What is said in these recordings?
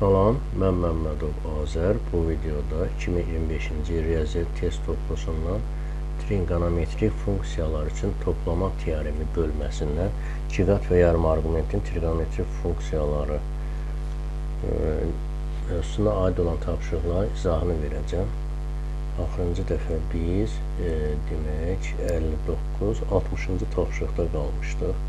Salam, mən Məmmədov Azər. Bu videoda 2025-ci riyaziyyat test toplusundan trigonometrik funksiyalar üçün toplama teoremi bölməsindən ikiqat və yarım arqumentin trigonometrik funksiyaları mövzusuna aid olan tapşırıqların izahını verəcəm. Axırıncı dəfə biz demək 59-60-cı tapşırıqda qalmışdıq.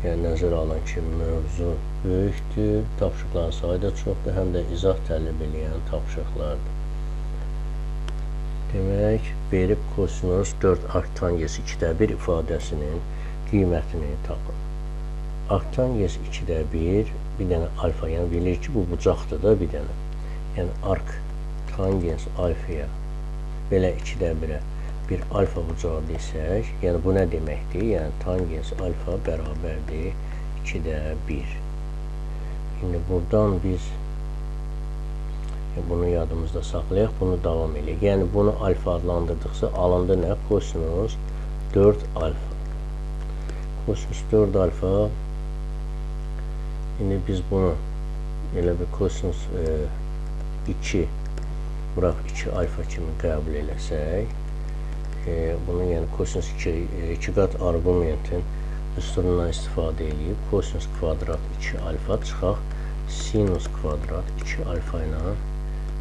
Yəni nəzərə alan ki, mövzu böyükdür, tapşırıqların sayı da çoxdur, həm də izah tələb edən tapşırıqlardır. Demək, verib kosinus 4 arctangens 2/1 ifadəsinin qiymətini tapın. Arctangens 2/1 bir dənə alfa, yəni bilir ki, bu bucaqdır da bir dənə. Yəni arctangens alfaya belə 2/1-ə bir alfa bucağı desək, yəni bu nə deməkdir? Yəni tangens alfa bərabərdir 2/1. İndi buradan biz bunu yadımızda saxlayaq, bunu davam edək. Yəni bunu alfa adlandırdıqsa alındı nə? Kosinus 4 alfa. Kosinus 4 alfa. İndi biz bunu elə bir kosinus 2 bıraq 2 alfa kimi qəbul eləsək, bunu yəni kosinus 2 qat arqumentin üsulundan istifadə edib kosinus kvadrat 2 alfa çıxaq sinus kvadrat 2 alfa ilə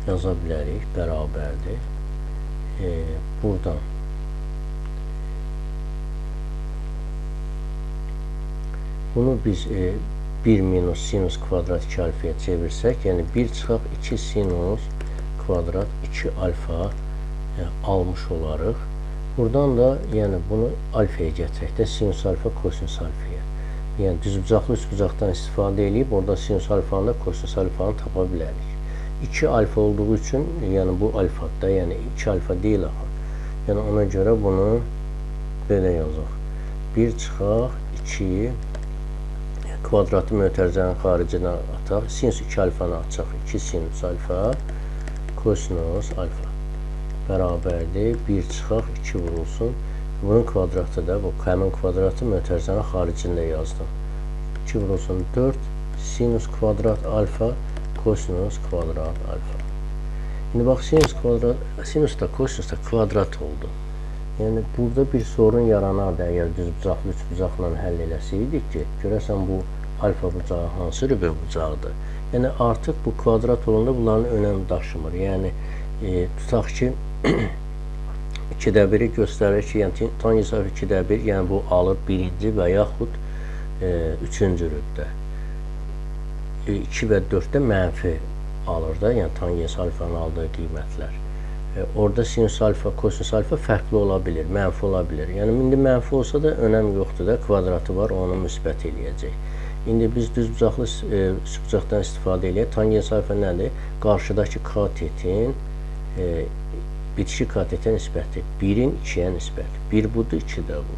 yaza bilərik, bərabərdir. Buradan bunu biz 1 minus sinus kvadrat 2 alfaya çevirsək, yəni 1 çıxaq 2 sinus kvadrat 2 alfa almış olarıq. Buradan da yəni bunu alfaya gətirək də sinus alfa kosinus alfaya. Yəni düzbucaqlı üçbucaqdan istifadə edib orada sinus alfanı da kosinus alfanı tapa bilərik. 2 alfa olduğu üçün yəni bu alfadır, yəni 2 alfa deyil axı. Yəni ona görə bunu belə yazaq. 1 çıxaq 2 kvadratı mötərizənin xaricinə ataq. Sinus 2 alfanı atacaq. 2 sinus alfa kosinus alfa bərabərdir. 1 çıxaq 2 vurulsun. Bunun kvadratı da bu həmin kvadratı mötərizənin xaricində yazdım. 2 vurulsun 4 sinus kvadrat alfa kosinus kvadrat alfa. İndi bax sinus da kosinus da kvadrat oldu. Yəni burada bir sorun yaranardı əgər düzbucaqlı üçbucaqla həll eləsəydik ki, görəsən bu alfa bucağı hansı rübə bucağıdır. Yəni artıq bu kvadrat olanda bunların önəmi daşımır. Yəni tutaq ki 2/1-i göstərir ki, yəni tangens alfa 2/1, yəni bu alır birinci və yaxud üçüncü rübdə. 2 və 4-də mənfi alır da, yəni tangens alfanın aldığı qiymətlər. Orada sinus alfa, kosinus alfa fərqli ola bilir, mənfi ola bilir. Yəni indi mənfi olsa da önəm yoxdur da, kvadratı var, onu müsbət eləyəcək. İndi biz düzbucaqlı üçbucaqdan istifadə eləyək. Tangens alfa nədir? Qarşıdakı katetin bitişik katetə nisbəti 1-in 2-yə nisbəti. 1 budur, 2 də bu.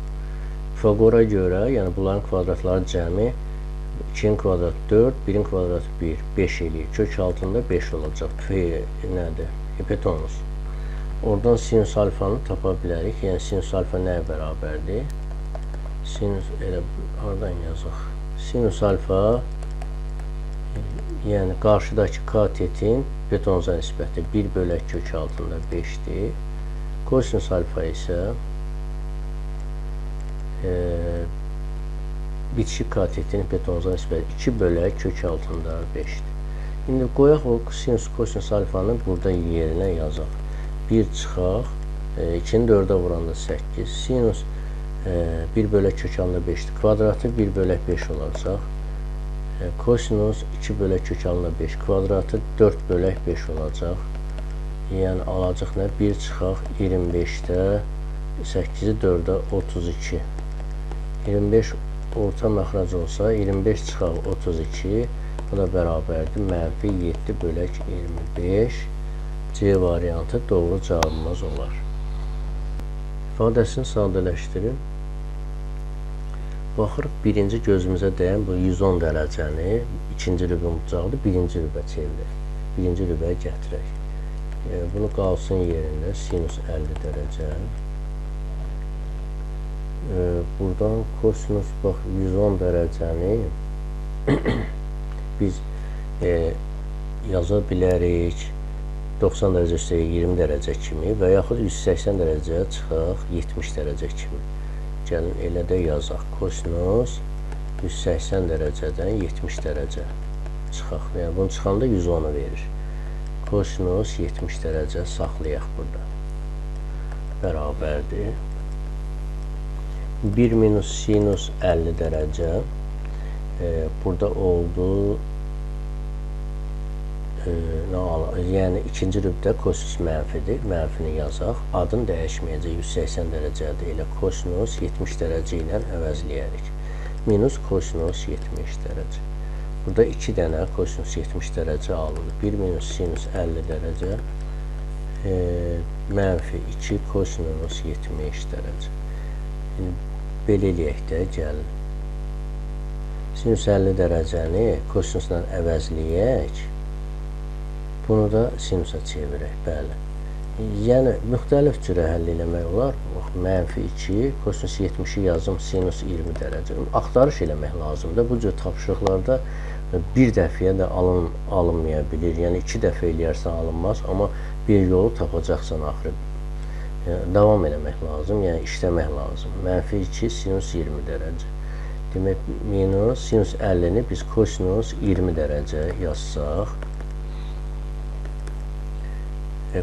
Pifagora görə, yəni bunların kvadratları cəmi 2-nin kvadratı 4, 1-in kvadratı 1, 5 eləyir. Kök altında 5 olacaq. Nədir? Hipotenus. Oradan sinus alfanı tapa bilərik. Yəni sinus alfa nəyə bərabərdir? Sinus elə oradan yazaq. Sinus alfa yəni qarşıdakı katetin hipotenuza nisbəti 1 bölək kök altında 5-dir. Kosinus alfa isə bitişik katetin hipotenuza nisbəti 2 bölək kök altında 5-dir. İndi qoyaq o sinus kosinus alfanı burada yerinə yazaq. 1 çıxaq 2-ni 4-ə vuranda 8. Sinus 1 bölək kök altında 5-dir. Kvadratı 1 bölək 5 olacaq. Kosinus 2 bölək kök altında 5. Kvadratı 4 bölək 5 olacaq. Yəni alacaq nə? 1 çıxaq 25-də 8-i 4-ə 32. 25 orta məxrac olsa 25 çıxaq 32. Bu da bərabərdir. Mənfi 7 bölək 25. C variantı doğru cavabımız olar. İfadəsini sadələşdirin. Baxırıq, birinci gözümüzə dəyən bu 110 dərəcəni, ikinci rübə bucaqdır, birinci rübə çevirir. Birinci rübəyə gətirək. Bunu qalsın yerində sinus 50 dərəcə. Buradan kosinus, bax, 110 dərəcəni biz yaza bilərik 90 dərəcə üstəyə 20 dərəcə kimi və yaxud 180 dərəcə çıxaq 70 dərəcə kimi. Gəlin elə də yazaq. Kosinus 180 dərəcədən 70 dərəcə çıxaq. Yəni bunu çıxanda 110'u verir. Kosinus 70 dərəcə saxlayaq burada. Bərabərdir. 1 minus sinus 50 dərəcə. Burada oldu. Yəni ikinci rübdə kosinus mənfidir. Mənfini yazaq. Adını dəyişməyəcək. 180 dərəcədir. Elə kosinus 70 dərəcə ilə əvəzləyərik. Minus kosinus 70 dərəcə. Burada 2 dənə kosinus 70 dərəcə alınır. 1 minus sinus 50 dərəcə. Mənfi 2 kosinus 70 dərəcə. Belə eləyək də gəlin. Sinus 50 dərəcəni kosinusla əvəzləyək. Bunu da sinusa çevirək. Bəli. Yəni müxtəlif cürə həll eləmək olar. Mənfi 2 kosinus 70'i yazım sinus 20 dərəcə. Axtarış eləmək lazımdır. Bu cür tapşırıqlarda bir dəfəyə də alınmaya bilir. Yəni 2 dəfə eləyərsən alınmaz, amma bir yolu tapacaqsan axırı. Yəni, davam eləmək lazım, yəni işləmək lazım. Mənfi 2 sinus 20 dərəcə. Demək, minus sinus 50'ni biz kosinus 20 dərəcə yazsaq.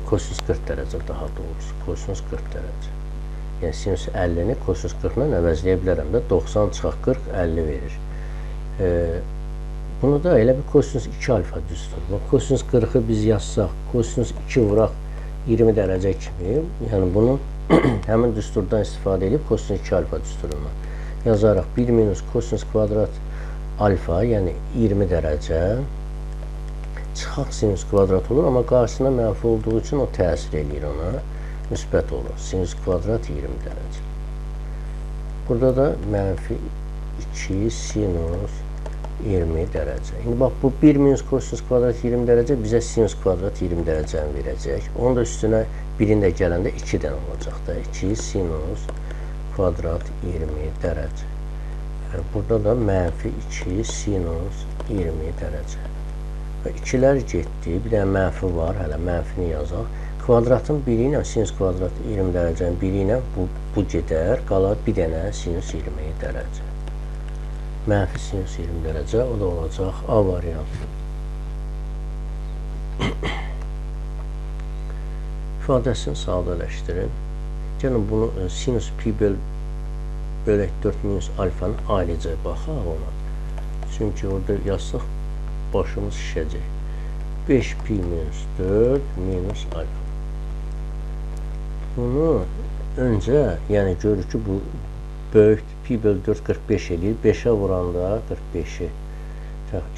Kosinus 40 dərəcə daha doğrusu. Kosinus 40 dərəcə. Yəni sinus 50'ni kosinus 40'la əvəzləyə bilərəm də 90 çıxaq 40 50 verir. Bunu da elə bir kosinus 2 alfa düstur. Kosinus 40'ı biz yazsaq, kosinus 2 vuraq 20 dərəcə kimi, yəni bunu həmin düsturdan istifadə edib kosinus 2 alfa düsturundan yazaraq 1 minus kosinus kvadrat alfa, yəni 20 dərəcə çıxaq sinus kvadrat olur, amma qarşısına mənfi olduğu üçün o təsir eləyir ona, müsbət olur. Sinus kvadrat 20 dərəcə. Burada da mənfi 2 sinus 20 dərəcə. İndi bax, bu 1 minus kosinus kvadrat 20 dərəcə bizə sinus kvadrat 20 dərəcəni verəcək. Onun da üstünə birində gələndə 2 dənə olacaq da. 2 sinus kvadrat 20 dərəcə. Burada da mənfi 2 sinus 20 dərəcə. Və 2'lər getdi. Bir dənə mənfi var. Hələ mənfini yazaq. Kvadratın biri ilə sinus kvadrat 20 dərəcənin biri ilə bu gedər. Qalar bir dənə sinus 20 dərəcə. Mənfi sinus 20 dərəcə. O da olacaq A variantı. İfadəsini sadələşdirin. Gəlin bunu sinus pi bölək 4 minus alfanın alicə baxaq ona. Çünki orada yazsaq başımız şişəcək. 5 pi minus 4 minus alfa. Bunu öncə, yəni görür ki, bu böyük pi böl 4 45 eləyir. 5'ə vuranda 45'i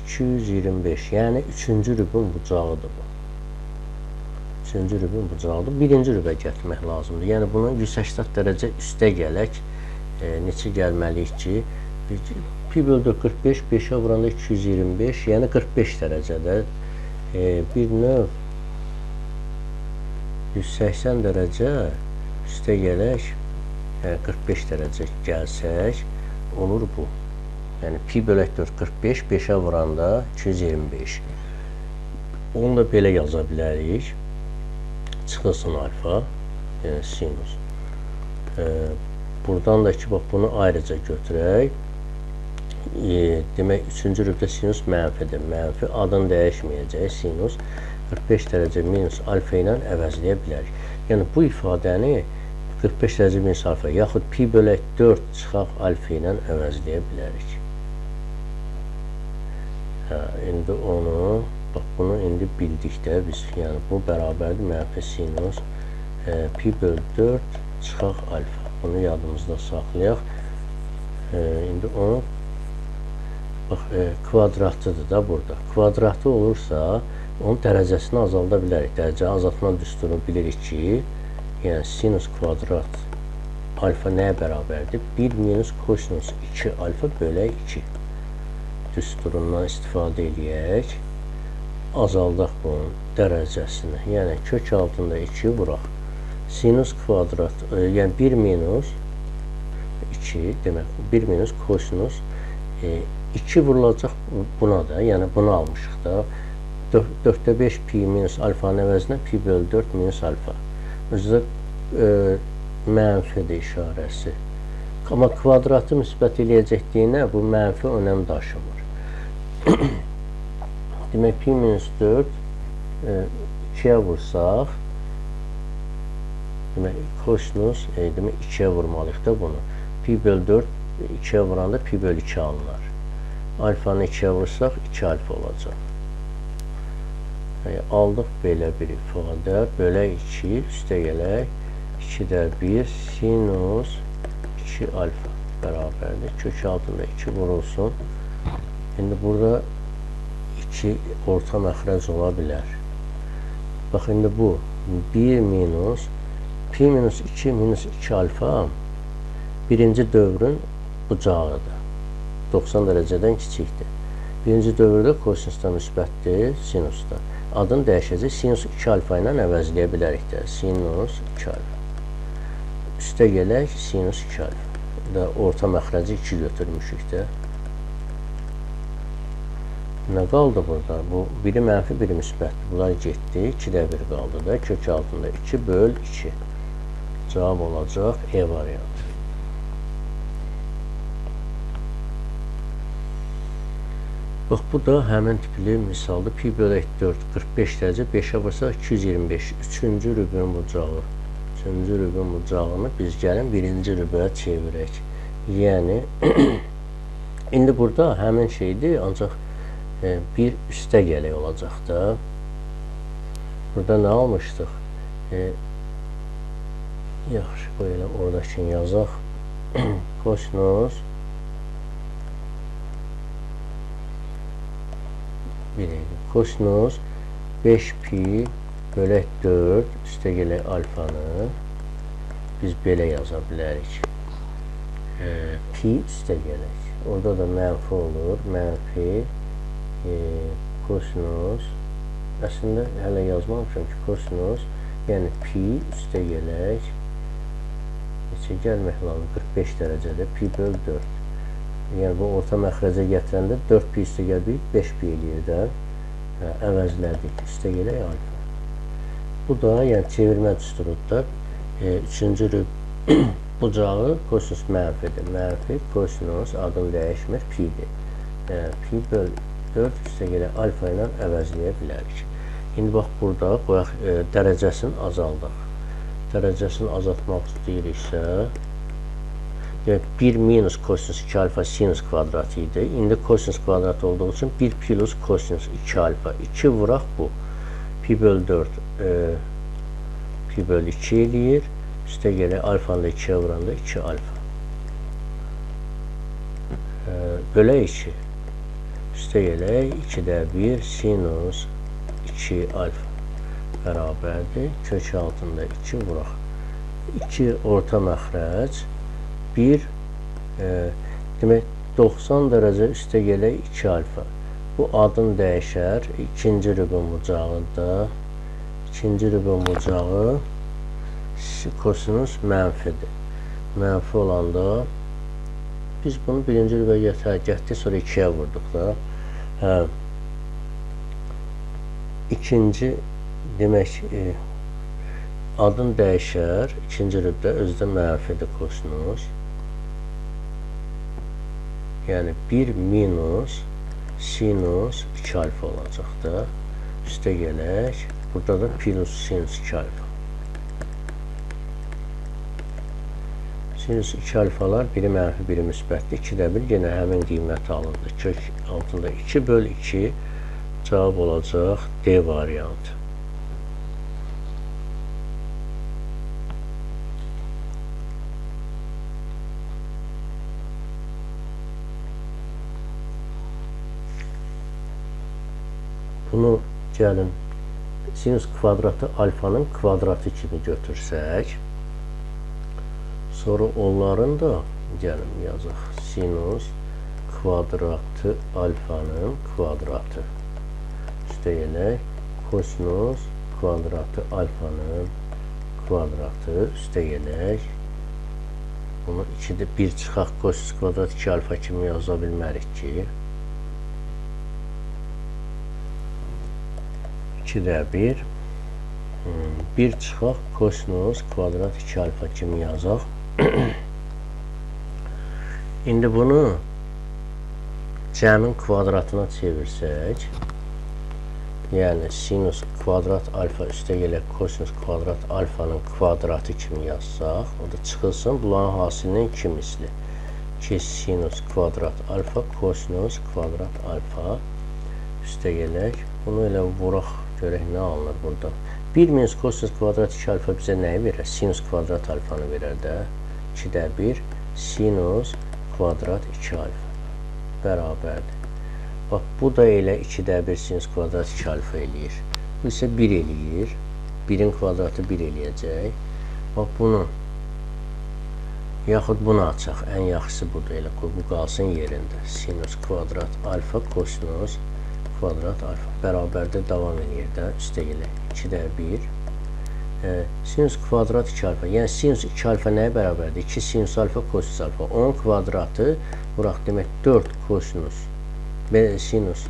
225. Yəni 3-cü rübün bucağıdır bu. 3-cü rübün bucağıdır. Birinci rübə gətirmək lazımdır. Yəni bunun 180 dərəcə üstə gələk. Neçə gəlməliyik ki, pi böl 4 45, 5'ə vuranda 225, yəni 45 dərəcədə bir növ 180 dərəcə üstə gələk, 45 dərəcə gəlsək, olur bu. Yəni pi bölək 4 45, 5'ə vuranda 225. Onu da belə yaza bilərik. Çıxılsın alfa, yəni sinus. Buradan da ki, bax, bunu ayrıca götürək. Demək, 3-cü rübdə sinus mənfidir. Mənfi adını dəyişməyəcək. Sinus 45 dərəcə minus alfa ilə əvəzləyə bilərik. Yəni, bu ifadəni 45 dərəcə minus alfa yaxud pi bölək 4 çıxaq alfa ilə əvəzləyə bilərik. İndi onu, bax, bunu indi bildik də biz. Yəni, bu bərabərdir mənfi sinus pi böl 4 çıxaq alfa. Bunu yadımızda saxlayaq. İndi onu bax, kvadratıdır da burada. Kvadratı olursa, onun dərəcəsini azalda bilərik. Dərəcə azaltma düsturu bilirik ki, yəni sinus kvadrat alfa nəyə bərabərdir? 1 minus kosinus 2 alfa bölək 2 düsturundan istifadə eləyək. Azaldaq bunun dərəcəsini. Yəni, kök altında 2 vuraq. Sinus kvadrat, yəni 1 minus 2, demək, 1 minus kosinus 2 vurulacaq buna da, yəni bunu almışıq da. 4'də 5 pi minus alfanın əvəzinə pi bölü 4 minus alfa. Özü də mənfidir işarəsi. Amma kvadratı müsbət eləyəcəkdiyinə bu mənfi önəm daşımır. Demək, pi minus 4 2'yə vursaq, demək, kosinus demək, 2'yə vurmalıyıq da bunu. Pi bölü 4 2'yə vuranda pi bölü 2 alınır. Alfanı 2'yə vursaq 2 alfa olacaq. Aldıq belə bir ifadə. Bölək 2, üstə gələk 2'də 1 sinus 2 alfa bərabərdir. Kök altında 2 vurulsun. İndi burada 2 orta məxrəc ola bilər. Bax, indi bu 1 minus pi minus 2 minus 2 alfa birinci dövrün bucağıdır. 90 dərəcədən kiçikdir. Birinci dövrdə kosinusda müsbətdir, sinusda. Adını dəyişəcək, sinus 2 alfa ilə əvəzləyə bilərik də. Sinus 2 alfa. Üstə gələk, sinus 2 alfa. Orta məxrəci 2 götürmüşük də. Nə qaldı burada? Bu biri mənfi, biri müsbətdir. Bunlar getdi, 2'də 1 qaldı da. Kök altında 2 böl 2. Cavab olacaq E variantı. Bax, bu da həmin tipli misaldır. Pi bölək 4, 45 dərəcə, 5'ə vursaq 225. Üçüncü rübün bucağı. Üçüncü rübün bucağını biz gəlin birinci rübəyə çevirək. Yəni, indi burada həmin şeydir, ancaq bir üstə gələk olacaq da. Burada nə almışdıq? Yaxşı, qoyalım, oradakini yazaq. Kosinus 1 idi. Kosinus 5 pi bölək 4 üstə gələk alfanı biz belə yaza bilərik. Pi üstə gələk. Orada da mənfi olur. Mənfi kosinus, əslində hələ yazmamışam ki, kosinus, yəni pi üstə gələk, neçə gəlmək lazım? 45 dərəcədə pi böl 4. Yəni bu orta məxrəcə gətirəndə 4 pi üstə gəldik, 5 pi eləyir də, əvəzlədik, üstə gələk alfa. Bu da, yəni çevirmə düsturudda 3-cü bucağı kosinus mənfidir. Mənfi kosinus adını dəyişmir, pi'dir. Pi böl 4 üstə gələk alfa ilə əvəzləyə bilərik. İndi bax, burada qoyaq dərəcəsini azaldaq. Dərəcəsini azaltmaq istəyiriksə, 1 minus kosinus 2 alfa sinus kvadratı idi. İndi kosinus kvadratı olduğu için 1 plus kosinus 2 alfa. 2 vuraq bu. Pi böl 4 pi böl 2 eləyir. Üstə gələk alfanı da 2'yə vuranda 2 alfa. Bölək 2. Üstə gələk 2'də 1 sinus 2 alfa bərabərdir. Kök altında 2 vuraq. 2 orta məxrəc, 1 demək 90 dərəcə üstə gələk 2 alfa. Bu adını dəyişər. İkinci rübün bucağında, ikinci rübün bucağı kosinus mənfidir. Mənfi olanda biz bunu birinci rübə gətirdik, sonra 2'yə vurduq da. İkinci demək adını dəyişər. İkinci rübdə özdə mənfidir kosinus. Yəni 1 minus sinus 2 alfa olacaq da. Üstə gələk. Burada da plus sinus 2 alfa. Sinus 2 alfalar biri mənfi, biri müsbətdir. 2'də 1 yenə həmin qiymət alındı. Kök altında 2 böl 2 cavab olacaq D variantı. Bunu gəlin sinus kvadratı alfanın kvadratı kimi götürsək, sonra onların da gəlin yazaq. Sinus kvadratı alfanın kvadratı. Üstə gələk kosinus kvadratı alfanın kvadratı. Üstə gələk. Bunu 2'də 1 çıxaq, kosinus kvadratı 2 alfa kimi yaza bilmərik ki. 2-də 1 1 çıxaq kosinus kvadrat 2 alfa kimi yazaq. İndi bunu cəmin kvadratına çevirsək, yəni sinus kvadrat alfa üstə gələk kosinus kvadrat alfanın kvadratı kimi yazsaq, o da çıxılsın bunların hasilinin 2 misli. 2 sinus kvadrat alfa kosinus kvadrat alfa üstə gələk. Bunu elə vuraq, görək nə alınır burada. 1 minus kosinus kvadrat 2 alfa bizə nəyi verər? Sinus kvadrat alfanı verər də. 2-də 1 sinus kvadrat 2 alfa bərabərdir. Bax, bu da elə 2-də 1 sinus kvadrat 2 alfa eləyir. Bu isə 1 eləyir. 1-in kvadratı 1 eləyəcək. Bax, bunu yaxud bunu açaq. Ən yaxşısı budur. Elə bu qalsın yerində. Sinus kvadrat alfa kosinus kvadrat alfa bərabərdə davam edir də. Üstə gələk. 2-də 1 sinus kvadrat 2 alfa. Yəni sinus 2 alfa nəyə bərabərdir? 2 sinus alfa kosinus alfa. Onun kvadratı vuraq demək 4 kosinus sinus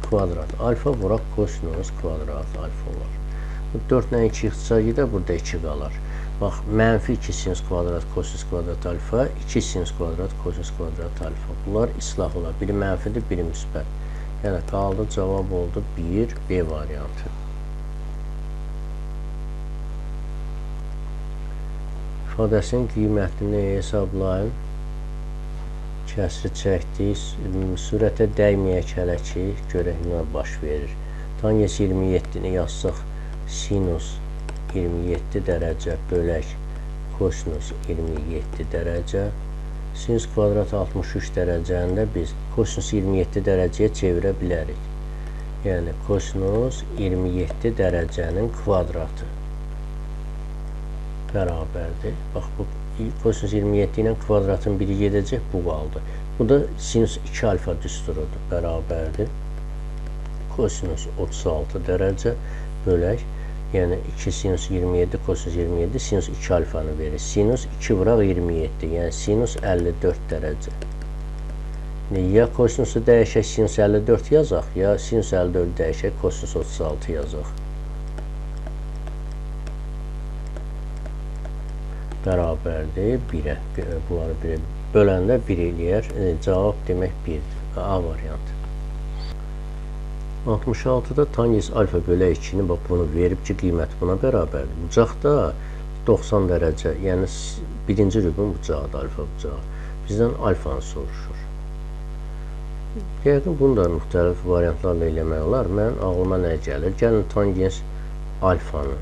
kvadrat alfa vuraq kosinus kvadrat alfa olar. Bu 4 ilə 2 ixtisar gedir, burada 2 qalar. Bax, mənfi 2 sinus kvadrat kosinus kvadrat alfa, 2 sinus kvadrat kosinus kvadrat alfa. Bunlar islah olar. Biri mənfidir, biri müsbət. Yəni qaldı, cavab oldu 1 B variantı. İfadəsinin qiymətini hesablayın. Kəsri çəkdik. Sürətə dəyməyək hələ ki, görək nə baş verir. Tangents 27-ni yazsaq, sinus 27 dərəcə bölək kosinus 27 dərəcə. Sinus kvadrat 63 dərəcəndə biz kosinus 27 dərəcəyə çevirə bilərik. Yəni kosinus 27 dərəcənin kvadratı bərabərdir. Bax, bu kosinus 27 ilə kvadratın biri gedəcək, bu qaldı. Bu da sinus 2 alfa düsturudur, bərabərdir. Kosinus 36 dərəcə bölək, yəni 2 sinus 27, kosinus 27, sinus 2 alfanı verir. Sinus 2 vuraq 27, yəni sinus 54 dərəcə. Ya kosinusu dəyişək, sinus 54 yazaq, ya sinus 54 dəyişək, kosinus 36 yazaq. Bərabərdir 1-ə. Bunları 1-ə böləndə 1 eləyər. Cavab demək 1-dir. A variantı. 66-da tangents alfa bölək 2-ni bunu verib ki, qiymət buna bərabərdir. Bucaqda 90 dərəcə, yəni birinci rübun bucağıdır, alfa bucağı. Bizdən alfanı soruşur. Yəqin bunu da müxtəlif variantlarla eləmək olar. Mən ağlıma nə gəlir? Gəlin tangents alfanı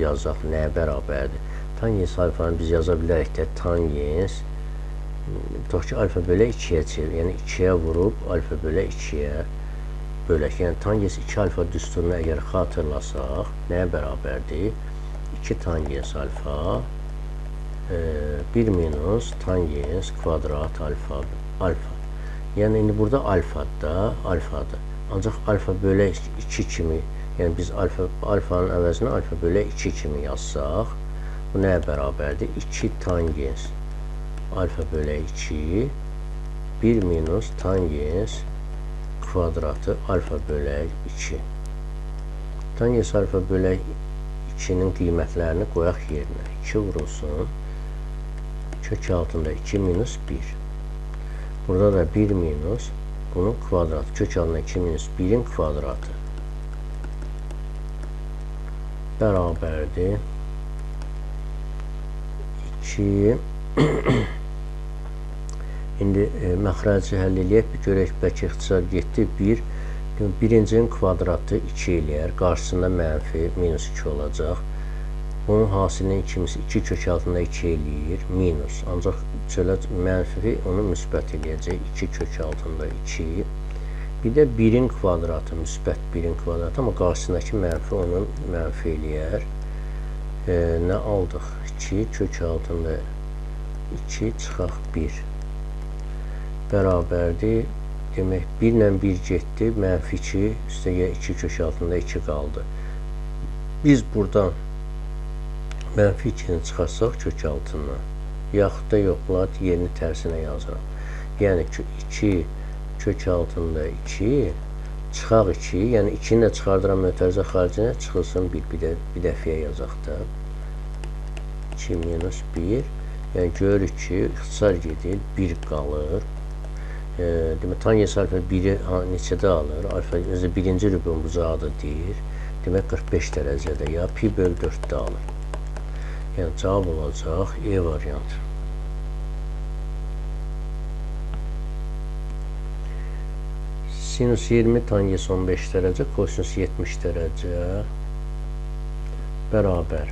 yazaq, nəyə bərabərdir? Tangents alfanı biz yaza bilərik də tangents tutaq ki, alfa bölə 2-yə çevir. Yəni 2-yə vurub alfa bölə 2-yə bölək. Yəni tangents 2 alfa düsturunu əgər xatırlasaq, nəyə bərabərdir? 2 tangents alfa 1 minus tangents kvadrat alfa. Yəni indi burada alfadır. Ancaq alfa bölə 2 kimi, yəni biz alfanın əvəzinə alfa bölə 2 kimi yazsaq, bu nəyə bərabərdir? 2 tangents alfa bölə 2 1 minus tangents kvadratı alfa bölə 2. Tangents alfa bölə 2-nin qiymətlərini qoyaq yerinə. 2 vurulsun. Kök altında 2 minus 1. Burada da 1 minus bunun kvadratı. Kök altında 2 minus 1-in kvadratı bərabərdir 2. İndi məxrəci həll eləyək, bir görək, bəlkə ixtisar getdi. 1, birincinin kvadratı 2 eləyər, qarşısında mənfi minus 2 olacaq. Bunun hasilinin 2 kök altında 2 eləyir, minus. Ancaq çölə mənfi onu müsbət eləyəcək, 2 kök altında 2. Bir də 1-in kvadratı, müsbət 1-in kvadratı, amma qarşısındakı mənfi onun mənfi eləyər. Nə aldıq? 2 kök altında 2 çıxaq 1 bərabərdir. Demək 1 ilə 1 getdi, mənfi 2 üstəyə 2 kök altında 2 qaldı. Biz buradan mənfi 2-ni çıxarsaq kök altından, yaxud da yoxlar, yerini tərsinə yazıram. Yəni 2 kök altında 2 çıxaq 2, yəni 2-ni də çıxardıram mötərizə xaricinə, çıxılsın 1, bir dəfəyə yazaq da. 2 minus 1, yəni görürük ki, ixtisar gedir, 1 qalır. Demək, tangens alfa 1-i neçədə alır? Alfa özü birinci rubin bucağıdır deyir. Demək, 45 dərəcədə ya pi bölü 4-də alır. Yəni, cavab olacaq E variantı. Sinus 20 tangens 15 dərəcə, kosinus 70 dərəcə bərabər.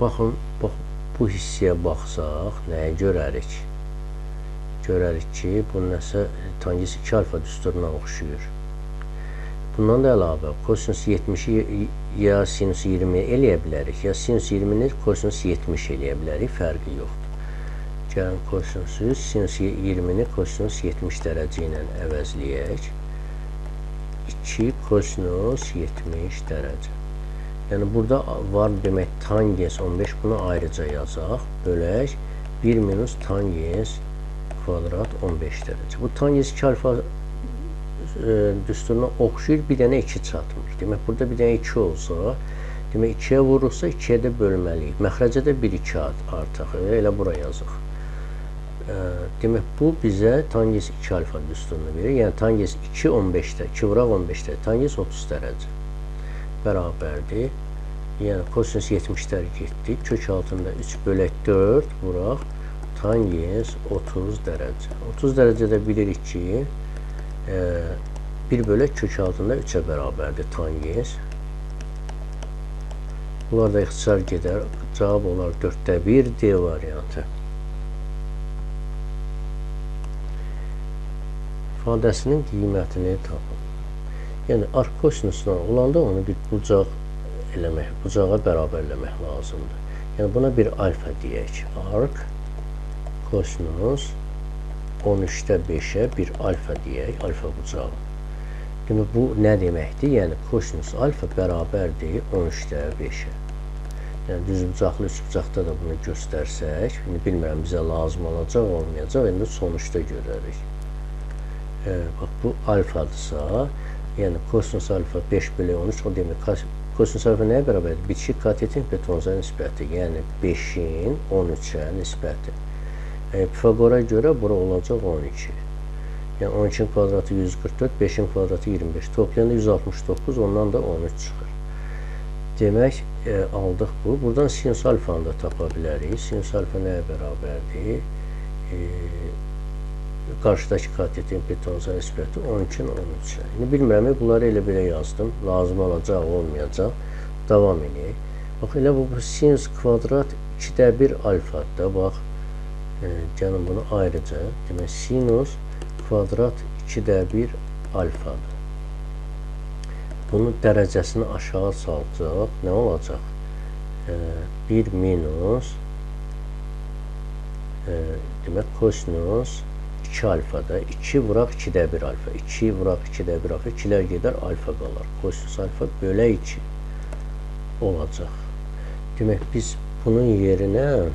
Baxın, bu hissəyə baxsaq, nəyə görərik? Görərik ki, bu nəsə tangens 2 alfa düsturuna oxşuyur. Bundan da əlavə, kosinus 70-i ya sinus 20 eləyə bilərik, ya sinus 20-ni kosinus 70 eləyə bilərik, fərqi yoxdur. Gəlin kosinusu, sinus 20-ni kosinus 70 dərəcə ilə əvəzləyək. 2 kosinus 70 dərəcə. Yəni, burada var demək tangens 15, bunu ayrıca yazaq. Bölək 1 minus tangens kvadrat 15 dərəcə. Bu tangens 2 alfa düsturuna oxşuyur, bir dənə 2 çatmır. Demək, burada bir dənə 2 olsa, demək, 2-yə vurursa 2-yə də bölməliyik. Məxrəcə də 1-2 artıq, elə bura yazıq. Demək, bu bizə tangens 2 alfa düsturunu verir. Yəni, tangens 2, 15-də, 2 vuraq 15-də, tangens 30 dərəcə bərabərdir. Yəni, kosinus 70-lər getdik. Kök altında 3 bölək 4 vuraq, tangens 30 dərəcə. 30 dərəcədə bilirik ki, 1 bölək kök altında 3-ə bərabərdir tangens. Bunlar da ixtisar gedər. Cavab olar 4-də 1 D variantı. İfadəsinin qiymətini tapın. Yəni, arc kosinusla olanda onu bir bucağa bərabərləmək lazımdır. Yəni, buna bir alfa deyək. Arc kosinus 13-də 5-ə bir alfa deyək, alfa bucağı. Demək, bu nə deməkdir? Yəni, kosinus alfa bərabərdir 13-də 5-ə. Yəni, düz bucaqlı, üç bucaqda da bunu göstərsək, bilmirəm, bizə lazım olacaq, olmayacaq, indi sonuçda görərik. Bax, bu alfadırsa, yəni kosinus alfa 5 bölü 13, o demək, kosinus alfa nəyə bərabərdir? Bitişik katetin hipotenuza nisbəti, yəni 5-in 13-ə nisbəti. Pifagora görə bura olacaq 12. Yəni 12-in kvadratı 144, 5-in kvadratı 25. Toplayanda 169, ondan da 13 çıxır. Demək, aldıq bu. Buradan sinus alfanı da tapa bilərik. Sinus alfa nəyə bərabərdir? Qarşıdakı katetin hipotenuza nisbəti 12-in 13-ə. İndi bilmirəm, bunları elə belə yazdım. Lazım olacaq, olmayacaq. Davam edək. Bax, elə bu sinus kvadrat 2-də 1 alfadır. Bax, gəlin bunu ayrıca. Demək, sinus kvadrat 2-də 1 alfadır. Bunun dərəcəsini aşağı salacaq. Nə olacaq? 1 minus demək, kosinus 2 alfada, 2 vuraq 2-də 1 alfa, 2 vuraq 2-də 1 alfa, 2-lər gedər, alfa qalar. Kosinus alfa bölə 2 olacaq. Demək, biz bunun yerinə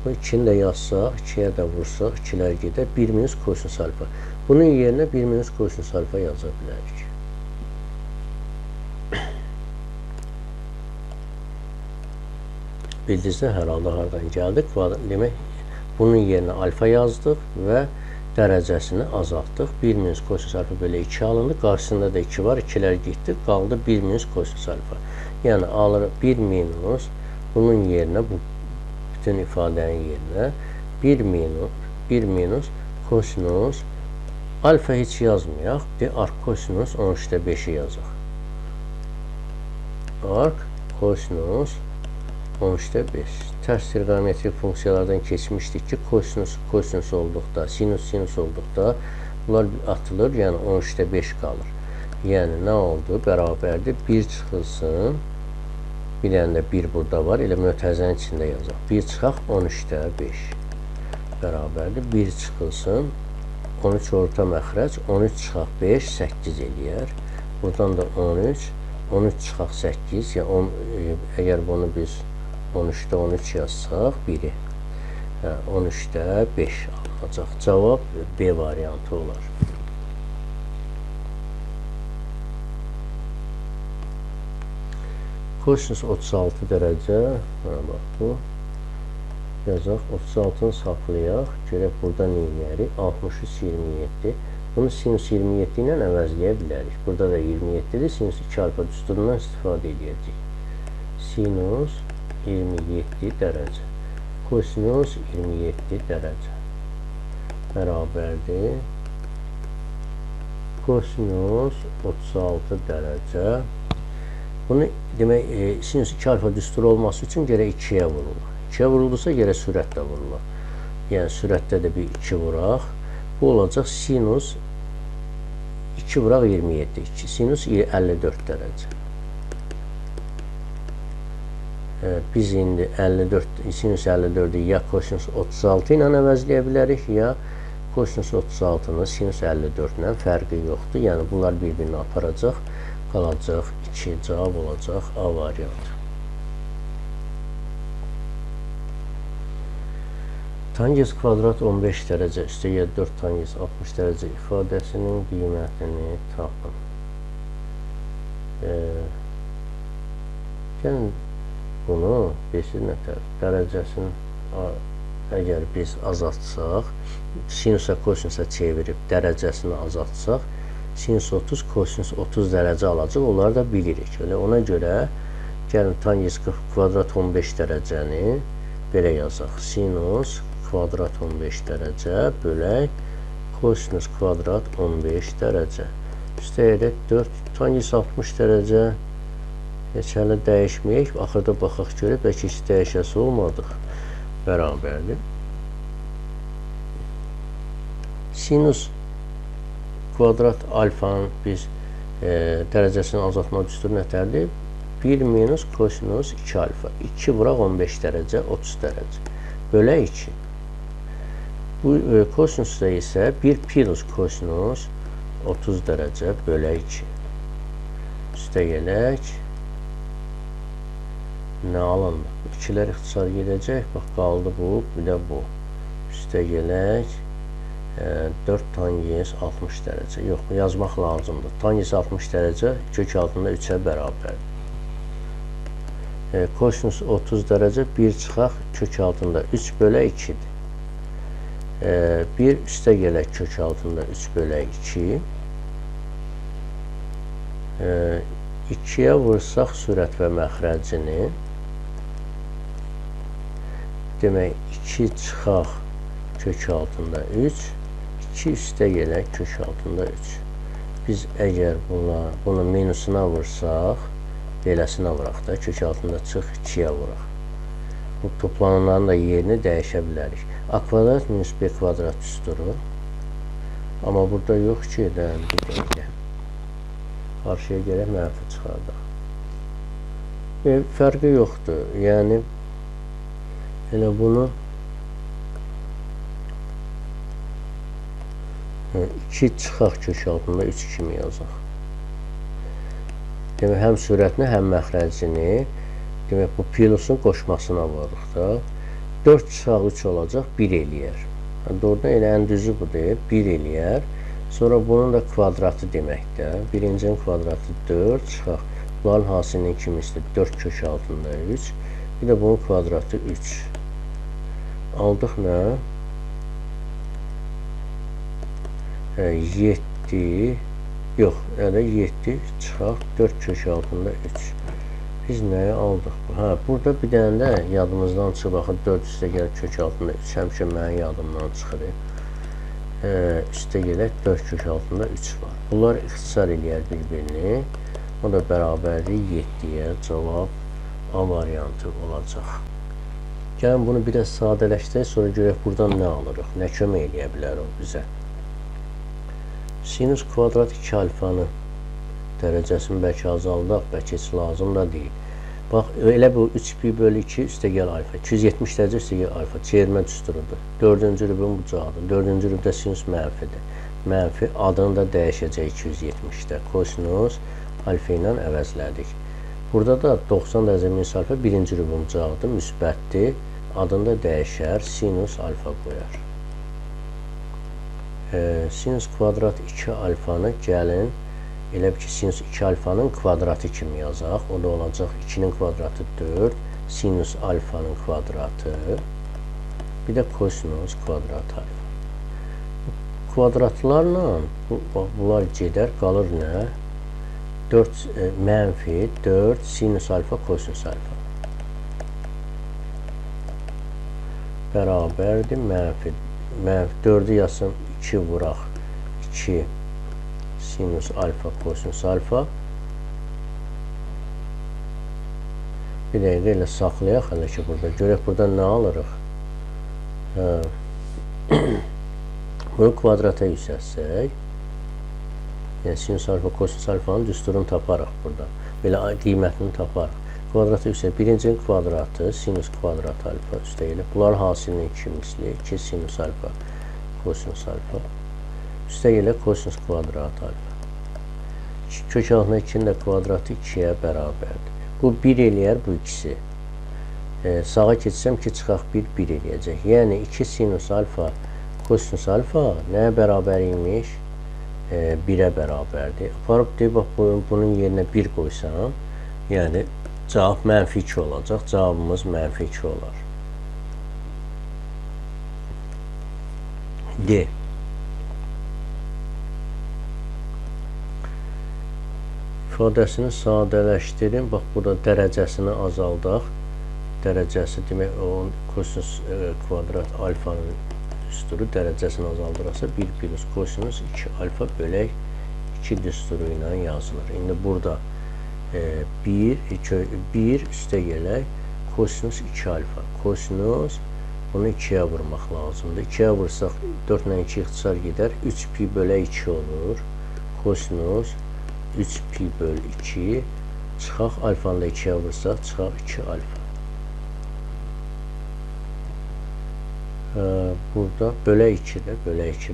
bu 2-ni də yazsaq, 2-yə də vursaq, 2-lər gedər, 1 minus kosinus alfa. Bunun yerinə 1 minus kosinus alfa yaza bilərik. Bildinizdə, hər halda haradan gəldik. Demək, bunun yerinə alfa yazdıq və dərəcəsini azaltdıq. 1 minus kosinus alfa bölü 2 alındı. Qarşısında da 2 var. 2-lər getdi. Qaldı 1 minus kosinus alfa. Yəni, alır 1 minus, bunun yerinə, bu bütün ifadənin yerinə 1 minus kosinus alfa heç yazmayaq. Arc kosinus 13-də 5-i yazaq. Arc kosinus 13-də 5. Tərs trigonometrik funksiyalardan keçmişdik ki, kosinus olduqda, sinus olduqda bunlar atılır, yəni 13-də 5 qalır. Yəni, nə oldu? Bərabərdir, 1 çıxılsın, bir dənə də 1 burada var, elə mötərizənin içində yazaq. 1 çıxaq, 13-də 5. Bərabərdir, 1 çıxılsın, 13 orta məxrəc, 13 çıxaq 5, 8 eləyər. Buradan da 13 çıxaq 8, yəni əgər bunu biz 13-də 13 yazsaq, 1-i 13-də 5 alınır. olacaq. Cavab B variantı olar. Kosinus 36 dərəcə. Bax bu. Yazaq. 36-nı saxlayaq. Görək burada nə edərik? 63 27. Bunu sinus 27 ilə əvəzləyə bilərik. Burada da 27-dir. Sinus 2 alfa düsturundan istifadə edəcəyik. Sinus 27 dərəcə. Kosinus 27 dərəcə. Bərabərdir. Kosinus 36 dərəcə. Bunu demək, sinus 2 alfa düsturu olması üçün gərək 2-yə vurulur. 2-yə vurulursa gərək sürətlə vurulur. Yəni sürətdə də bir 2 vuraq. Bu olacaq sinus 2 vuraq 27. Sinus 54 dərəcə. Biz indi 54, sinus 54-ü ya kosinus 36 ilə əvəzləyə bilərik, ya kosinus 36-nı sinus 54 ilə fərqi yoxdur. Yəni bunlar bir-birini aparacaq. Qalacaq 2, cavab olacaq A variantı. Tangens kvadrat 15 dərəcə üstəgəl 4 tangens 60 dərəcə ifadəsinin qiymətini tapın. Gəlin bunu dərəcəsini əgər biz azaltsaq, sinusa kosinusa çevirib dərəcəsini azaltsaq, sinus 30, kosinus 30 dərəcə alacaq, onları da bilirik. Ona görə gəlin tangens kvadrat 15 dərəcəni belə yazaq. Sinus kvadrat 15 dərəcə bölək kosinus kvadrat 15 dərəcə. Üstəyərək 4 tangens 60 dərəcə heç hələ dəyişməyək. Axırda baxaq görək, bəlkə heç dəyişəsi olmadıq. Bərabərdir. Sinus kvadrat alfanın biz dərəcəsini azaltma düsturu nətərdir? 1 minus kosinus 2 alfa. 2 vuraq 15 dərəcə, 30 dərəcə. Bölək 2. Bu kosinusda isə 1 plus kosinus 30 dərəcə bölək 2. Üstə gələk. Nə alındı? 2-lər ixtisar gedəcək. Bax, qaldı bu, bir də bu. Üstə gələk. 4 tangens 60 dərəcə. Yox, yazmaq lazımdır. Tangens 60 dərəcə kök altında 3-ə bərabərdir. Kosinus 30 dərəcə 1 çıxaq kök altında 3 bölə 2-dir. 1 üstə gələk kök altında 3 bölə 2. 2-yə vursaq sürət və məxrəcini, demək 2 çıxaq kök altında 3, 2 üstə gələk kök altında 3. Biz əgər bunu minusuna vursaq, beləsinə vuraq da, kök altında çıx 2-yə vuraq. Bu toplananların da yerini dəyişə bilərik. A kvadrat minus B kvadrat düsturu. Amma burada yox ki, bir dəqiqə. Qarşıya gələk mənfi çıxardaq. Fərqi yoxdur. Yəni, elə bunu 2 çıxaq kök altında 3 kimi yazaq. Demək, həm sürətini, həm məxrəcini, demək, bu plusun qoşmasına varıq da. 4 çıxaq 3 olacaq, 1 eləyər. Doğrudan elə ən düzü budur, 1 eləyər. Sonra bunun da kvadratı deməkdir. Birincinin kvadratı 4 çıxaq. Bunların hasilinin kimisidir? 4 kök altında 3. Bir də bunun kvadratı 3. Aldıq nə? 7, yox, elə 7 çıxaq 4 kök altında 3. Biz nəyə aldıq? Burada bir dənə də yadımızdan çıxıb, baxın 4 üstə gələk kök altında 3, həmişə mənim yadımdan çıxır. Üstə gələk 4 kök altında 3 var. Bunlar ixtisar eləyər bir-birini. O da bərabərdir 7-yə, cavab A variantı olacaq. Gəlin bunu biraz sadələşdirək, sonra görək buradan nə alırıq, nə kömək eləyə bilər o bizə. Sinus kvadrat 2 alfanı dərəcəsini bəlkə azaldaq, bəlkə heç lazım da deyil. Bax, elə bu 3 bölü 2 üstə gəl alfa. 270 dərəcə üstə gəl alfa. Çevirmə düsturudur. 4-cü rübün bucağıdır. 4-cü rübdə sinus mənfidir. Mənfi adını da dəyişəcək 270-də. Kosinus alfa ilə əvəzlədik. Burada da 90 dərəcə minus alfa 1-ci rübün bucağıdır. Müsbətdir. Adını da dəyişər. Sinus alfa qoyar. Sinus kvadrat 2 alfanı gəlin elə bir ki, sinus 2 alfanın kvadratı kimi yazaq. O da olacaq 2-nin kvadratı 4, sinus alfanın kvadratı, bir də kosinus kvadrat alfa. Kvadratlarla bunlar gedər, qalır nə? 4 mənfi 4 sinus alfa kosinus alfa bərabərdir mənfi 4'ü yazsın 2 vuraq 2 sinus alfa kosinus alfa. Bir dəqiqə elə saxlayaq hələ ki burada. Görək burada nə alırıq? Bunu kvadrata yüksəltsək, yəni sinus alfa kosinus alfanın düsturunu taparıq burada. Belə qiymətini taparıq. Kvadrata yüksək. Birincinin kvadratı sinus kvadrat alfa üstə gəlir. Bunların hasilinin 2 misli 2 sinus alfa kosinus alfa. Üstə gəlir kosinus kvadrat alfa. Kök altında 2'nin də kvadratı 2'yə bərabərdir. Bu 1 eləyər bu ikisi. Sağa keçsəm ki çıxaq 1 eləyəcək. Yəni 2 sinus alfa kosinus alfa nəyə bərabər imiş? 1'ə bərabərdir. Aparıb deyib, bunun yerinə 1 qoysam, yəni cavab mənfi 2 olacaq. Cavabımız mənfi 2 olar. D. İfadəsini sadələşdirin. Bax, burada dərəcəsini azaldaq. Dərəcəsi demək, o kosinus kvadrat alfanın düsturu dərəcəsini azaldırasa 1 plus kosinus 2 alfa bölək 2 düsturu ilə yazılır. İndi burada 1 üstə gələk kosinus 2 alfa. Kosinus bunu 2'yə vurmaq lazımdır. 2'yə vursaq 4 ilə 2 ixtisar gedər. 3 pi bölək 2 olur. Kosinus 3 pi böl 2 çıxaq alfanı da 2'yə vursaq çıxaq 2 alfa. Burada bölə 2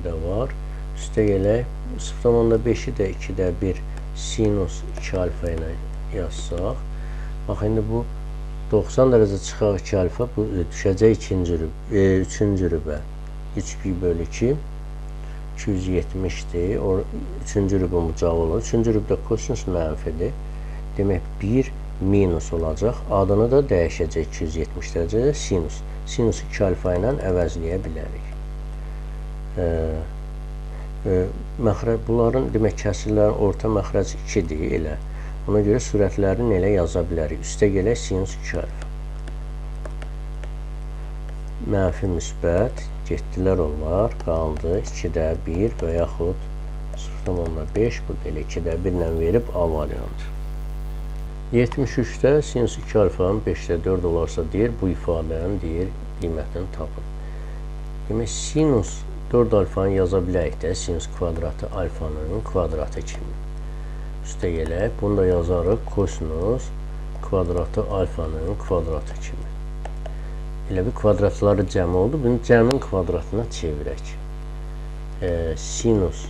də var. Üstə gələk 0,5'i də 2'də 1 sinus 2 alfa ilə yazsaq. Bax, indi bu 90 dərəcə çıxaq 2 alfa, bu düşəcək 3-cü rübə. 3 pi böl 2 270'dir. 3-cü rübə cavab olur. 3-cü rübdə kosinus mənfidir. Demək 1 minus olacaq. Adını da dəyişəcək 270 dərəcədə sinus. Sinus 2 alfa ilə əvəzləyə bilərik. Bunların demək kəsirlərin orta məxrəc 2'dir elə. Ona görə sürətlərini elə yaza bilərik. Üstə gələk sinus 2 alfa. Mənfi müsbət getdilər onlar. Qaldı 2'də 1 və yaxud 0,5. Burada elə 2'də 1 ilə verib A variantı. 73'də sinus 2 alfanın 5'də 4 olarsa deyir, bu ifadənin deyir, qiymətini tapın. Demək, sinus 4 alfanı yaza bilərik də, sinus kvadratı alfanın kvadratı kimi. Üstə gələk, bunu da yazarıq, kosinus kvadratı alfanın kvadratı kimi. Elə bir kvadratları cəm oldu, bunu cəmin kvadratına çevirək. Sinus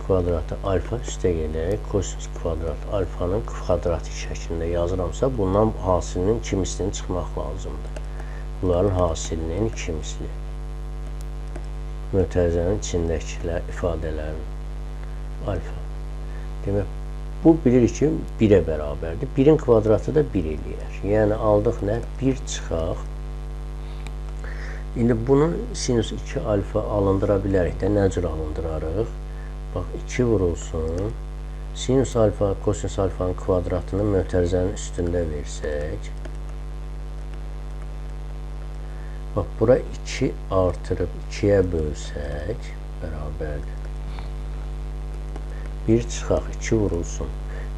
kvadratı alfa üstə gələk, kosinus kvadrat alfanın kvadratı şəklində yazıramsa, bundan hasilinin 2 mislini çıxmaq lazımdır. Bunların hasilinin 2 misli. Mötərizənin içindəkilər ifadələrin alfa. Demək, bu bilir ki 1'ə bərabərdir. 1'in kvadratı da 1 eləyər. Yəni aldıq nə? 1 çıxaq. İndi bunu sinus 2 alfa alındıra bilərik də, nə cür alındırarıq? Bax, 2 vurulsun. Sinus alfa, kosinus alfanın kvadratını mötərizənin üstündə versək. Bax, bura 2 artırıb 2'yə bölsək, bərabərdir. 1 çıxaq, 2 vurulsun.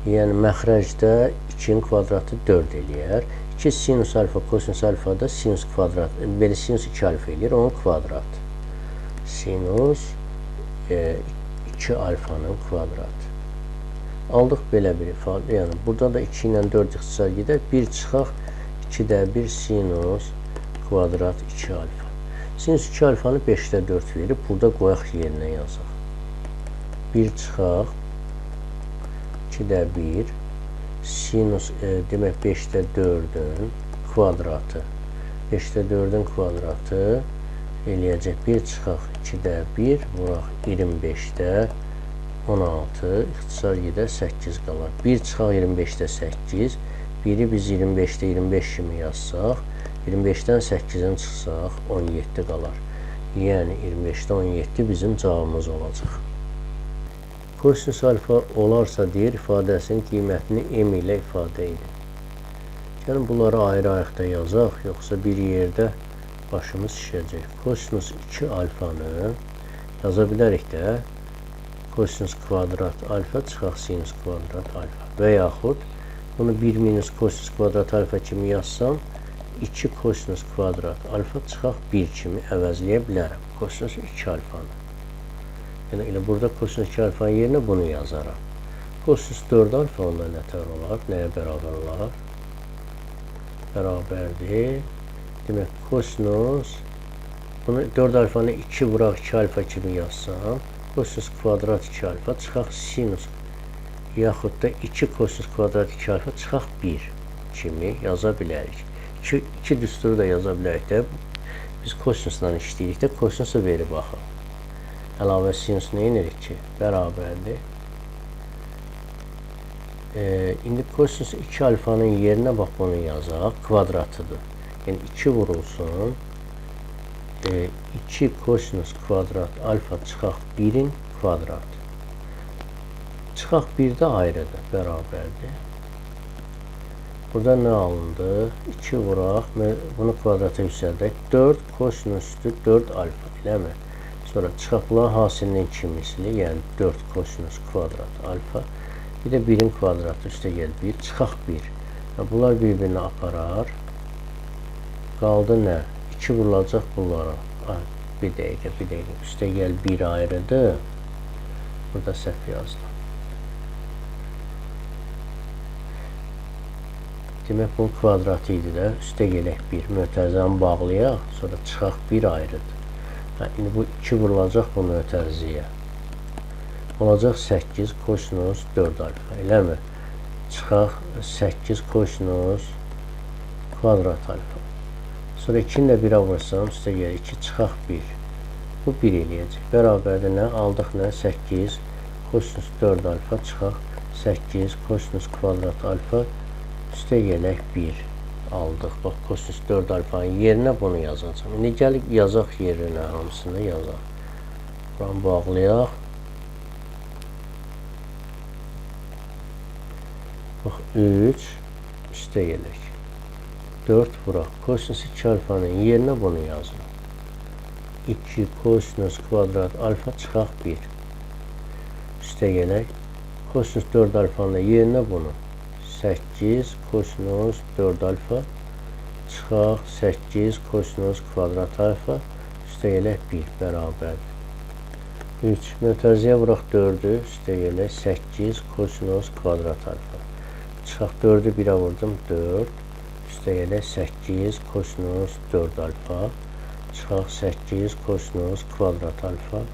Yəni, məxrəcdə 2'nin kvadratı 4 eləyər. 2 sinus alfa, kosinus alfa da sinus kvadrat, belə sinus 2 alfa eləyir, onun kvadratı. Sinus 2 alfanın kvadratı. Aldıq belə bir ifadə, yəni burada da 2 ilə 4 ixtisar gedər, 1 çıxaq, 2'də 1 sinus kvadrat 2 alfa. Sinus 2 alfanı 5'də 4 verib, burada qoyaq yerinə yazaq. 1 çıxaq, 2'də 1 sinus, demək 5'də 4'ün kvadratı. 5'də 4'ün kvadratı eləyəcək 1 çıxaq 2-də 1 vuraq 25-də 16 ixtisar gedə 8 qalar. 1 çıxaq 25-də 8 biri biz 25-də 25 kimi yazsaq 25-dən 8-in çıxsaq 17 qalar. Yəni 25-də 17 bizim cavabımız olacaq. Kosinus alfa olarsa deyir ifadəsinin qiymətini m ilə ifadə edin. Yəni bunları ayrı-ayrıqda yazaq, yoxsa bir yerdə başımız şişəcək. Kosinus 2 alfanı yaza bilərik də. Kosinus kvadrat alfa çıxaq sinus kvadrat alfa. Və yaxud bunu 1 minus kosinus kvadrat alfa kimi yazsam 2 kosinus kvadrat alfa çıxaq 1 kimi əvəzləyə bilərəm. Kosinus 2 alfanı. Yəni elə burada kosinus 2 alfanın yerinə bunu yazaram. Kosinus 4 alfa onda nətər olar? Nəyə bərabər olar? Bərabərdir. Demək kosinus bunu 4 alfanı 2 vuraq 2 alfa kimi yazsam kosinus kvadrat 2 alfa çıxaq sinus yaxud da 2 kosinus kvadrat 2 alfa çıxaq 1 kimi yaza bilərik. 2 düsturu da yaza bilərik də. Biz kosinusla işləyirik də kosinusu verib baxaq. Əlavə sinus nə edirik ki? Bərabərdir. İndi kosinus 2 alfanın yerinə bax bunu yazaq. Kvadratıdır. Yəni 2 vurulsun. 2 kosinus kvadrat alfa çıxaq 1-in kvadratı. Çıxaq 1-də ayrıdır. Bərabərdir. Burada nə alındı? 2 vuraq. Bunu kvadrata yüksəldək. 4 kosinüsdür 4 alfa. Eləmi? Sonra çıxaq bunların hasilinin 2 misli. Yəni 4 kosinus kvadrat alfa. Bir də 1-in kvadratı üstə gəl 1. Çıxaq 1. Bunlar bir-birini aparar. Qaldı nə? 2 vurulacaq bunlara. Bir dəqiqə. Üstə gəl 1 ayrıdır. Burada səhv yazdım. Demək bunun kvadratı idi də. Üstə gələk 1. Mötərizəni bağlayaq. Sonra çıxaq 1 ayrıdır. İndi bu 2 vurulacaq bu mötəriziyə. Olacaq 8 kosinus 4 alfa. Eləmi? Çıxaq 8 kosinus kvadrat alfa. Sonra 2-ni də 1-ə vursam, üstə gəlir 2 çıxaq 1. Bu 1 eləyəcək. Bərabərdə nə? Aldıq nə? 8 kosinus 4 alfa çıxaq 8 kosinus kvadrat alfa üstə gələk 1 aldıq. Bax, kosinus 4 alfanın yerinə bunu yazacağım. İndi gəlib yazaq yerinə hamısını yazaq. Buranı bağlayaq. Bax, 3 üstə gələk. 4 vuraq. Kosinus 2 alfanın yerinə bunu yazın. 2 kosinus kvadrat alfa çıxaq 1. Üstə gələk. Kosinus 4 alfanın yerinə bunu. 8 kosinus 4 alfa çıxaq 8 kosinus kvadrat alfa üstə gələk 1 bərabərdir. 3 mötərizəyə vuraq 4-ü üstə gələk 8 kosinus kvadrat alfa. Çıxaq 4-ü 1-ə vurdum 4 üstə gələk 8 kosinus 4 alfa. Çıxaq 8 kosinus kvadrat alfa.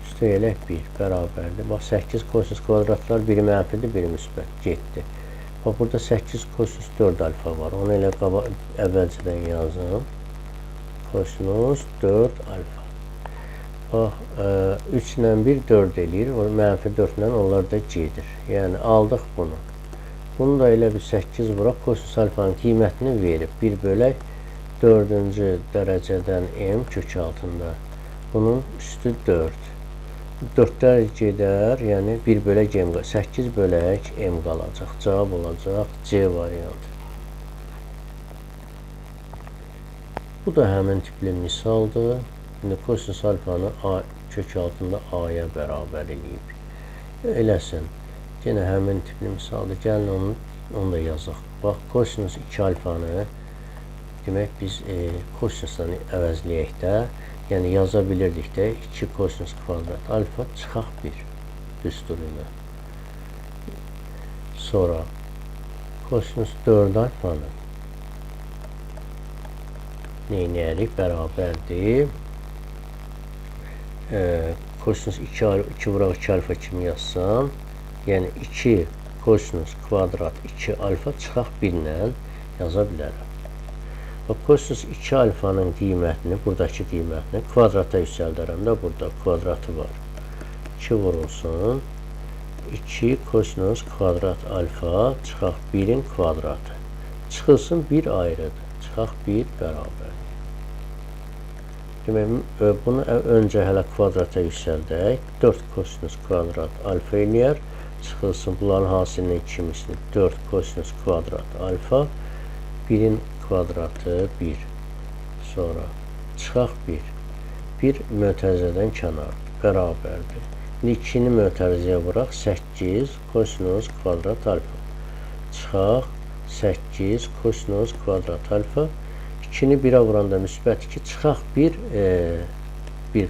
Üstə gələk 1 bərabərdir. Bax 8 kosinus kvadratlar biri mənfidir, biri müsbət getdi. Bax burada 8 kosinus 4 alfa var. Onu elə əvvəlcədən yazım. Kosinus 4 alfa. Bax 3 ilə 1 4 eləyir. Mənfi 4 ilə onlar da gedir. Yəni aldıq bunu. Bunu da elə bir 8 vuraq. Kosinus alfanın qiymətini verib. 1 bölək 4-cü dərəcədən m kök altında. Bunun üstü 4. 4-lər gedər, yəni 1 bölək m, 8 bölək m qalacaq. Cavab olacaq C variantı. Bu da həmin tipli misaldır. İndi kosinus alfanı kök altında a-ya bərabər eləyib. Eləsin. Yenə həmin tipli misaldır. Gəlin onu da yazaq. Bax, kosinus 2 alfanı demək biz kosinusla əvəzləyək də. Yəni yaza bilirdik də 2 kosinus kvadrat alfa çıxaq 1 düsturu ilə. Sonra kosinus 4 alfanı neynəyərik? Bərabərdir. Kosinus 2 vuraq 2 alfa kimi yazsam, yəni 2 kosinus kvadrat 2 alfa çıxaq 1 ilə yaza bilərəm. Bax, kosinus 2 alfanın qiymətini, buradakı qiymətini kvadrata yüksəldərəm də, burada kvadratı var. 2 vurulsun. 2 kosinus kvadrat alfa çıxaq 1'in kvadratı. Çıxılsın 1 ayrıdır. Çıxaq 1 bərabər. Demək, bunu öncə hələ kvadrata yüksəldək. 4 kosinus kvadrat alfa eləyər. Çıxılsın bunların hasilinin ikimisini. 4 kosinus kvadrat alfa. 1'in kvadratı 1. Sonra çıxaq 1. 1 mötərizədən kənardır. Bərabərdir. 2'ni mötərizəyə vuraq. 8 kosinus kvadrat alfa. Çıxaq 8 kosinus kvadrat alfa. 2'ni 1'ə vuranda müsbət 2 çıxaq 1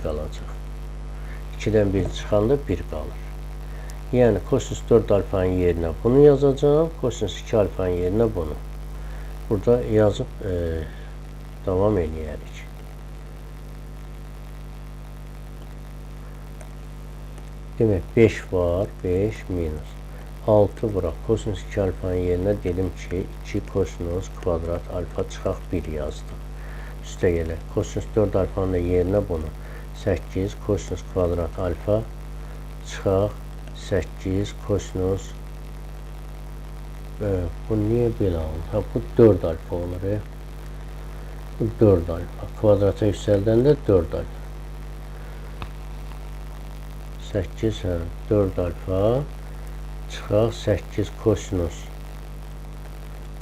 qalacaq. 2'dən 1 çıxanda 1 qalır. Yəni kosinus 4 alfanın yerinə bunu yazacağım. Kosinus 2 alfanın yerinə bunu. Burada yazıb davam eləyərik. Demək 5 var. 5 minus 6 vuraq. Kosinus 2 alfanın yerinə dedim ki 2 kosinus kvadrat alfa çıxaq 1 yazdım. Üstə gələk. Kosinus 4 alfanın da yerinə bunu. 8 kosinus kvadrat alfa çıxaq 8 kosinus bu niyə belə oldu? Ha, bu 4 alfa olur. Bu 4 alfa. Kvadrata yüksəldəndə 4 alfa. 8 4 alfa çıxaq 8 kosinus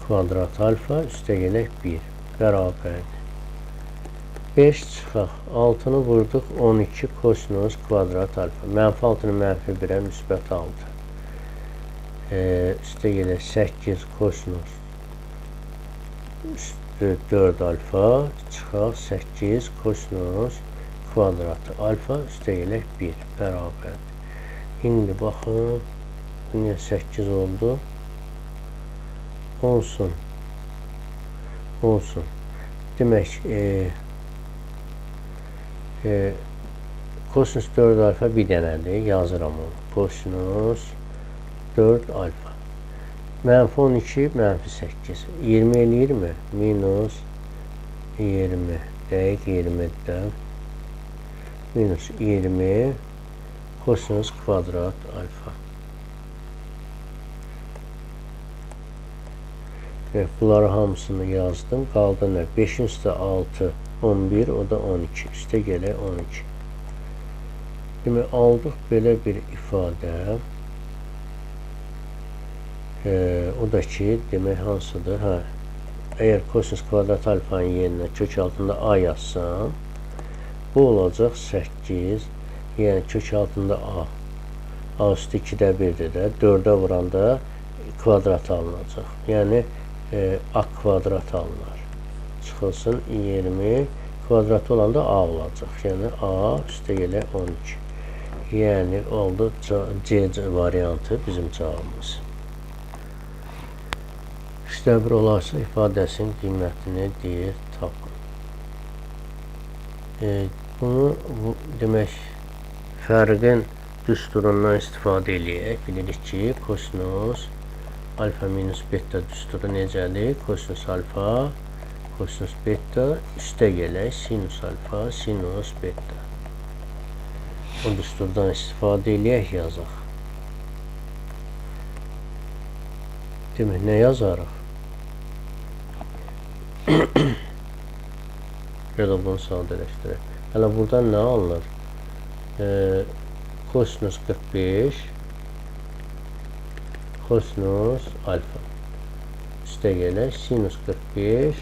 kvadrat alfa üstə gələk 1 bərabərdir. 5 çıxaq 6'nı vurduq 12 kosinus kvadrat alfa. Mənfi 6'nı mənfi 1'ə müsbət 6. Üstə gələk 8 kosinus üstü 4 alfa çıxaq 8 kosinus kvadratı alfa üstə gələk 1 bərabərdir. İndi baxın, niyə 8 oldu? Olsun. Olsun. Demək, kosinus 4 alfa bir dənədir. Yazıram onu. Kosinus 4 alfa. Mənfi 12, mənfi 8. 20 eləyir mi? Minus 20. Dəqiq 20'dən. Minus 20 kosinus kvadrat alfa. Evet, bunları hamısını yazdım. Qaldı nə? 5'in üstə 6, 11, o da 12. Üstə gələk 12. Demək, aldıq belə bir ifadə. O da ki, demək hansıdır? Hə, əgər kosinus kvadrat alfanın yerinə kök altında a yazsam, bu olacaq 8, yəni kök altında a. A üstü 2'də 1'dir də, 4'ə vuranda kvadrat alınacaq. Yəni a kvadrat alınır. Çıxılsın 20, kvadratı olanda a olacaq. Yəni a üstə gələ 12. Yəni oldu C variantı bizim cavabımız. İşte bir olarsa ifadəsinin qiymətini deyir, tapın. Bunu demək fərqin düsturundan istifadə eləyək. Bilirik ki, kosinus alfa minus beta düsturu necədir? Kosinus alfa, kosinus beta, üstə gələk sinus alfa, sinus beta. O düsturdan istifadə eləyək, yazaq. Demək, nə yazarıq? Ya da bunu sadələşdirək. Hələ buradan nə alınır? Kosinus 45 kosinus alfa. Üstə gələk sinus 45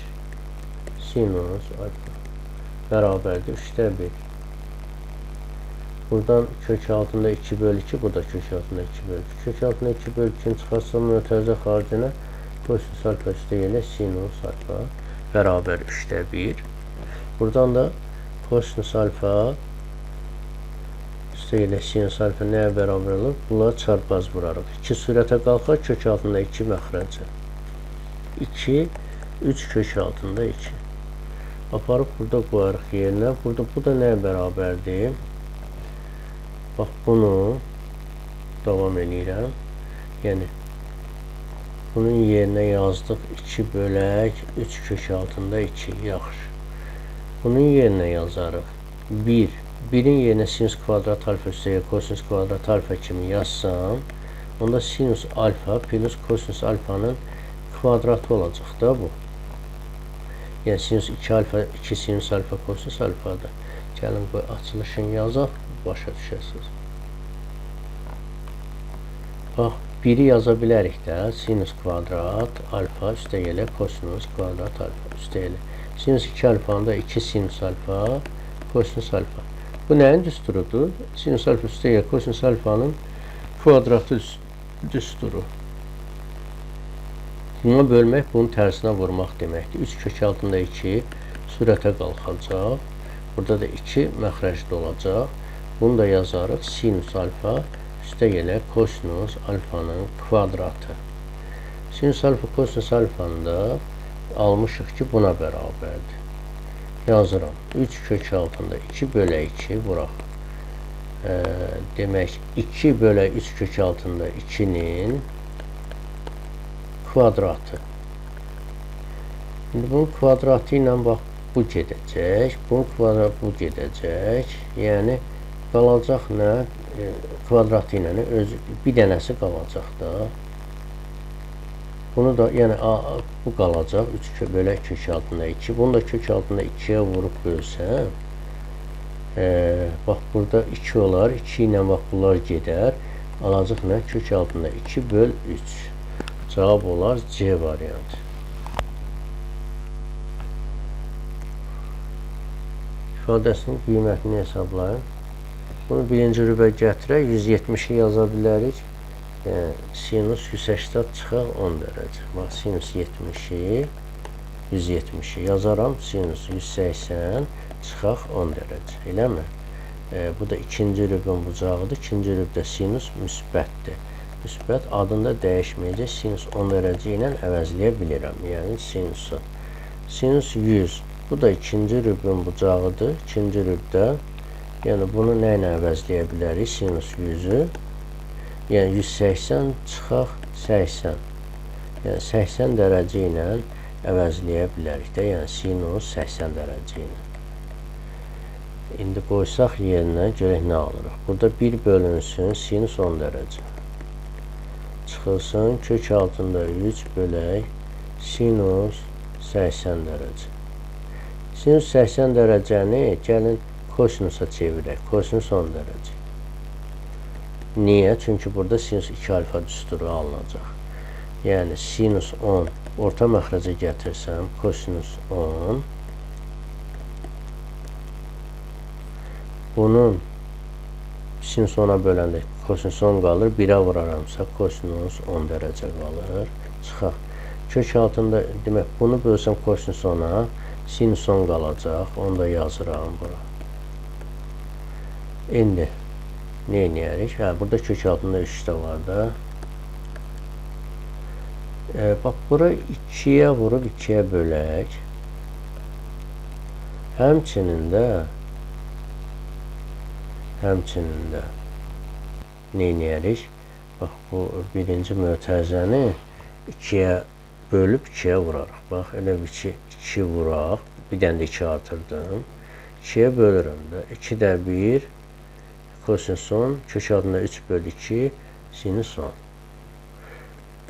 sinus alfa. Bərabərdir 3'də 1. Buradan kök altında 2 bölü 2, bu da kök altında 2 bölü 2. Kök altında 2 bölü 2'ni çıxarsam mötərizə xaricine kosinus alfa üstə gələk sinus alfa. Bərabər 3'də 1. Buradan da kosinus alfa üstə gələk sinus alfa nəyə bərabər olur? Bunları çarpaz vurarıq. 2 sürətə qalxar, kök altında 2 məxrəcə. 2, 3 kök altında 2. Aparıb burada qoyarıq yerinə. Burada bu da nəyə bərabərdir? Bax, bunu davam edirəm. Yəni Bunun yerinə yazdıq 2 bölək 3 kök altında 2. Yaxşı. Bunun yerinə yazarıq 1. 1-in yerinə sinus kvadrat alfa üstəgəl kosinus kvadrat alfa kimi yazsam, onda sinus alfa plus kosinus alfanın kvadratı olacaq da bu. Yəni sinus 2 alfa, 2 sinus alfa kosinus alfadır. Gəlin bu açılışını yazaq, başa düşəsiniz. Bax, 1-i yaza bilərik də, sinus kvadrat alfa üstəgələ kosinus kvadrat alfa üstəgələ. Sinus 2 alfanın da 2 sinus alfa kosinus alfa. Bu nəyin düsturudur? Sinus alfa üstəgələ kosinus alfanın kvadratı düsturu. Buna bölmək, bunun tərsinə vurmaq deməkdir. 3 kök altında 2 sürətə qalxacaq. Burada da 2 məxrəcdə olacaq. Bunu da yazarıq. Sinus alfa üstəgələ kosinus alfanın kvadratı. Sinus alfa kosinus alfanı da almışıq ki, buna bərabərdir. Yazıram. 3 kök altında 2 bölək 2 vuraq. Demək, 2 bölək 3 kök altında 2-nin kvadratı. Şimdi bunun kvadratı ilə bax, bu gedəcək. Bunun kvadratı bu gedəcək. Yəni, qalacaq nə? Kvadratı ilə bir dənəsi qalacaq da. Bunu da, yəni, bu qalacaq. 3 bölək kök altında 2. Bunu da kök altında 2-yə vurub bölsəm, bax, burada 2 olar. 2 ilə bax, bunlar gedər. Alacaq nə? Kök altında 2 böl 3. Cavab olar C variantı. İfadəsinin qiymətini hesablayın. Bunu birinci rübə gətirək, 170-i yaza bilərik. Sinus 180 çıxaq 10 dərəcə. Bax, sinus 70-i, 170-i yazaram. Sinus 180 çıxaq 10 dərəcə. Eləmi? Bu da ikinci rübün bucağıdır. İkinci rübdə sinus müsbətdir. Müsbət adında dəyişməyəcək. Sinus 10 dərəcə ilə əvəzləyə bilirəm. Yəni sinusu. Sinus 100. Bu da ikinci rübün bucağıdır. İkinci rübdə. Yəni bunu nə ilə əvəzləyə bilərik? Sinus 100-ü. Yəni 180 çıxaq 80. Yəni 80 dərəcə ilə əvəzləyə bilərik də. Yəni sinus 80 dərəcə ilə. İndi qoysaq yerinə görək nə alırıq. Burada 1 bölünsün sinus 10 dərəcə. Çıxılsın kök altında 3 bölək sinus 80 dərəcə. Sinus 80 dərəcəni gəlin kosinusa çevirək. Kosinus 10 dərəcə. Niyə? Çünki burada sinus 2 alfa düsturu alınacaq. Yəni sinus 10 orta məxrəcə gətirsəm kosinus 10. Bunun sinus 10-a böləndə kosinus 10 qalır. 1-ə vuraramsa kosinus 10 dərəcə qalır. Çıxaq. Kök altında demək bunu bölsəm kosinus 10-a sinus 10 qalacaq. Onu da yazıram bura. İndi nə edərik? Burada kök altında 3 də var da. Bax, bura 2-yə vurub 2-yə bölək. Həmçinin də nə edərik? Bax, bu birinci mötərizəni 2-yə bölüb 2-yə vurarıq. Bax, elə bir ki, 2 vuraq. Bir dənə də 2 artırdım. 2-yə bölürəm də. 2 də 1 kosinus 10. Kök altında 3 böl 2 sinus 10.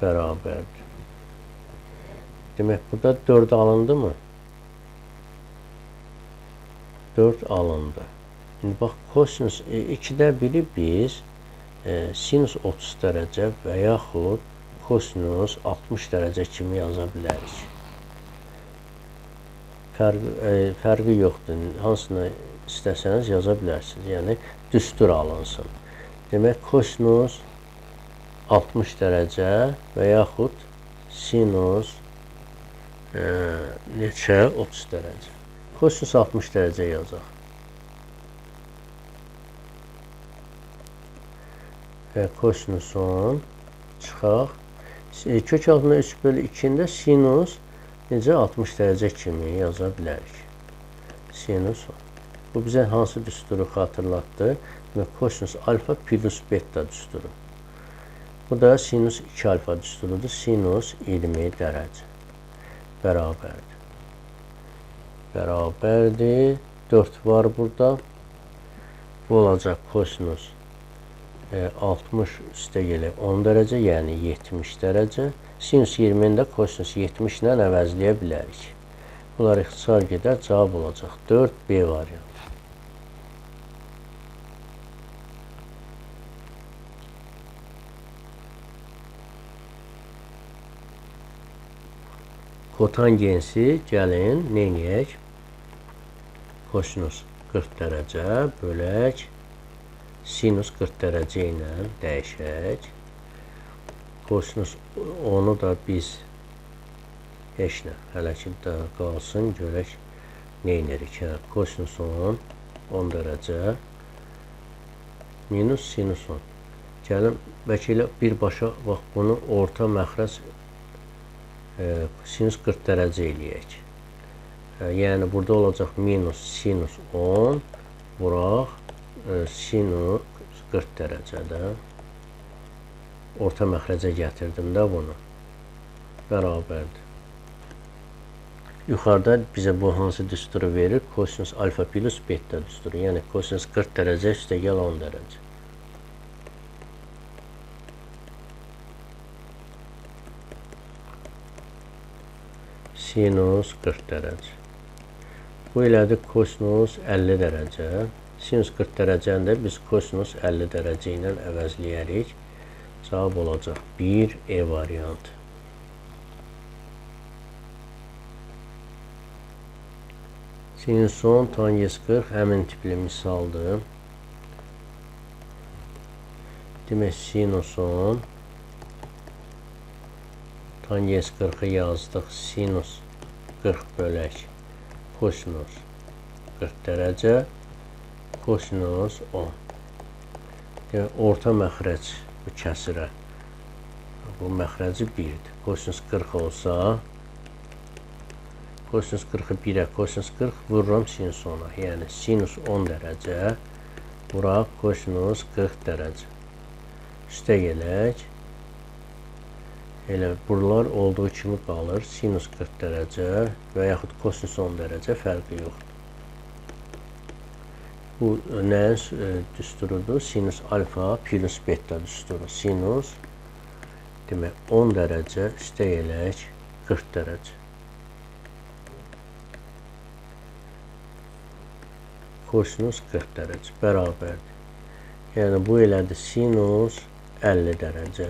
Bərabərdir. Demək, burada 4 alındı mı? 4 alındı. Şimdi bax, kosinus 2-də 1-i biz sinus 30 dərəcə və yaxud kosinus 60 dərəcə kimi yaza bilərik. Fərqi yoxdur. Hansını istəsəniz yaza bilərsiniz. Yəni, düstur alınsın. Demək, kosinus 60 dərəcə və yaxud sinus neçə? 30 dərəcə. Kosinus 60 dərəcə yazaq. Kosinusun çıxaq. Kök altında 3 bölü 2-də sinus necə 60 dərəcə kimi yaza bilərik. Sinus. Bu bizə hansı düsturu xatırlatdı? Kosinus alfa plus beta düsturu. Bu da sinus 2 alfa düsturudur. Sinus 20 dərəcə bərabərdir. Bərabərdir. 4 var burada. Bu olacaq kosinus 60 üstə gəlir 10 dərəcə, yəni 70 dərəcə. Sinus 20-ni də kosinus 70 ilə əvəzləyə bilərik. Bunlar ixtisar gedər, cavab olacaq 4B variantı. Kotangensi gəlin neyniyək? Kosinus 40 dərəcə bölək sinus 40 dərəcə ilə dəyişək. Kosinus 10'u da biz heç nə, hələ ki də qalsın, görək neynirik. Kosinus 10 dərəcə minus sinus 10. Gəlin, bəlkə elə birbaşa bax, bunu orta məxrəc sinus 40 dərəcə eləyək. Yəni, burada olacaq minus sinus 10 vuraq sinus 40 dərəcədə. Orta məxrəcə gətirdim də bunu. Bərabərdir. Yuxarıda bizə bu hansı düsturu verir? Kosinus alfa plus beta düsturu. Yəni, kosinus 40 dərəcə üstə gəl 10 dərəcə. Sinus 40 dərəcə. Bu elədir kosinus 50 dərəcə. Sinus 40 dərəcəni də biz kosinus 50 dərəcə ilə əvəzləyərik. Cavab olacaq 1E variantı. Sinus 10 tangens 40 həmin tipli misaldır. Demək, sinus 10 tangens 40'ı yazdıq. Sinus 40 bölək kosinus 40 dərəcə kosinus 10. Demək, orta məxrəc bu kəsirə. Bu məxrəci 1'dir. Kosinus 40 olsa, kosinus 40'ı 1'ə, kosinus 40 vururam sinus 10'a. Yəni, sinus 10 dərəcə vuraq kosinus 40 dərəcə. Üstə gələk. Elə buralar olduğu kimi qalır. Sinus 40 dərəcə və yaxud kosinus 10 dərəcə fərqi yoxdur. Bu nəyin düsturudur? Sinus alfa plus beta düsturu. Sinus demək 10 dərəcə üstə gələk 40 dərəcə. Kosinus 40 dərəcə bərabərdir. Yəni bu elədir sinus 50 dərəcə.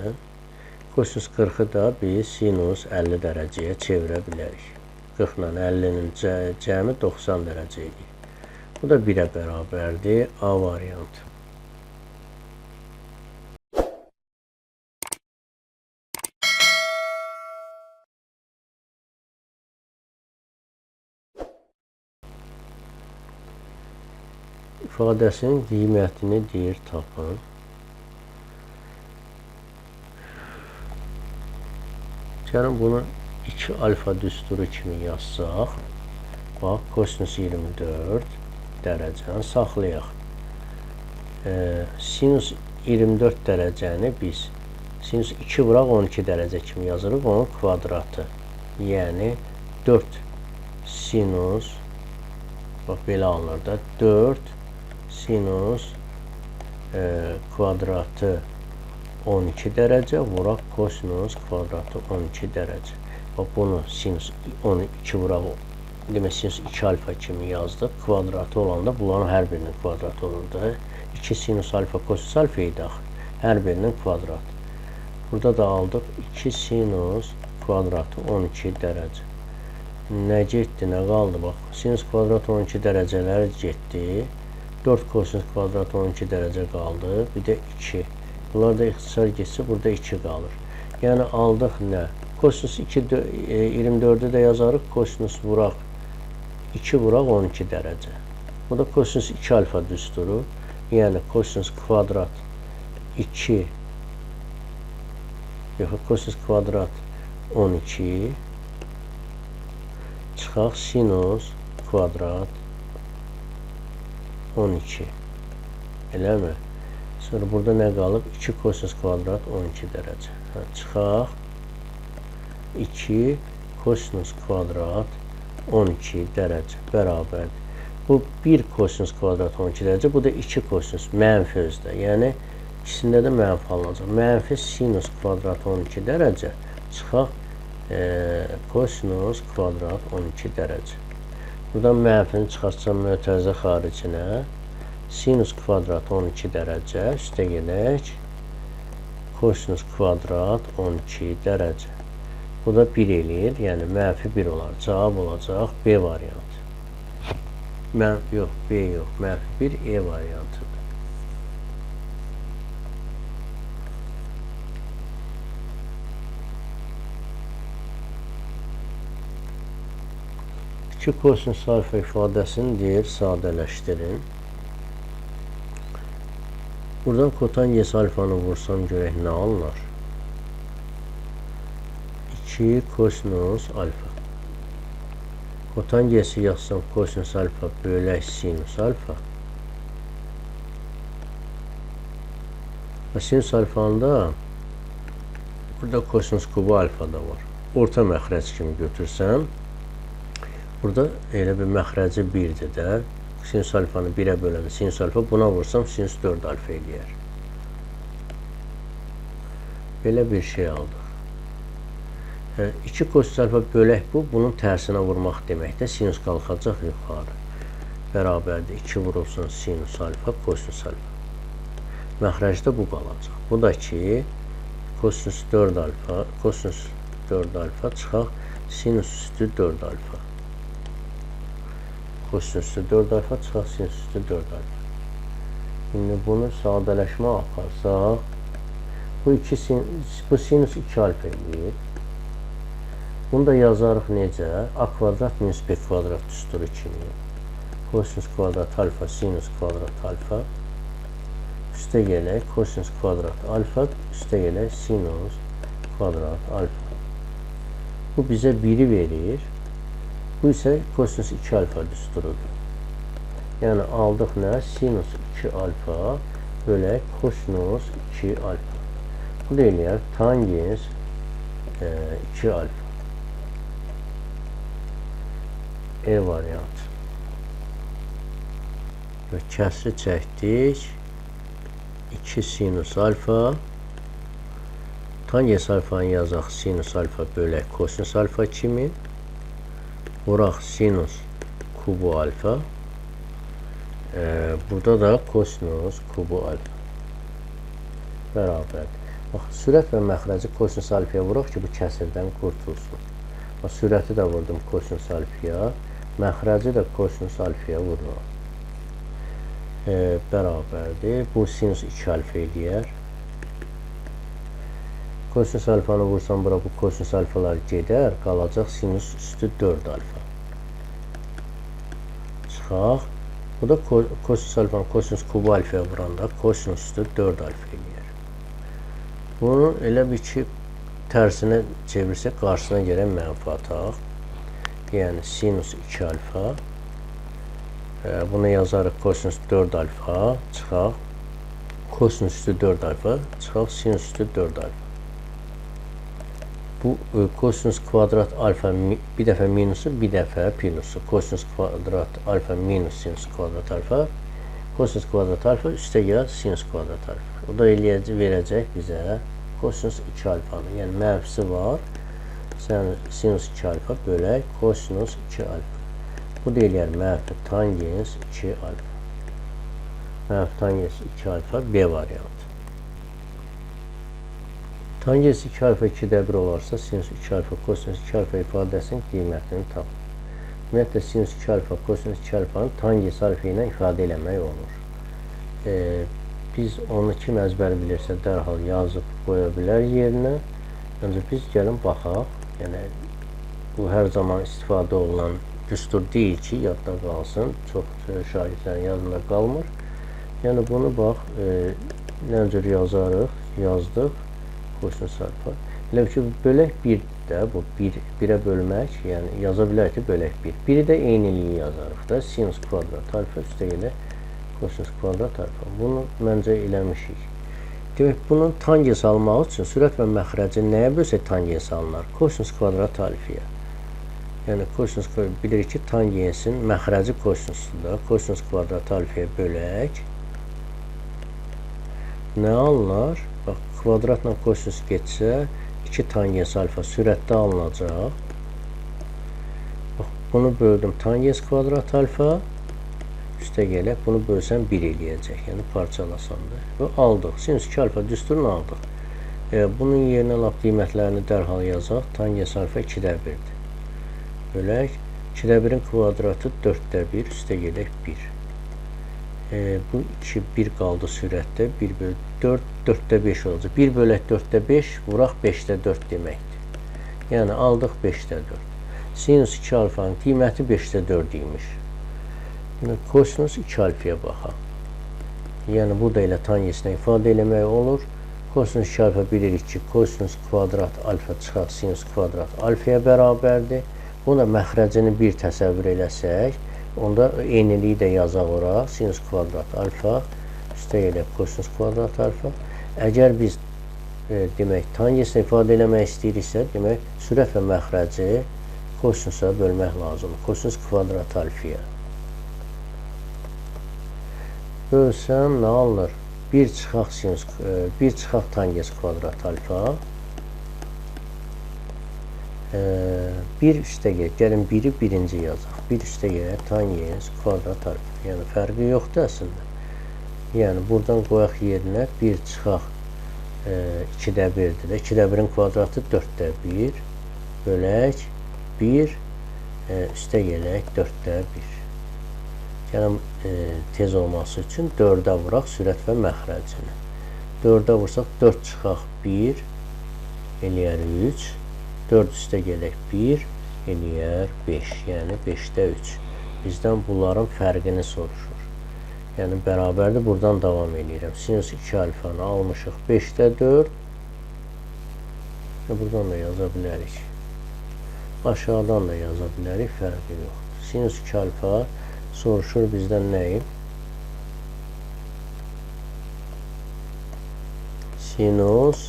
Kosinus 40'ı da biz sinus 50 dərəcəyə çevirə bilərik. 40 ilə 50'nin cəmi 90 dərəcə edir. Bu da 1'ə bərabərdir. A variantı. İfadəsinin qiymətini deyir tapın. Gəlin bunu 2 alfa düsturu kimi yazsaq. Bax, kosinus 24 dərəcəni saxlayaq. Sinus 24 dərəcəni biz sinus 2 vuraq 12 dərəcə kimi yazırıq. Onun kvadratı. Yəni 4 sinus bax, belə alınır da 4 sinus kvadratı 12 dərəcə vuraq kosinus kvadratı 12 dərəcə. Bax, bunu sinus 12 vuraq, demək sinus 2 alfa kimi yazdıq. Kvadratı olanda bunların hər birinin kvadratı olur da. 2 sinus alfa kosinus alfa idi axı. Hər birinin kvadratı. Burada da aldıq 2 sinus kvadratı 12 dərəcə. Nə getdi, nə qaldı? Bax, sinus kvadratı 12 dərəcələri getdi. 4 kosinus kvadratı 12 dərəcə qaldı. Bir də 2. Bunlar da ixtisar getsə, burada 2 qalır. Yəni, aldıq nə? Kosinus 24'ü də yazarıq. Kosinus vuraq 2 vuraq 12 dərəcə. Bu da kosinus 2 alfa düsturu. Yəni, kosinus kvadrat 2 yox, kosinus kvadrat 12 çıxaq sinus kvadrat 12. Eləmi? Sonra burada nə qalıb? 2 kosinus kvadrat 12 dərəcə. Çıxaq. 2 kosinus kvadrat 12 dərəcə bərabərdir. Bu 1 kosinus kvadrat 12 dərəcə, bu da 2 kosinus mənfi özdə. Yəni ikisində də mənfi alınacaq. Mənfi sinus kvadrat 12 dərəcə çıxaq kosinus kvadrat 12 dərəcə. Buradan mənfini çıxartsam mötərizə xaricinə sinus kvadrat 12 dərəcə üstə gələk kosinus kvadrat 12 dərəcə. Bu da 1 eləyir, yəni mənfi 1 olar. Cavab olacaq B variantı. Yox, B yox, mənfi 1 E variantıdır. İki kosinus alfa ifadəsini deyir, sadələşdirin. Buradan kotangens alfanı vursam görək nə alınır? 2 kosinus alfa. Kotangensi yazsam kosinus alfa bölək sinus alfa. Sinus alfanın da burada kosinus kubu alfa da var. Orta məxrəc kimi götürsəm burada elə bir məxrəci 1-dir də. Sinus alfanı 1-ə bölən sinus alfa, buna vursam sinus 4 alfa eləyər. Belə bir şey aldıq. 2 kosinus alfa bölək bu, bunun tərsinə vurmaq deməkdir. Sinus qalxacaq yuxarı. Bərabərdir 2 vurulsun sinus alfa, kosinus alfa. Məxrəcdə bu qalacaq. Bu da ki, kosinus 4 alfa çıxaq sinus üstü 4 alfa. Kosinus üstü 4 alfa çıxaq sinus üstü 4 alfa. Şimdi bunu sadələşmə aparsaq, bu sinus 2 alfa eləyir. Bunu da yazarıq necə? A kvadrat minus B kvadrat düsturu kimi. Kosinus kvadrat alfa, sinus kvadrat alfa. Üstə gələk, kosinus kvadrat alfa, üstə gələk, sinus kvadrat alfa. Bu bizə 1-i verir. Bu isə kosinus 2 alfa düsturudur. Yəni aldıq nə? Sinus 2 alfa bölək kosinus 2 alfa. Bu da eləyər tangens 2 alfa. E variantı. Və kəsri çəkdik. 2 sinus alfa. Tangens alfanı yazaq sinus alfa bölək kosinus alfa kimi. Vuraq sinus kubu alfa. Burada da kosinus kubu alfa. Bərabərdir. Bax, sürət və məxrəci kosinus alfaya vuraq ki, bu kəsirdən qurtulsun. Bax, sürəti də vurdum kosinus alfaya. Məxrəci də kosinus alfaya vururam. Bərabərdir. Bu sinus 2 alfa eləyər. Kosinus alfanı vursam bura, bu kosinus alfalar gedər. Qalacaq sinus üstü 4 alfa. Çıxaq. Bu da kosinus alfanı kosinus kubu alfaya vuranda kosinus üstü 4 alfa eləyər. Bunu elə bir ki, tərsinə çevirsək, qarşısına gələn mənfi ataq. Yəni sinus 2 alfa. Bunu yazarıq kosinus 4 alfa. Çıxaq. Kosinus üstü 4 alfa. Çıxaq sinus üstü 4 alfa. Bu kosinus kvadrat alfa bir dəfə minusu, bir dəfə plusu. Kosinus kvadrat alfa minus sinus kvadrat alfa. Kosinus kvadrat alfa üstə gəl sinus kvadrat alfa. O da verəcək bizə kosinus 2 alfanı. Yəni mənfisi var. Sinus 2 alfa bölək kosinus 2 alfa. Bu da eləyər mənfi tangens 2 alfa. Mənfi tangens 2 alfa B variantı. Tangens 2 alfa 2-də 1 olarsa sinus 2 alfa kosinus 2 alfa ifadəsinin qiymətini tap. Ümumiyyətlə sinus 2 alfa kosinus 2 alfanı tangens alfa ilə ifadə eləmək olur. Biz onu kim əzbər bilirsə dərhal yazıb qoya bilər yerinə. Ancaq biz gəlin baxaq. Yəni bu hər zaman istifadə olunan düstur deyil ki, yadda qalsın. Çox şagirdlərin yadında qalmır. Yəni bunu bax, nə cür yazarıq? Yazdıq. Kosinus alfa. Elə ki, bölək 1-də, bu 1-ə bölmək, yəni yaza bilər ki, bölək 1. 1-i də eyniliyi yazarıq da. Sinus kvadrat alfa üstə gələ Kosinus kvadrat alfa. Bunu məncə eləmişik. Demək, bunun tangens almaq üçün sürət və məxrəci nəyə bölsək tangens alınır? Kosinus kvadrat alfaya. Yəni, kosinus kvadrat bilirik ki, tangensin məxrəci kosinusdur. Kosinus kvadrat alfaya bölək. Nə alınır? Bax, kvadratla kosinus getsə, 2 tangens alfa sürətdə alınacaq. Bax, bunu böldüm tangens kvadrat alfa. Üstə gələk, bunu bölsəm 1 eləyəcək. Yəni, parçalasandır. Və aldıq. Sinus 2 alfa düsturunu aldıq. Bunun yerinə lap qiymətlərini dərhal yazaq. Tangens alfa 2də 1'dir. Bölək. 2də 1'in kvadratı 4də 1. Üstə gələk 1. Bu 2, 1 qaldı sürətdə. 1 bölü 4, 4də 5 olacaq. 1 bölək 4də 5, vuraq 5də 4 deməkdir. Yəni, aldıq 5də 4. Sinus 2 alfanın qiyməti 5də 4 imiş. Kosinus 2 alfaya baxaq. Yəni, burada elə tangensinə ifadə eləmək olur. Kosinus 2 alfa bilirik ki, kosinus kvadrat alfa çıxaq sinus kvadrat alfaya bərabərdir. Buna məxrəcini 1 təsəvvür eləsək, onda eyniliyi də yazaq ora. Sinus kvadrat alfa, üstə gələk kosinus kvadrat alfa. Əgər biz demək, tangensinə ifadə eləmək istəyiriksə, demək, sürət və məxrəci kosinusa bölmək lazımdır. Kosinus kvadrat alfaya. Bölsəm nə alınır? 1 çıxaq tangens kvadrat alfa. 1 üstə gələk. Gəlin 1'i birinci yazaq. 1 üstə gələk tangens kvadrat alfa. Yəni, fərqi yoxdur əslində. Yəni, buradan qoyaq yerinə 1 çıxaq 2də 1'dir. 2də 1'in kvadratı 4də 1. Bölək 1 üstə gələk 4də 1. Yəni, tez olması üçün 4'ə vuraq sürət və məxrəcini. 4'ə vursaq 4 çıxaq 1 eləyər 3. 4 üstə gələk 1 eləyər 5. Yəni, 5də 3. Bizdən bunların fərqini soruşur. Yəni, bərabərdir. Buradan davam edirəm. Sinus 2 alfanı almışıq 5də 4. Buradan da yaza bilərik. Aşağıdan da yaza bilərik. Fərqi yoxdur. Sinus 2 alfa soruşur bizdən nəyi? Sinus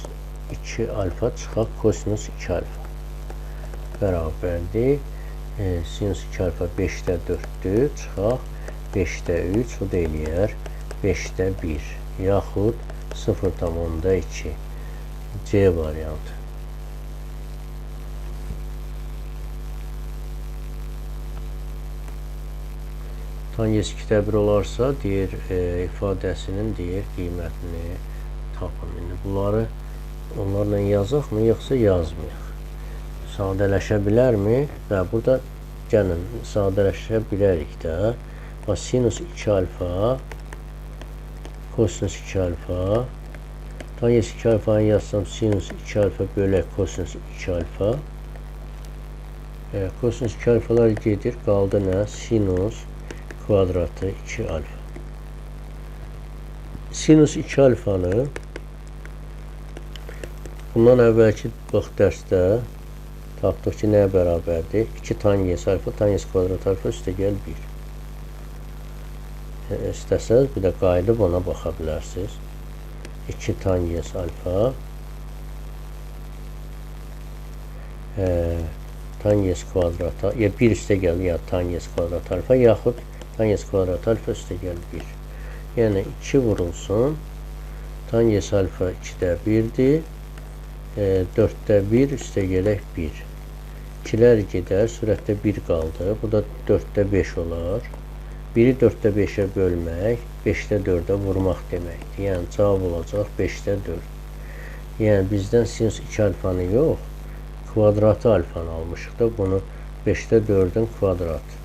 2 alfa çıxaq kosinus 2 alfa. Bərabərdir. Sinus 2 alfa 5də 4'dür. Çıxaq 5də 3. O da eləyər 5də 1. Yaxud 0,2. C variantı. Tangens 2də 1 olarsa, deyir, ifadəsinin deyir, qiymətini tapın. Bunları onlarla yazaq mı, yoxsa yazmayaq? Sadələşə bilərmi? Və burada gəlin, sadələşə bilərik də. Sinus 2 alfa, kosinus 2 alfa. Tangens 2 alfanı yazsam, sinus 2 alfa bölək kosinus 2 alfa. Kosinus 2 alfalar gedir, qaldı nə? Sinus kvadratı 2 alfa. Sinus 2 alfanı bundan əvvəlki dərsdə tapdıq ki, nəyə bərabərdir? 2 tangens alfa, tangens kvadrat alfa üstə gəl 1. İstəsəz, bir də qayıdıb ona baxa bilərsiniz. 2 tangens alfa tangens kvadrat, ya 1 üstə gəl, ya tangens kvadrat alfa, yaxud tangens kvadrat alfa üstə gəl 1. Yəni, 2 vurulsun. Tangens alfa 2də 1'dir. 4də 1 üstə gələk 1. 2'lər gedər. Sürətdə 1 qaldı. Bu da 4də 5 olar. 1'i 4də 5'ə bölmək, 5də 4'ə vurmaq deməkdir. Yəni, cavab olacaq 5də 4. Yəni, bizdən sinus 2 alfanı yox, kvadratı alfanı almışıq da bunu 5də 4'ün kvadratı.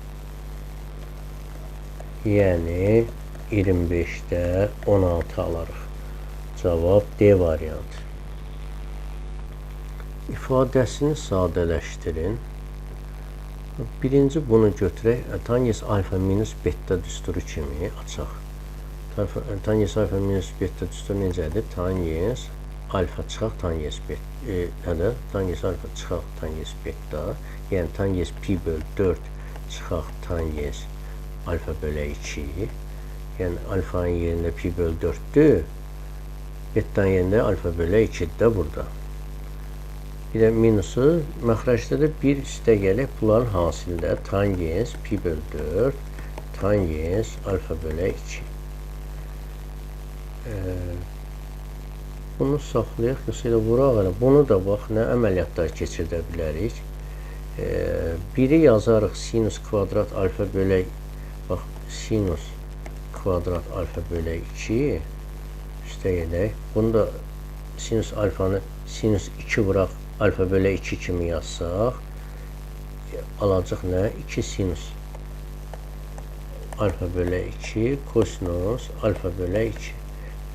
Yəni 25'də 16 alarıq. Cavab D variantı. İfadəsini sadələşdirin. Birinci bunu götürək. Tangens alfa minus beta düsturu kimi açaq. Tangens alfa minus beta düsturu necədir? Tangens alfa çıxaq tangens beta. Tangens alfa çıxaq tangens beta. Yəni tangens pi bölü 4 çıxaq tangens alfa bölü 2. Yəni alfanın yerində pi bölü 4'dür. Bettanın yerində alfa bölü 2'dir də burada. Bir də minusu məxrəcdə də 1 üstəgəli bunların hansında tangens pi bölü 4 tangens alfa bölü 2. Bunu saxlayaq, yoxsa elə vuraq elə. Bunu da bax, nə əməliyyatlar keçirdə bilərik. Biri yazarıq sinus kvadrat alfa bölü, bax, sinus kvadrat alfa bölü 2 üstə gedək. Bunu da sinus alfanı sinus 2 vuraq alfa bölü 2 kimi yazsaq alacaq nə? 2 sinus alfa bölü 2 kosinus alfa bölü 2.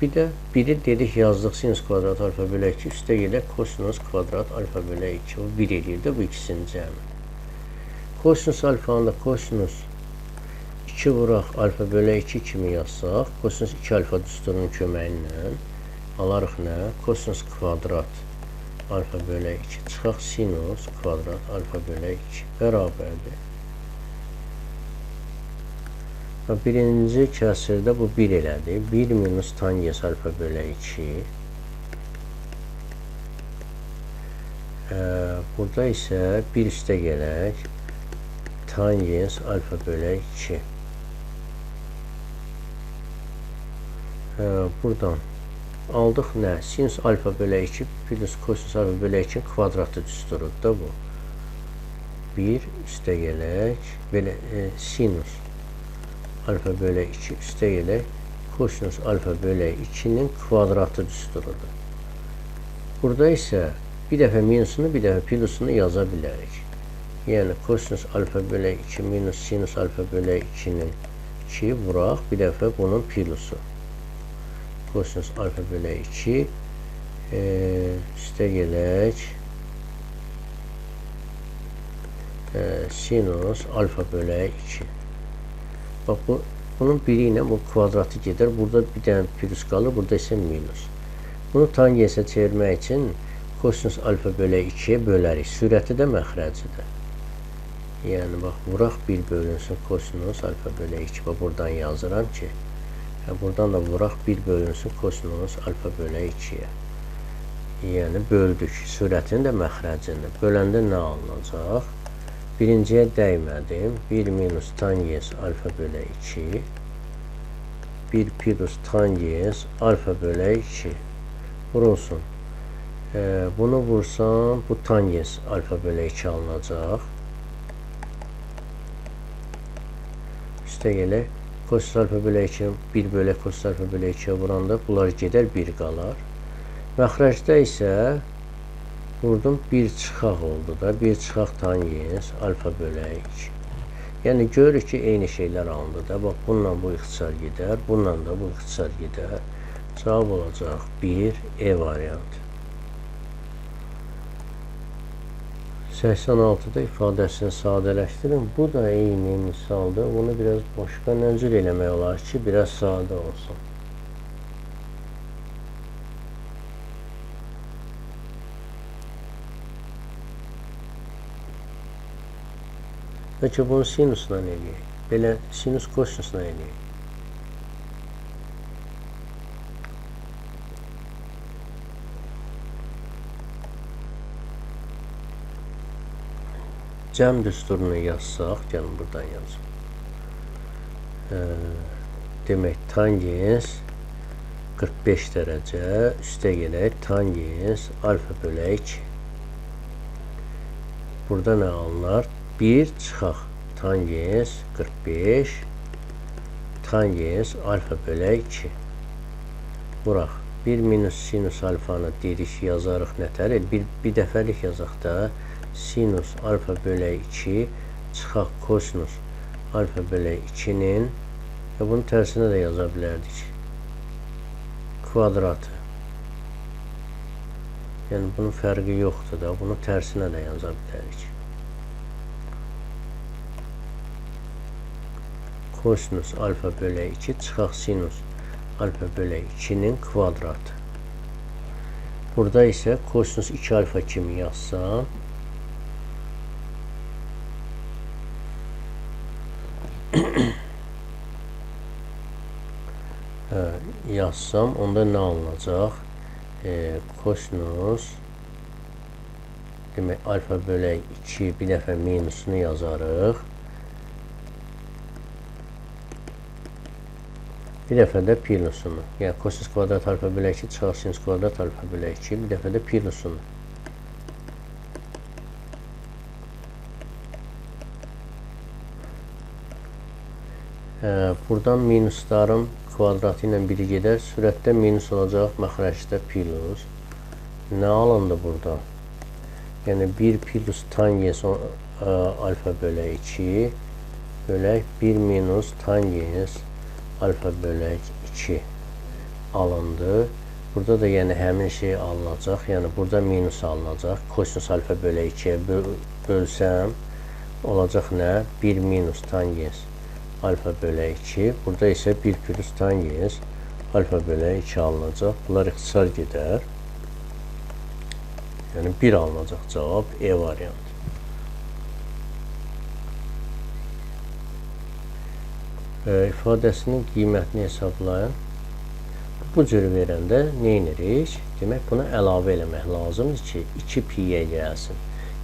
Bir də biri dedik yazdıq sinus kvadrat alfa bölü 2 üstə gedək kosinus kvadrat alfa bölü 2. O 1 edir də bu ikisinin cəmi. Kosinus alfanı da kosinus 2 vuraq alfa bölü 2 kimi yazsaq kosinus 2 alfa düsturunun köməyi ilə alarıq nə? Kosinus kvadrat alfa bölü 2 çıxaq sinus kvadrat alfa bölü 2 bərabərdir. Birinci kəsirdə bu 1 elədi. 1 minus tangens alfa bölü 2. Burada isə 1 üstə gələk tangens alfa bölü 2. Buradan aldıq nə? Sinus alfa bölü 2 plus kosinus alfa bölü 2 kvadratı düsturudur da bu. 1 üstə gələk belə sinus alfa bölü 2 üstə gələk kosinus alfa bölü 2'nin kvadratı düsturudur. Burada isə bir dəfə minusunu, bir dəfə plusunu yaza bilərik. Yəni kosinus alfa bölü 2 minus sinus alfa bölü 2'nin 2'yi vuraq, bir dəfə bunun plusu. Kosinus alfa bölü 2 üstə gələk sinus alfa bölü 2. Bax, bunun biri ilə bu kvadratı gedər. Burada bir dənə plus qalır, burada isə minus. Bunu tangensə çevirmək üçün kosinus alfa bölü 2'ye bölərik. Sürəti də məxrəcidir. Yəni, bax, vuraq 1 bölünsün kosinus alfa bölü 2. Bax, buradan yazıram ki, buradan da vuraq 1 bölünsün kosinus alfa bölü 2'ye. Yəni, böldük. Sürətini də məxrəcini. Böləndə nə alınacaq? Birinciyə dəymədim. 1 minus tangens alfa bölü 2. 1 plus tangens alfa bölü 2. Vurulsun. Bunu vursam, bu tangens alfa bölü 2 alınacaq. Üstə gələk. Kosinus alfa bölü 2, 1 bölü kosinus alfa bölü 2'ye vuranda bunlar gedər, 1 qalar. Məxrəcdə isə vurdum, 1 çıxaq oldu da. 1 çıxaq tangens alfa bölü 2. Yəni görürük ki, eyni şeylər alındı da. Bax, bununla bu ixtisar gedər, bununla da bu ixtisar gedər. Cavab olacaq 1 E variantı. 86'da ifadəsini sadələşdirin. Bu da eyni misaldır. Bunu biraz başqa nəcür eləmək olar ki, biraz sadə olsun. Bəlkə bunu sinusla eləyək. Belə sinus kosinusla eləyək. Cəm düsturunu yazsaq, gəlin buradan yazım. Demək, tangens 45 dərəcə üstə gələk tangens alfa bölü 2. Burada nə alınır? 1 çıxaq tangens 45 tangens alfa bölü 2. Vuraq. 1 minus sinus alfanı deyirik, yazarıq nətər? Bir dəfəlik yazaq da. Sinus alfa bölü 2 çıxaq kosinus alfa bölü 2'nin bunun tərsine də yaza bilərdik. Kvadratı. Yəni bunun fərqi yoxdur da. Bunu tərsinə də yaza bilərik. Kosinus alfa bölü 2 çıxaq sinus alfa bölü 2'nin kvadratı. Burada isə kosinus 2 alfa kimi yazsam yazsam, onda nə alınacaq? Kosinus, demək, alfa bölək 2, bir dəfə minusunu yazarıq. Bir dəfə də plusunu. Yəni, kosinus kvadrat alfa bölək 2 çıxar sinus kvadrat alfa bölək 2, bir dəfə də plusunu. Buradan minusların kvadratı ilə biri gedər. Sürətdə minus olacaq, məxrəcdə plus. Nə alındı burada? Yəni 1 plus tangens alfa bölək 2 bölək 1 minus tangens alfa bölək 2 alındı. Burada da yəni həmin şey alınacaq. Yəni burada minus alınacaq. Kosinus alfa bölək 2-yə bölsəm olacaq nə? 1 minus tangens alfa bölək 2. Burada isə 1 plus tangens alfa bölək 2 alınacaq. Bunlar ixtisar gedər. Yəni 1 alınacaq cavab E variantı. İfadəsinin qiymətini hesablayın. Bu cür verəndə nə edirik? Demək, buna əlavə eləmək lazımdır ki, 2 pi-yə gəlsin.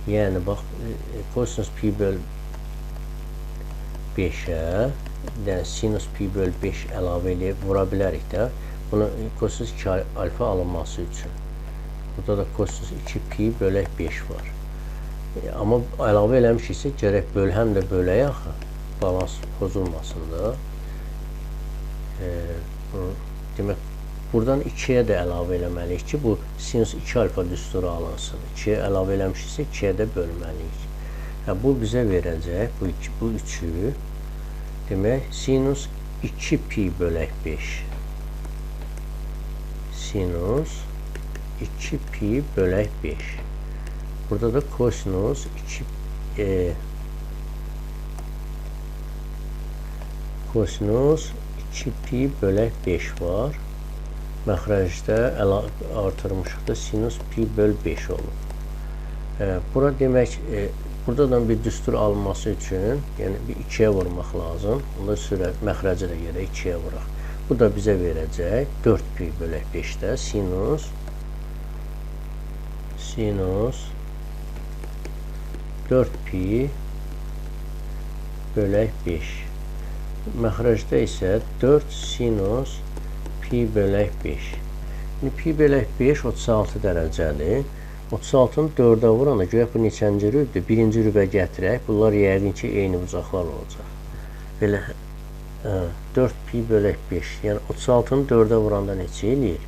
Yəni, bax, kosinus pi böl 5-ə, yəni sinus pi böl 5 əlavə eləyib vura bilərik də. Bunu kosinus 2 alfa alınması üçün. Burada da kosinus 2 pi bölək 5 var. Amma əlavə eləmişiksə, gərək həm də bölək axı, balans pozulmasın da. Demək, buradan 2-yə də əlavə eləməliyik ki, bu sinus 2 alfa düsturu alınsın. 2-yə əlavə eləmişiksə, 2-yə də bölməliyik. Bu bizə verəcək, bu 3-ü, demək, sinus 2 pi bölək 5. Sinus 2 pi bölək 5. Burada da kosinus 2 pi bölək 5 var. Məxrəcdə artırmışıq da sinus pi böl 5 olur. Bura demək, buradan bir düstur alınması üçün, yəni bir 2-yə vurmaq lazım. Onda sürət məxrəci də yerə 2-yə vuraq. Bu da bizə verəcək 4 pi bölək 5-də sinus 4 pi bölək 5. Məxrəcdə isə 4 sinus pi bölək 5. Pi bölək 5 36 dərəcədir. 36-nı 4-ə vuranda görək bu neçənci rübdür? Birinci rübə gətirək. Bunlar yəqin ki, eyni bucaqlar olacaq. Belə 4 pi bölək 5. Yəni 36-nı 4-ə vuranda neçə eləyir?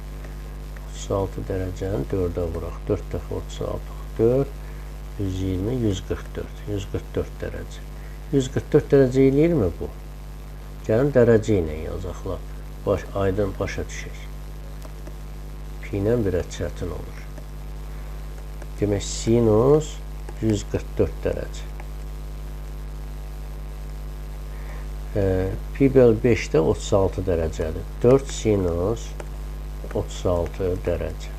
36 dərəcəni 4-ə vuraq. 4 dəfə 36. 4, 120, 144. 144 dərəcə. 144 dərəcə eləyirmi bu? Gəlin dərəcə ilə yazaqlar. Aydın başa düşək. Pi ilə biraz çətin olur. Demək, sinus 144 dərəcə. Pi böl 5-də 36 dərəcədir. 4 sinus 36 dərəcə.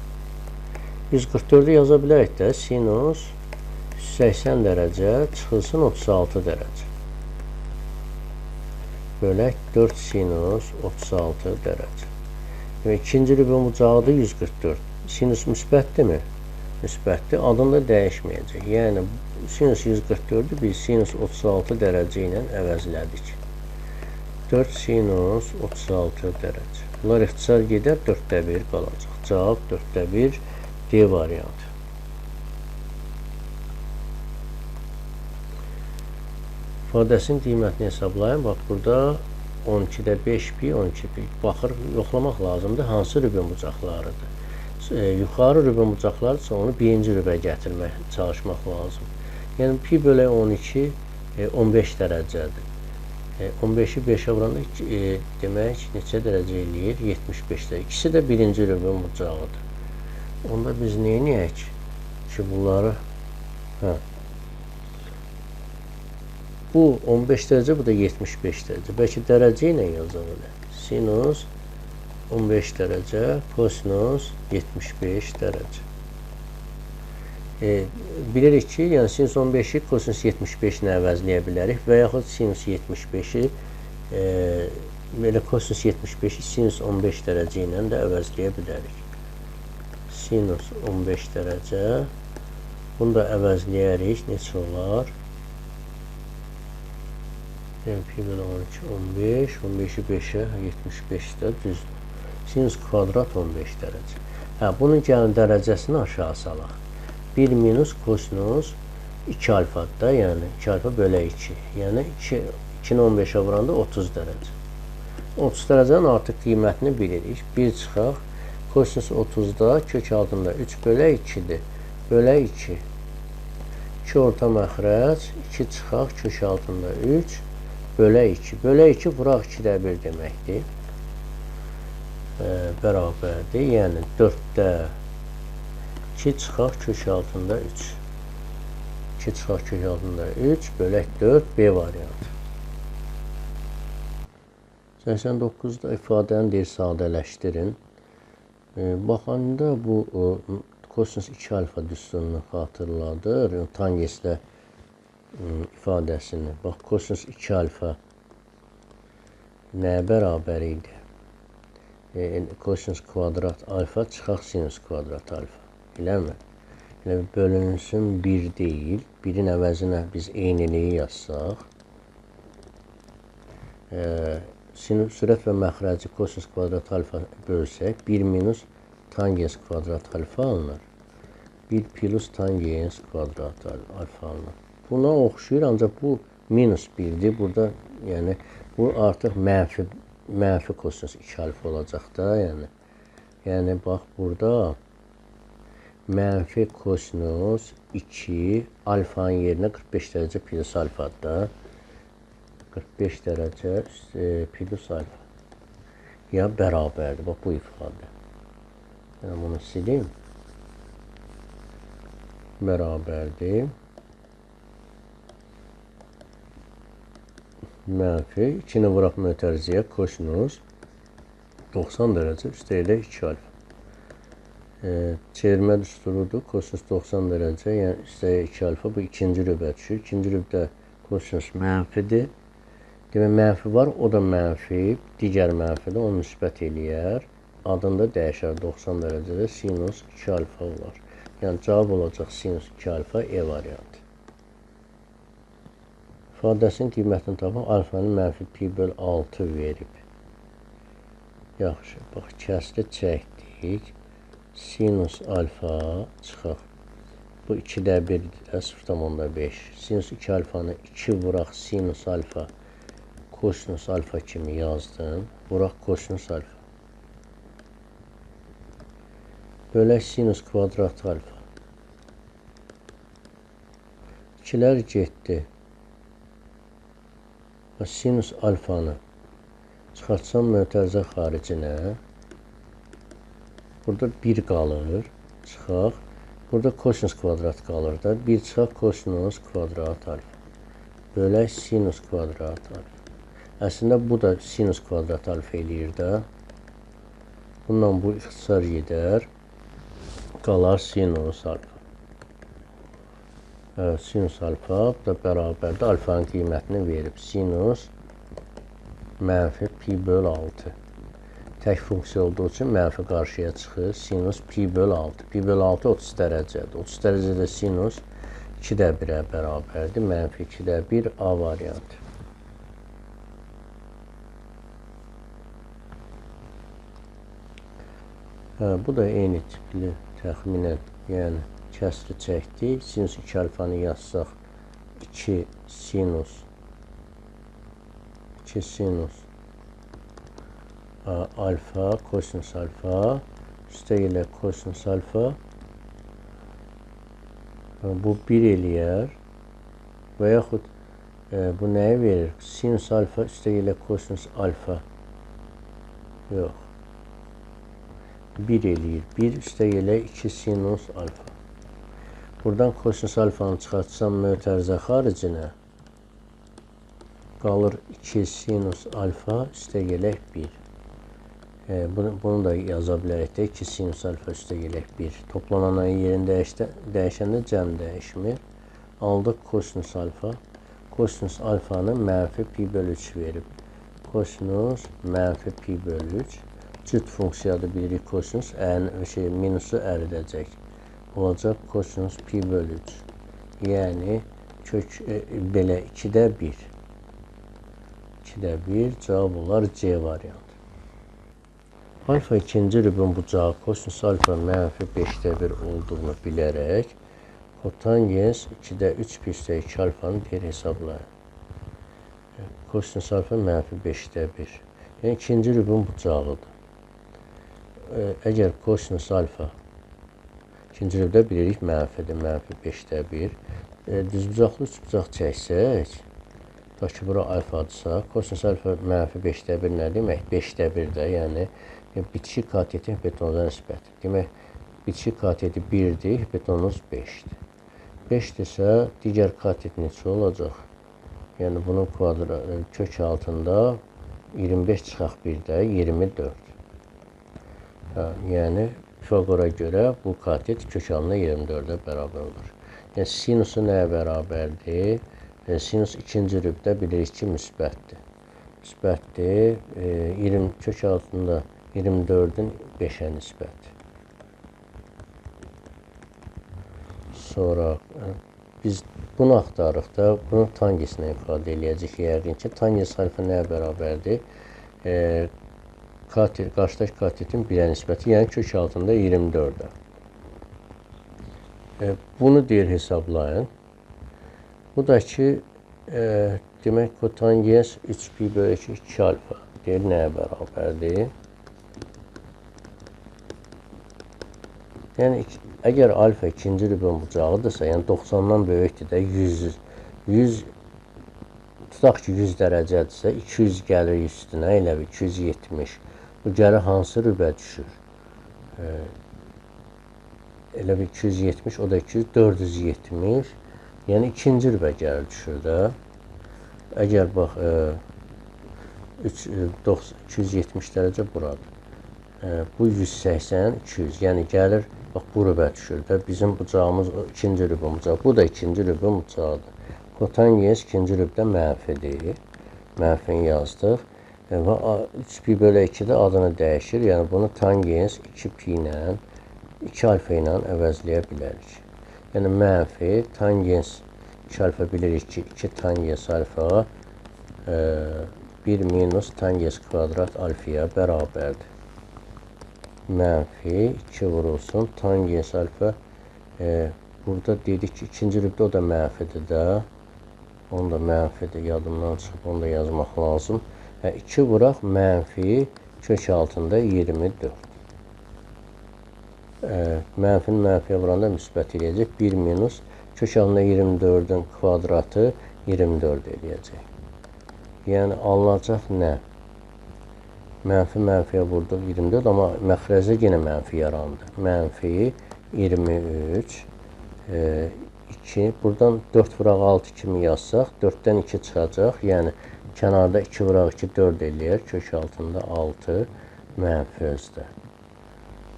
144-ü yaza bilərik də, sinus 180 dərəcə çıxılsın 36 dərəcə. Bölək 4 sinus 36 dərəcə. Demək, ikinci rübün bucağıdır 144. Sinus müsbətdirmi? Müsbətdir. Adını da dəyişməyəcək. Yəni, sinus 144-ü biz sinus 36 dərəcə ilə əvəzlədik. 4 sinus 36 dərəcə. Bunlar ixtisar gedər, 4-də 1 qalacaq. Cavab 4-də 1 D variantı. İfadəsinin qiymətini hesablayın. Bax, burada 12-də 5 pi, 12 pi. Baxır, yoxlamaq lazımdır. Hansı rübün bucaqlarıdır? Yuxarı rübün bucaqlarıdırsa onu birinci rübə gətirmək, çalışmaq lazım. Yəni, pi bölək 12, 15 dərəcədir. 15-i 5-ə vuranda demək, neçə dərəcə eləyir? 75 dərəcə. İkisi də birinci rübün bucağıdır. Onda biz neyiniyək ki, bunları... Bu 15 dərəcə, bu da 75 dərəcə. Bəlkə dərəcə ilə yazaq elə. Sinus 15 dərəcə, kosinus 75 dərəcə. Bilirik ki, yəni sinus 15-i kosinus 75 ilə əvəzləyə bilərik və yaxud sinus 75-i Belə kosinus 75-i sinus 15 dərəcə ilə də əvəzləyə bilərik. Sinus 15 dərəcə. Bunu da əvəzləyərik. Neçə olar? Pi bölü 12, 15. 15-i 5-ə, 75-də düzdür. Sinus kvadrat 15 dərəcə. Bunun gəlin dərəcəsini aşağı salaq. 1 minus kosinus 2 alfadır da, yəni 2 alfa bölə 2. Yəni 2-ni 15-ə vuranda 30 dərəcə. 30 dərəcənin artıq qiymətini bilirik. 1 çıxaq. Kosinus 30-da kök altında 3 bölə 2-dir. Bölə 2. 2 orta məxrəc. 2 çıxaq. Kök altında 3 bölə 2. Bölə 2 vuraq 2-də 1 deməkdir. Bərabərdir. Yəni 4-də 2 çıxaq kök altında 3. 2 çıxaq kök altında 3 bölək 4 B variantı. 89-da ifadəni deyir sadələşdirin. Baxanda bu kosinus 2 alfa düsturunu xatırladır. Tangeslə ifadəsini. Bax, kosinus 2 alfa nəyə bərabər idi? Kosinus kvadrat alfa çıxaq sinus kvadrat alfa. Eləmi? Bölünsün 1 deyil. 1-in əvəzinə biz eyniliyi yazsaq. Sürət və məxrəci kosinus kvadrat alfa bölsək, 1 minus tangens kvadrat alfa alınır. 1 plus tangens kvadrat alfa alınır. Buna oxşuyur, ancaq bu minus 1-dir. Burada, yəni, bu artıq mənfi kosinus 2 alfa olacaq da, yəni, bax, burada mənfi kosinus 2 alfanın yerinə 45 dərəcə plus alfadır da. 45 dərəcə plus alfa. Ya bərabərdir. Bax, bu ifadə. Yəni, bunu silim. Bərabərdir. Mənfi. 2-ni vuraq mötərizəyə. Kosinus 90 dərəcə üstə ilə 2 alfa. Çevirmə düsturudur. Kosinus 90 dərəcə, yəni üstə 2 alfa. Bu ikinci rübə düşür. İkinci rübdə kosinus mənfidir. Demək, mənfi var, o da mənfi, digər mənfidir, onu müsbət eləyər. Adını da dəyişər 90 dərəcədə sinus 2 alfa olar. Yəni, cavab olacaq sinus 2 alfa E variantı. İfadəsinin qiymətini tapaq, alfanın mənfi pi böl 6 verib. Yaxşı, bax, kəsri çəkdik. Sinus alfa çıxaq. Bu 2-də 1-dir, 0,5. Sinus 2 alfanı 2 vuraq sinus alfa. Kosinus alfa kimi yazdım. Vuraq kosinus alfa. Bölək sinus kvadrat alfa. 2-lər getdi. Sinus alfanı çıxartsam mötərizə xaricinə. Burada 1 qalır. Çıxaq. Burada kosinus kvadrat qalır da. 1 çıxaq kosinus kvadrat alfa. Bölək sinus kvadrat alfa. Əslində, bu da sinus kvadrat alfa eləyir də. Bundan bu ixtisar gedər. Qalar sinus alfa. Sinus alfa da bərabərdə alfanın qiymətini verib. Sinus mənfi pi böl 6. Tək funksiya olduğu üçün mənfi qarşıya çıxır. Sinus pi böl 6. Pi böl 6 30 dərəcədir. 30 dərəcədə sinus 2-də 1-ə bərabərdir. Mənfi 2-də 1 A variantı. Bu da eyni tipli təxminən, yəni kəsri çəkdik. Sinus 2 alfanı yazsaq 2 sinus alfa, kosinus alfa, üstə ilə kosinus alfa. Bu 1 eləyər və yaxud bu nəyi verir? Sinus alfa, üstə ilə kosinus alfa. Yox. 1 eləyir. 1 üstə ilə 2 sinus alfa. Buradan kosinus alfanı çıxartsam mötərizə xaricinə qalır 2 sinus alfa üstə gələk 1. Bunu da yaza bilərək də 2 sinus alfa üstə gələk 1. Toplananın yerini dəyişəndə cəm dəyişmir. Aldıq kosinus alfa. Kosinus alfanı mənfi pi bölü 3 verib. kosinus mənfi pi bölü 3. Cüt funksiyadır bilirik kosinus. Minusu əridəcək. Olacaq kosinus pi bölü 3. Yəni kök belə 2-də 1. 2-də 1 cavab olar C variantı. Alfa ikinci rübün bucağı kosinus alfa mənfi 5-də 1 olduğunu bilərək kotangens 2-də 3 pi üstə 2 alfanı bir hesablayın. Kosinus alfa mənfi 5-də 1. Yəni ikinci rübün bucağıdır. Əgər kosinus alfa ikinci rübdə bilirik mənfidir, mənfi 5-də 1. Düzbucaqlı üçbucaq çəksək, tutaq ki, bura alfadırsa, kosinus alfa mənfi 5-də 1 nə demək? 5-də 1-də, yəni bitişik katetin hipotenuzuna nisbəti. Demək, bitişik kateti 1-dir, hipotenuz 5-dir. 5-dirsə, digər katet neçə olacaq? Yəni, bunun kök altında 25 çıxaq 1-də 24. Yəni, Pifagora görə bu katet kök altında 24-də bərabər olur. Yəni, sinusu nəyə bərabərdir? Sinus ikinci rübdə bilirik ki, müsbətdir. Müsbətdir, kök altında 24-ün 5-ə nisbəti. Sonra biz bunu axtarıq da, bunu tangesinə ifadə eləyəcək yəqin ki, tangens alfa nəyə bərabərdir? Qarşıdakı katetin 1-ə nisbəti, yəni kök altında 24-də. Bunu deyir hesablayın. Bu da ki, demək kotangens 3 pi bölü 2 alfa deyir nəyə bərabərdir? Yəni, əgər alfa ikinci rübün bucağıdırsa, yəni 90-dan böyükdür də 100, tutaq ki, 100 dərəcədirsə, 200 gəlir üstünə, elə 270. Bu gəlir hansı rübə düşür? Elə 270, o da 200, 470. Yəni, ikinci rübə gəlir düşür də. Əgər, bax, 270 dərəcə buradır. Bu 180, 200, yəni gəlir, bax, bu rübə düşür də. Bizim bucağımız ikinci rübün bucağı. Bu da ikinci rübün bucağıdır. Kotangens ikinci rübdə mənfidir. Mənfini yazdıq. Və 3 pi bölü 2-də adını dəyişir. Yəni, bunu tangens 2 pi ilə, 2 alfa ilə əvəzləyə bilərik. Yəni, mənfi, tangens 2 alfa bilirik ki, 2 tangens alfa 1 minus tangens kvadrat alfaya bərabərdir. Mənfi 2 vurulsun, tangens alfa, burada dedik ki, ikinci rübdə o da mənfidir də, onu da mənfidir, yadımdan çıxıb, onu da yazmaq lazım. 2 vuraq, mənfi kök altında 24. Mənfini mənfiyə vuranda müsbət eləyəcək, 1 minus kök altında 24-ün kvadratı 24 eləyəcək. Yəni, alınacaq nə? Mənfi mənfiyə vurduq 24, amma məxrəcdə yenə mənfi yarandı. Mənfi 23, 2, buradan 4 vuraq 6 kimi yazsaq, 4-dən 2 çıxacaq, yəni kənarda 2 vuraq 2, 4 eləyər, kök altında 6, mənfi özdə.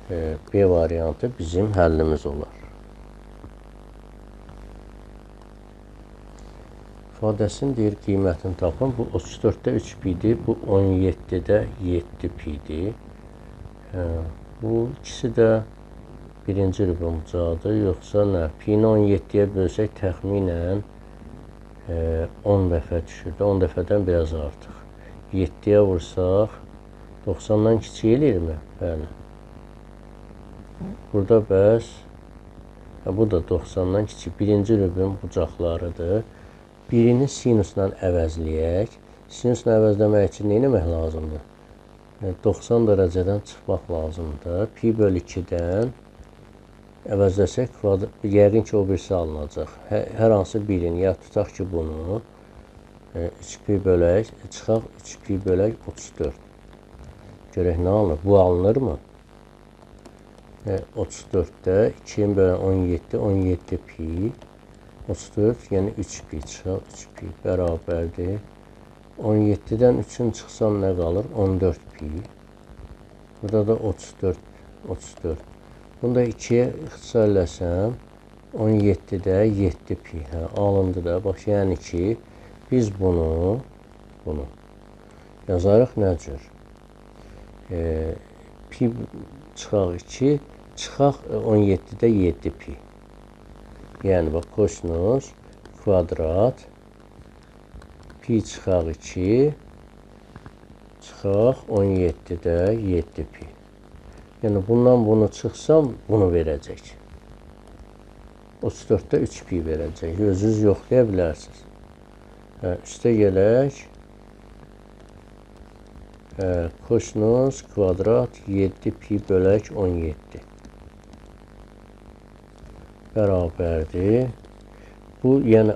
B variantı bizim həllimiz olar. İfadəsini deyir, qiymətini tapın. Bu 34-də 3 pidir, bu 17-də 7 pidir. Bu ikisi də birinci rübün bucağıdır, yoxsa nə? Pini 17-yə bölsək təxminən 10 dəfə düşürdü. 10 dəfədən biraz artıq. 7-yə vursaq 90-dan kiçik eləyirmi? Bəli. Burada bəs bu da 90-dan kiçik. Birinci rübün bucaqlarıdır. Birini sinusla əvəzləyək. Sinusla əvəzləmək üçün nə etmək lazımdır? 90 dərəcədən çıxmaq lazımdır. Pi bölü 2-dən əvəzləsək, yəqin ki, o birisi alınacaq. Hər hansı birini, ya tutaq ki, bunu 3 pi bölək, çıxaq 3 pi bölək 34. Görək nə alınır? Bu alınırmı? 34-də 2-yə bölən 17, 17 pi. 34, yəni 3 pi çıxaq, 3 pi bərabərdir. 17-dən 3-ün çıxsam nə qalır? 14 pi. Burada da 34. Bunu da 2-yə ixtisar eləsəm, 17-də 7 pi. Alındı da, bax, yəni ki, biz bunu, yazarıq nə cür? Pi çıxaq 2, çıxaq 17-də 7 pi. Yəni, bax, kosinus kvadrat pi çıxaq 2, çıxaq 17-də 7 pi. Yəni, bundan bunu çıxsam, bunu verəcək. 34-də 3 pi verəcək. Özünüz yoxlaya bilərsiniz. Üstə gələk. Kosinus kvadrat 7 pi bölək 17. Bərabərdir. Bu, yəni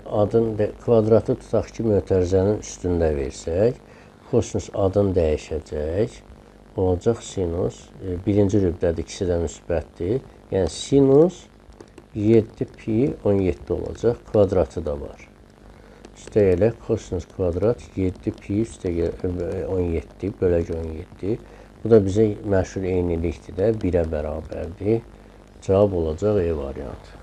kvadratı tutaq ki, mötərizənin üstündə versək, kosinus adını dəyişəcək. Olacaq sinus, birinci rübdədir, ikisi də müsbətdir. Yəni, sinus 7 pi 17 olacaq, kvadratı da var. Üstə elə kosinus kvadrat 7 pi üstə 17 bölək 17. Bu da bizə məşhur eynilikdir də, 1-ə bərabərdir. Cavab olacaq E variantı.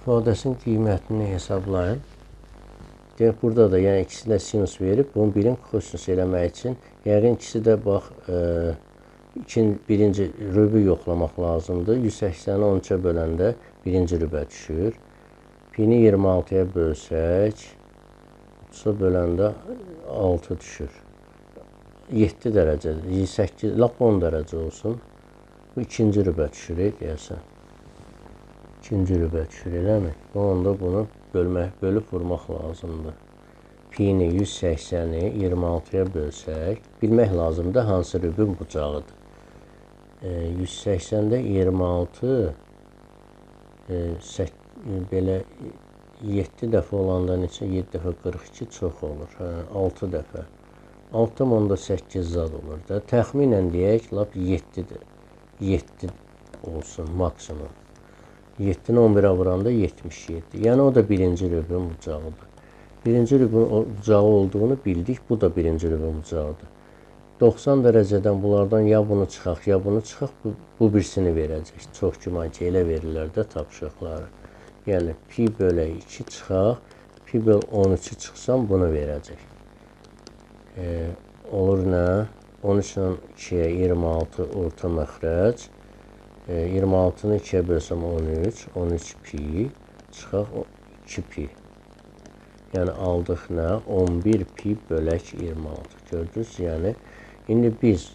İfadəsinin qiymətini hesablayın. Deyək, burada da, yəni ikisi də sinus verib, bunun birini kosinus eləmək üçün, yəqin ikisi də, bax, birinci rübü yoxlamaq lazımdır. 180-i 13-ə böləndə birinci rübə düşür. Pi-ni 26-ya bölsək, 30-a böləndə 6 düşür. 7 dərəcədir, 8, lap 10 dərəcə olsun. Bu ikinci rübə düşür, deyəsən. İkinci rübə düşür, eləmi? Onda bunu bölüb vurmaq lazımdır. Pi-ni 180-i 26-ya bölsək, bilmək lazımdır hansı rübün bucağıdır. 180-də 26 belə 7 dəfə olanda neçə? 7 dəfə 42 çox olur. 6 dəfə. 6,8 zad olur da. Təxminən deyək, lap 7-dir. 7 olsun maksimum. 7-ni 11-ə vuranda 77. Yəni, o da birinci rübün bucağıdır. Birinci rübün bucağı olduğunu bildik. Bu da birinci rübün bucağıdır. 90 dərəcədən bunlardan ya bunu çıxaq, ya bunu çıxaq, bu birisini verəcək. Çox güman ki, elə verirlər də tapşırıqları. Yəni, pi bölək 2 çıxaq, pi böl 13-ü çıxsam, bunu verəcək. Olur nə? 13-dən 2-yə 26 orta məxrəc. 26-nı 2-yə bölsəm 13, 13 pi, çıxaq 2 pi. Yəni, aldıq nə? 11 pi bölək 26. Gördünüz? Yəni, indi biz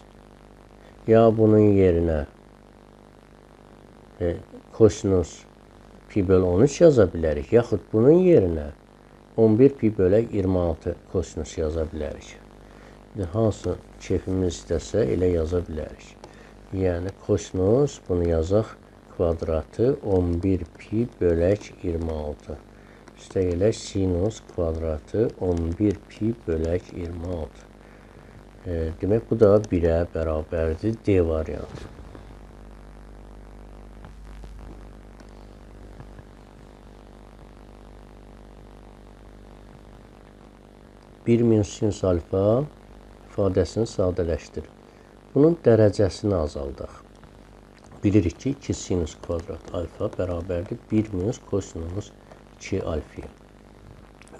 ya bunun yerinə kosinus pi böl 13 yaza bilərik, yaxud bunun yerinə 11 pi bölək 26 kosinus yaza bilərik. Hansı keyfimiz istəsə, elə yaza bilərik. Yəni, kosinus, bunu yazaq, kvadratı 11 pi bölək 26. Üstə gələk, sinus kvadratı 11 pi bölək 26. Demək, bu da 1-ə bərabərdir, D variantı. Bir minus sinus alfa ifadəsini sadələşdirir. Bunun dərəcəsini azaldaq. Bilirik ki, 2 sinus kvadrat alfa bərabərdir 1 minus kosinus 2 alfaya.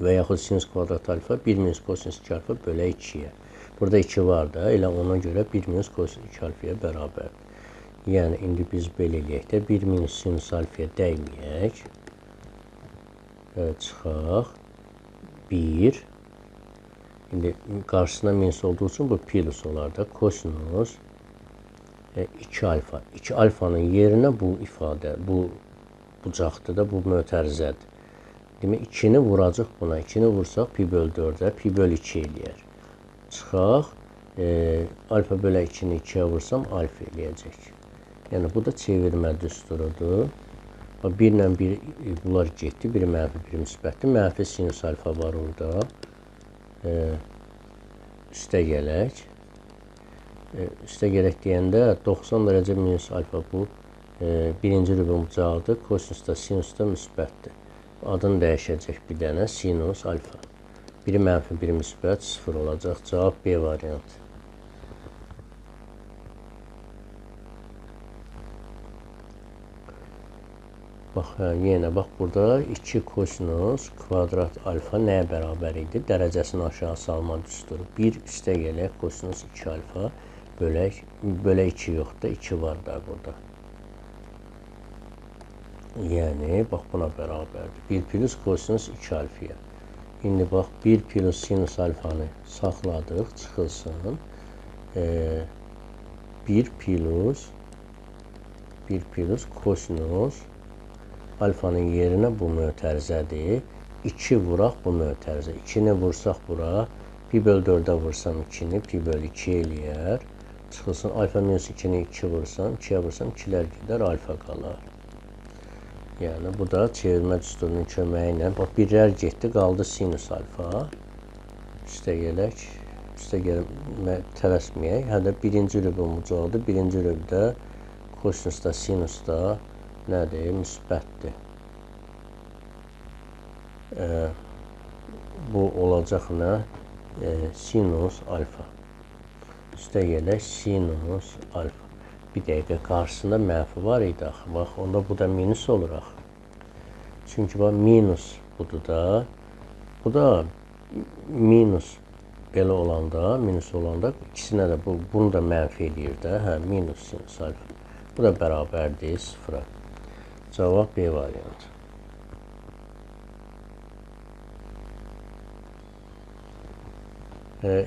Və yaxud sinus kvadrat alfa 1 minus kosinus 2 alfa bölə 2-yə. Burada 2 var da, elə ona görə 1 minus kosinus 2 alfaya bərabərdir. Yəni, indi biz belə eləyək də 1 minus sinus alfaya dəyməyək. Çıxaq. 1. İndi qarşısına minus olduğu üçün bu plus olar da. Kosinus 2 alfa. 2 alfanın yerinə bu ifadə, bu bucaqdır da, bu mötərizədir. Demək, 2-ni vuracaq buna. 2-ni vursaq pi böl 4-ə, pi böl 2 eləyər. Çıxaq. Alfa bölə 2-ni 2-yə vursam alfa eləyəcək. Yəni, bu da çevirmə düsturudur. 1 ilə 1 bunlar getdi. Biri mənfi, biri müsbətdir. Mənfi sinus alfa var orada. Üstə gələk. Üstə gələk deyəndə 90 dərəcə minus alfa bu birinci rübün bucağıdır. Kosinus da sinus da müsbətdir. Adını dəyişəcək bir dənə sinus alfa. Biri mənfi, biri müsbət 0 olacaq. Cavab B variantı. Bax, yenə bax burada 2 kosinus kvadrat alfa nəyə bərabər idi? Dərəcəsini aşağı salma düsturu. 1 üstəgələk kosinus 2 alfa bölək 2 yoxdur, 2 var da burada. Yəni, bax buna bərabərdir. 1 plus kosinus 2 alfaya. İndi bax, 1 plus sinus alfanı saxladıq, çıxılsın. 1 plus kosinus alfanın yerinə bu mötərizədir. 2 vuraq bu mötərizə. 2-ni vursaq bura, pi böl 4-ə vursam 2-ni, pi böl 2 eləyər. Çıxılsın, alfa minus 2-ni 2 vursam, 2-yə vursam 2-lər gedər, alfa qalar. Yəni, bu da çevirmə düsturunun köməyi ilə. Bax, birlər getdi, qaldı sinus alfa. Üstəgələk, tələsməyək. Hədə birinci rübüm ucaqdır. Birinci rübdə kosinusda, sinusda nədir? Müsbətdir. Bu olacaq nə? Sinus alfa. Üstəgələk sinus alfa. Bir dəqiqə qarşısında mənfi var idi axı. Bax, onda bu da minus olur axı. Çünki bax, minus budur da. Bu da minus belə olanda, minus olanda ikisinə də bunu da mənfi eləyir də. Hə, minus sinus alfa. Bu da bərabərdir 0-a. Cavab B variantı.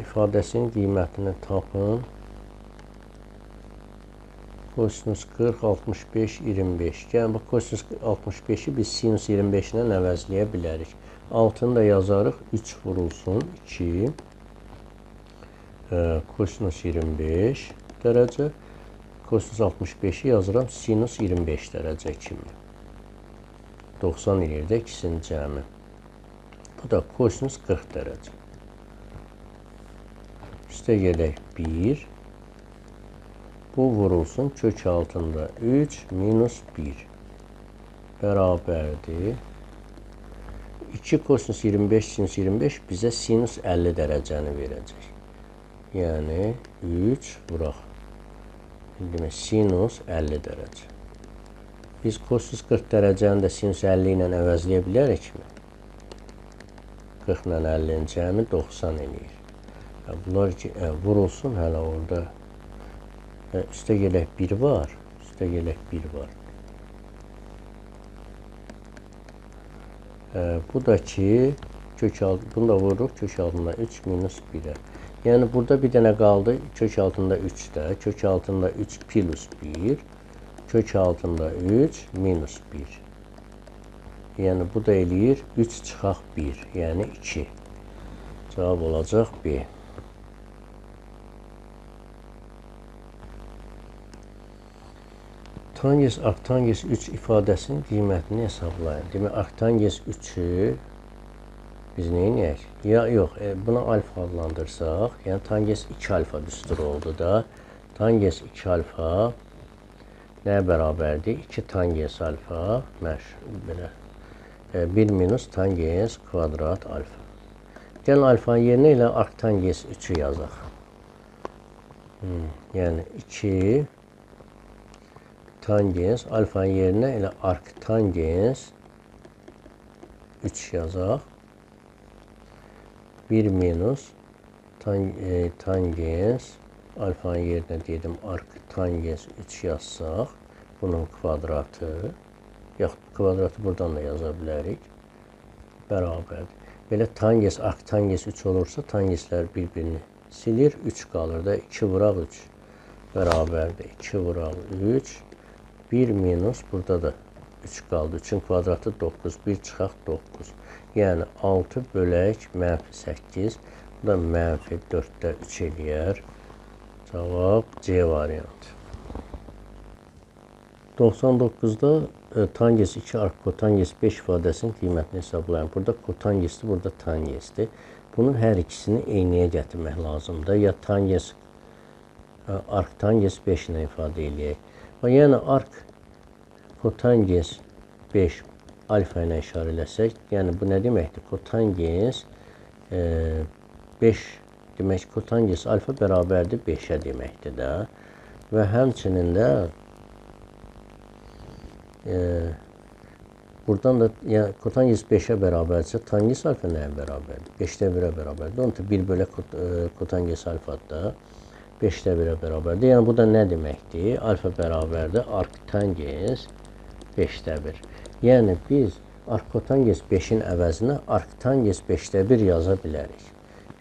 İfadəsinin qiymətini tapın. Kosinus 40, 65, 25. Yəni, bu kosinus 65-i biz sinus 25 ilə əvəzləyə bilərik. Altını da yazarıq, 3 vurulsun, 2. Kosinus 25 dərəcə. Kosinus 65-i yazıram, sinus 25 dərəcə kimi. 90 eləyir də ikisinin cəmi. Bu da kosinus 40 dərəcə. Üstə gedək 1. Bu vurulsun kök altında 3 minus 1 bərabərdir. 2 kosinus 25 sinus 25 bizə sinus 50 dərəcəni verəcək. Yəni 3 vuraq. Demək, sinus 50 dərəcə. Biz kosinus 40 dərəcəni də sinus 50 ilə əvəzləyə bilərikmi? 40 ilə 50-nin cəmi 90 eləyir. Bunlar ki, vurulsun hələ orada. Üstə gələk 1 var. Üstə gələk 1 var. Bu da ki, bunu da vururuq kök altında 3 minus 1-ə. Yəni, burada bir dənə qaldı kök altında 3-də. Kök altında 3 plus 1. Kök altında 3 minus 1. Yəni, bu da eləyir 3 çıxaq 1. Yəni, 2. Cavab olacaq B. Tangens, arktangens 3 ifadəsinin qiymətini hesablayın. Demək, arktangens 3-ü biz neyinəyək? Ya, yox, buna alfa adlandırsaq, yəni tangens 2 alfa düsturu oldu da. Tangens 2 alfa nəyə bərabərdir? 2 tangens alfa, belə, 1 minus tangens kvadrat alfa. Gəlin alfanın yerinə ilə arktangens 3-ü yazaq. Yəni 2 tangens, alfanın yerinə elə arktangens 3 yazaq. 1 minus tangens, alfanın yerinə dedim arktangens 3 yazsaq, bunun kvadratı, yaxud kvadratı buradan da yaza bilərik, bərabərdir. Belə tangens, arktangens 3 olursa, tangenslər bir-birini silir, 3 qalır da, 2 vuraq 3 bərabərdir, 2 vuraq 3, 1 minus, burada da 3 qaldı. 3-ün kvadratı 9, 1 çıxaq 9. Yəni 6 bölək mənfi 8. Bu da mənfi 4-də 3 eləyər. Cavab C variantı. 99-da tangens 2 arq kotangens 5 ifadəsinin qiymətini hesablayın. Burada kotangesdir, burada tangesdir. Bunun hər ikisini eyniyə gətirmək lazımdır. Ya tangens, arq tangens 5 ilə ifadə eləyək. Yəni, arq kotangens 5 alfa ilə işarə eləsək, yəni bu nə deməkdir? Kotangens 5 demək, kotangens alfa bərabərdir 5-ə deməkdir də. Və həmçinin də Buradan da yəni kotangens 5-ə bərabərsə, tangens alfa nəyə bərabərdir? 5-də 1-ə bərabərdir. Onun üçün 1 bölü kotangens alfa da 5-də 1-ə bərabərdir. Yəni bu da nə deməkdir? Alfa bərabərdir arktangens 5-də 1. Yəni biz arkotangens 5-in əvəzinə arktangens 5-də 1 yaza bilərik.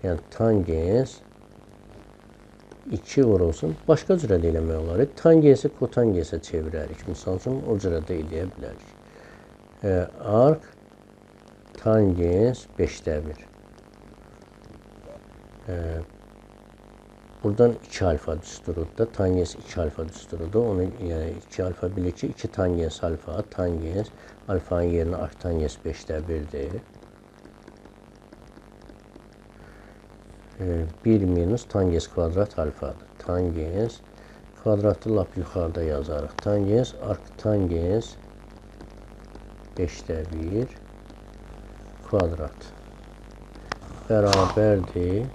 Yəni tangens 2 vurulsun. Başqa cürə də eləmək olar. Tangensi kotangensə çevirərik. Misal üçün o cürə də eləyə bilərik. Ark tangens 5'də 1. Buradan 2 alfa düsturudur. Tangens 2 alfa düsturudur. Onu yəni 2 alfa bilir ki 2 tangens alfa. Tangens alfanın yerinə ark tangens 5'də 1'dir. 1 minus tangens kvadrat alfadır. Tangens kvadratı lap yuxarıda yazarıq. Tangens ark tangens 5'də 1 kvadrat bərabərdir.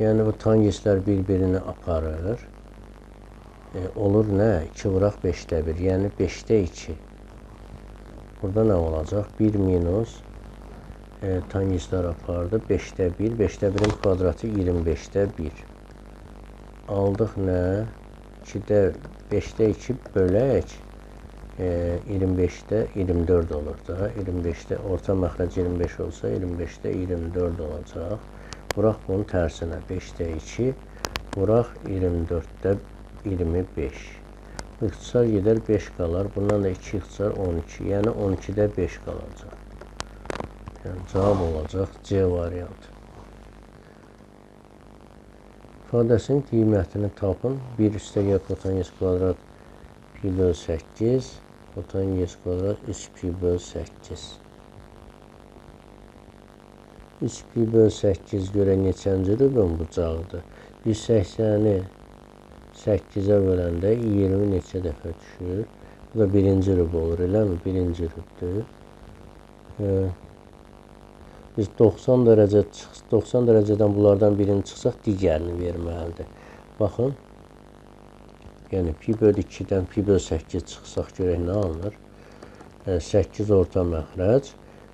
Yəni bu tangenslər bir-birini aparır. Olur nə? 2 vuraq 5'də 1. Yəni 5'də 2. Burada nə olacaq? 1 minus tangenslər apardı. 5'də 1. 5'də 1'in kvadratı 25'də 1. Aldıq nə? 2'də 5'də 2 bölək. 25'də 24 olur da. 25'də orta məxrəc 25 olsa 25'də 24 olacaq. Vuraq bunun tərsinə 5'də 2. Vuraq 24'də 25. İxtisar gedər 5 qalar. Bundan da 2 ixtisar 12. Yəni 12'də 5 qalacaq. Yəni cavab olacaq C variantı. İfadəsinin qiymətini tapın. 1 üstəgəl kotangens kvadrat pi bölü 8. Kotangens kvadrat 3 pi bölü 8. 3 pi bölü 8 görə neçənci rübün bucaqdır? 180-i 8'ə böləndə 20 neçə dəfə düşür? Bu da birinci rüb olur, eləmi? Birinci rübdür. Biz 90 dərəcədən bunlardan birini çıxsaq, digərini verməlidir. Baxın. Yəni pi bölü 2-dən pi bölü 8 çıxsaq görək nə alınır? 8 orta məxrəc.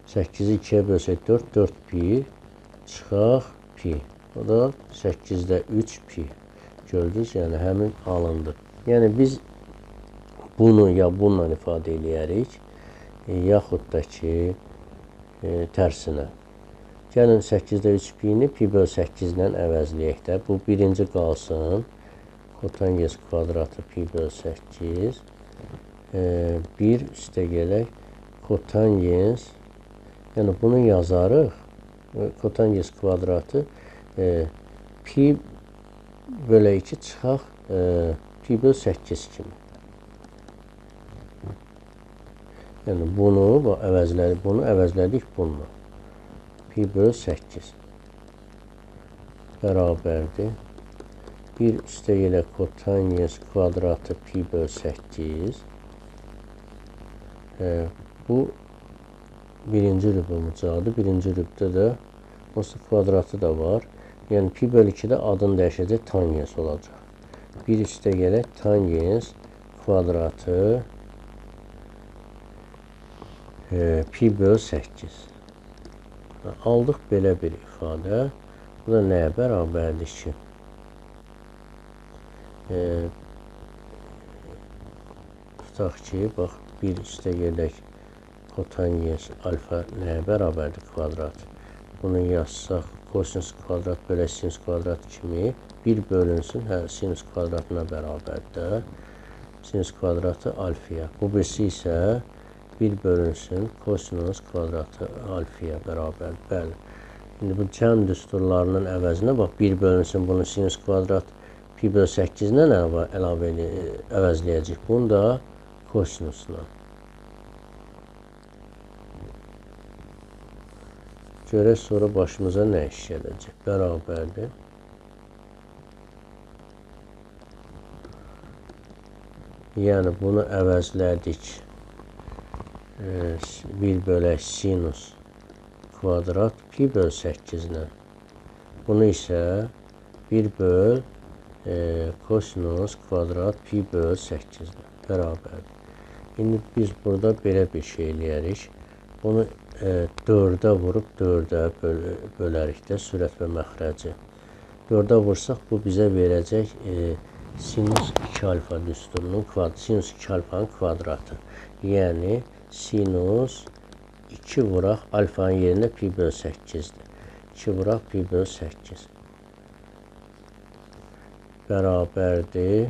8-i 2-yə bölsək 4, 4 pi. Çıxaq pi. O da 8-də 3 pi. Gördünüz? Yəni həmin alındı. Yəni biz bunu ya bununla ifadə eləyərik, yaxud da ki tərsinə. Gəlin 8-də 3 pi-ni pi bölü 8-lə əvəzləyək də. Bu birinci qalsın. Kotangens kvadratı pi bölü 8. 1 üstə gələk. Kotangens. Yəni bunu yazarıq. Kotangens kvadratı pi bölü 2 çıxaq pi bölü 8 kimi. Yəni bunu əvəzlədik bununla. Pi bölü 8 bərabərdir. 1 üstə ilə kotangens kvadratı pi bölü 8. Bu birinci rübün bucağıdır. Birinci rübdə də onsuz kvadratı da var. Yəni pi bölü 2-də adını dəyişəcək, tangens olacaq. 1 üstə gələk tangens kvadratı pi bölü 8. Aldıq belə bir ifadə. Bu da nəyə bərabərdir ki? Tutaq ki, bax, 1 üstə gələk kotangens alfa nəyə bərabərdir? Kvadrat. Bunu yazsaq, kosinus kvadrat bölək sinus kvadrat kimi 1 bölünsün, sinus kvadratına bərabərdir. Sinus kvadratı alfaya. Bu birisi isə 1 bölünsün, kosinus kvadratı alfaya bərabər. Bəli. Şimdi bu cəm düsturlarının əvəzinə bax, 1 bölünsün, bunu sinus kvadrat pi bölü 8-lə əvəzləyəcək. Bunu da kosinusla. Görək sonra başımıza nə iş gələcək? Bərabərdir. Yəni bunu əvəzlədik. 1 bölək sinus kvadrat pi bölü 8-lə. Bunu isə 1 böl kosinus kvadrat pi bölü 8-lə bərabərdir. İndi biz burada belə bir şey eləyərik. Bunu 4-ə vurub 4-ə bölərik də sürət və məxrəci. 4-ə vursaq bu bizə verəcək sinus 2 alfa düsturunun sinus 2 alfanın kvadratı. Yəni sinus 2 vuraq alfanın yerində pi bölü 8-dir. 2 vuraq pi bölü 8 bərabərdir.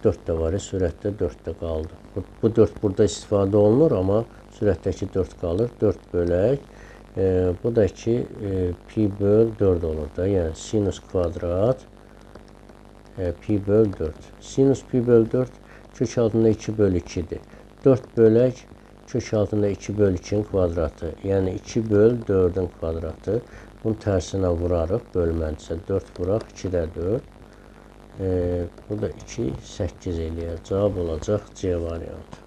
4 də var, sürətdə 4 də qaldı. Bu 4 burada istifadə olunur, amma sürətdəki 4 qalır. 4 bölək. Bu da ki, pi böl 4 olur da. Yəni, sinus kvadrat pi böl 4. Sinus pi böl 4 kök altında 2 böl 2'dir. 4 bölək kök altında 2 böl 2'nin kvadratı. Yəni, 2 böl 4'ün kvadratı. Bunun tərsinə vurarıq. Bölməlisə 4 vuraq, 2 də 4. Bu da 2, 8 eləyər. Cavab olacaq C variantı.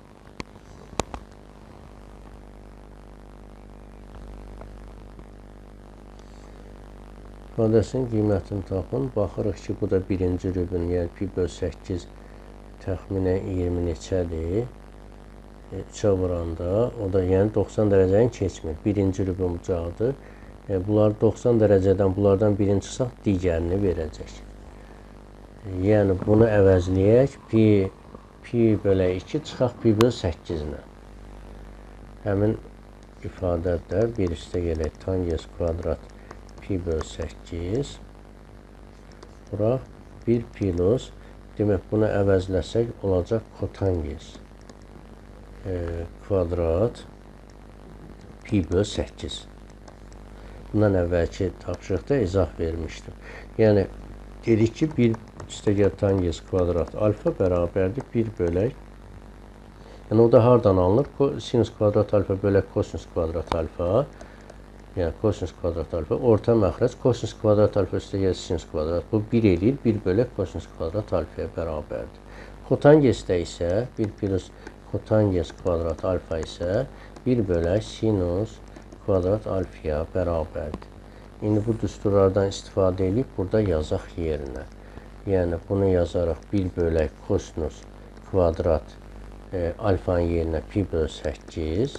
İfadəsinin qiymətini tapın. Baxırıq ki, bu da birinci rübün, yəni pi böl 8 təxminən 20 neçədir. 3'ə vuranda, o da yəni 90 dərəcəni keçmir. Birinci rübün bucağıdır. Bunlar 90 dərəcədən bunlardan birini çıxsaq, digərini verəcək. Yəni, bunu əvəzləyək, pi bölə 2 çıxaq pi böl 8-nə. Həmin ifadədə bir üstə gələk tangens kvadrat pi böl 8. Buraq 1 plus, demək bunu əvəzləsək olacaq kotangens kvadrat pi böl 8. Bundan əvvəlki tapşırıqda izah vermişdim. Yəni, dedik ki, 1 üstəgəl tangens kvadrat alfa bərabərdir 1 bölək. Yəni, o da hardan alınır? Sinus kvadrat alfa bölək kosinus kvadrat alfa. Yəni, kosinus kvadrat alfa. Orta məxrəc kosinus kvadrat alfa üstəgəl sinus kvadrat. Bu 1 eləyir. 1 bölək kosinus kvadrat alfaya bərabərdir. Kotangesdə isə 1 plus kotangens kvadrat alfa isə 1 bölək sinus kvadrat alfaya bərabərdir. İndi bu düsturlardan istifadə edib burada yazaq yerinə. Yəni, bunu yazaraq 1 bölək kosinus kvadrat alfanın yerinə pi böl 8.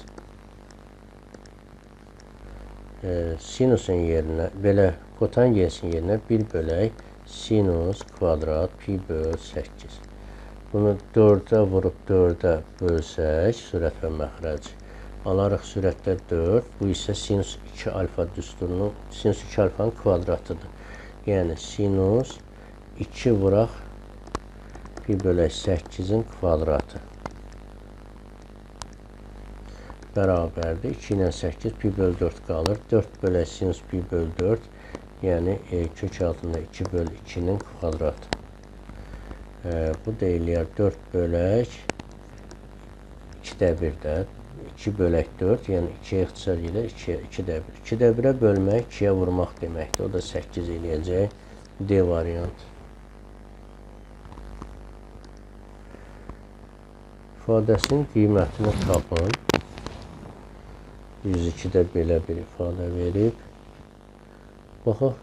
Sinusun yerinə, belə kotangensin yerinə 1 bölək sinus kvadrat pi böl 8. Bunu 4'ə vurub 4'ə bölsək, sürət və məxrəc. Alarıq sürətdə 4. Bu isə sinus 2 alfa düsturunun, sinus 2 alfanın kvadratıdır. Yəni, sinus 2 vuraq pi bölək 8'in kvadratı. Bərabərdir. 2 ilə 8 pi böl 4 qalır. 4 bölək sinus pi böl 4. Yəni, kök altında 2 böl 2'nin kvadratı. Bu da eləyər 4 bölək 2 də 1-də. 2 bölək 4, yəni 2'yə ixtisar ilə 2 də 1. 2 də 1'ə bölmək 2'yə vurmaq deməkdir. O da 8 eləyəcək. D variant. İfadəsinin qiymətini tapın. 102-də belə bir ifadə verib. Baxaq,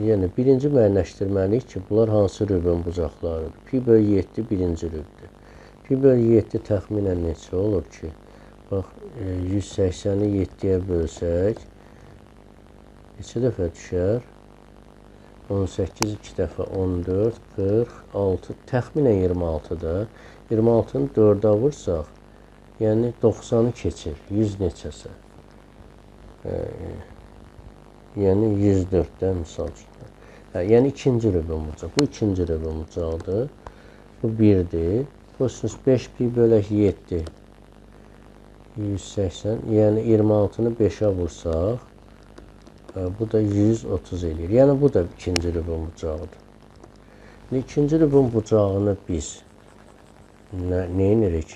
yəni birinci müəyyənləşdirməliyik ki, bunlar hansı rübün bucaqlarıdır? Pi böl 7 birinci rübdür. Pi böl 7 təxminən neçə olur ki? Bax, 180'i 7'yə bölsək, neçə dəfə düşər? 18, 2 dəfə 14, 46, təxminən 26'da. 26'nı 4'ə vursaq, yəni 90'ı keçir, 100 neçəsə. Yəni 104'dən misal üçün. Yəni ikinci rübün bucaq. Bu ikinci rübün bucaqdır. Bu 1'dir. Kosinus 5 pi bölək 7. 180, yəni 26'nı 5'ə vursaq, bu da 130 eləyir. Yəni, bu da ikinci rübün bucağıdır. İkinci rübün bucağını biz nə edirik?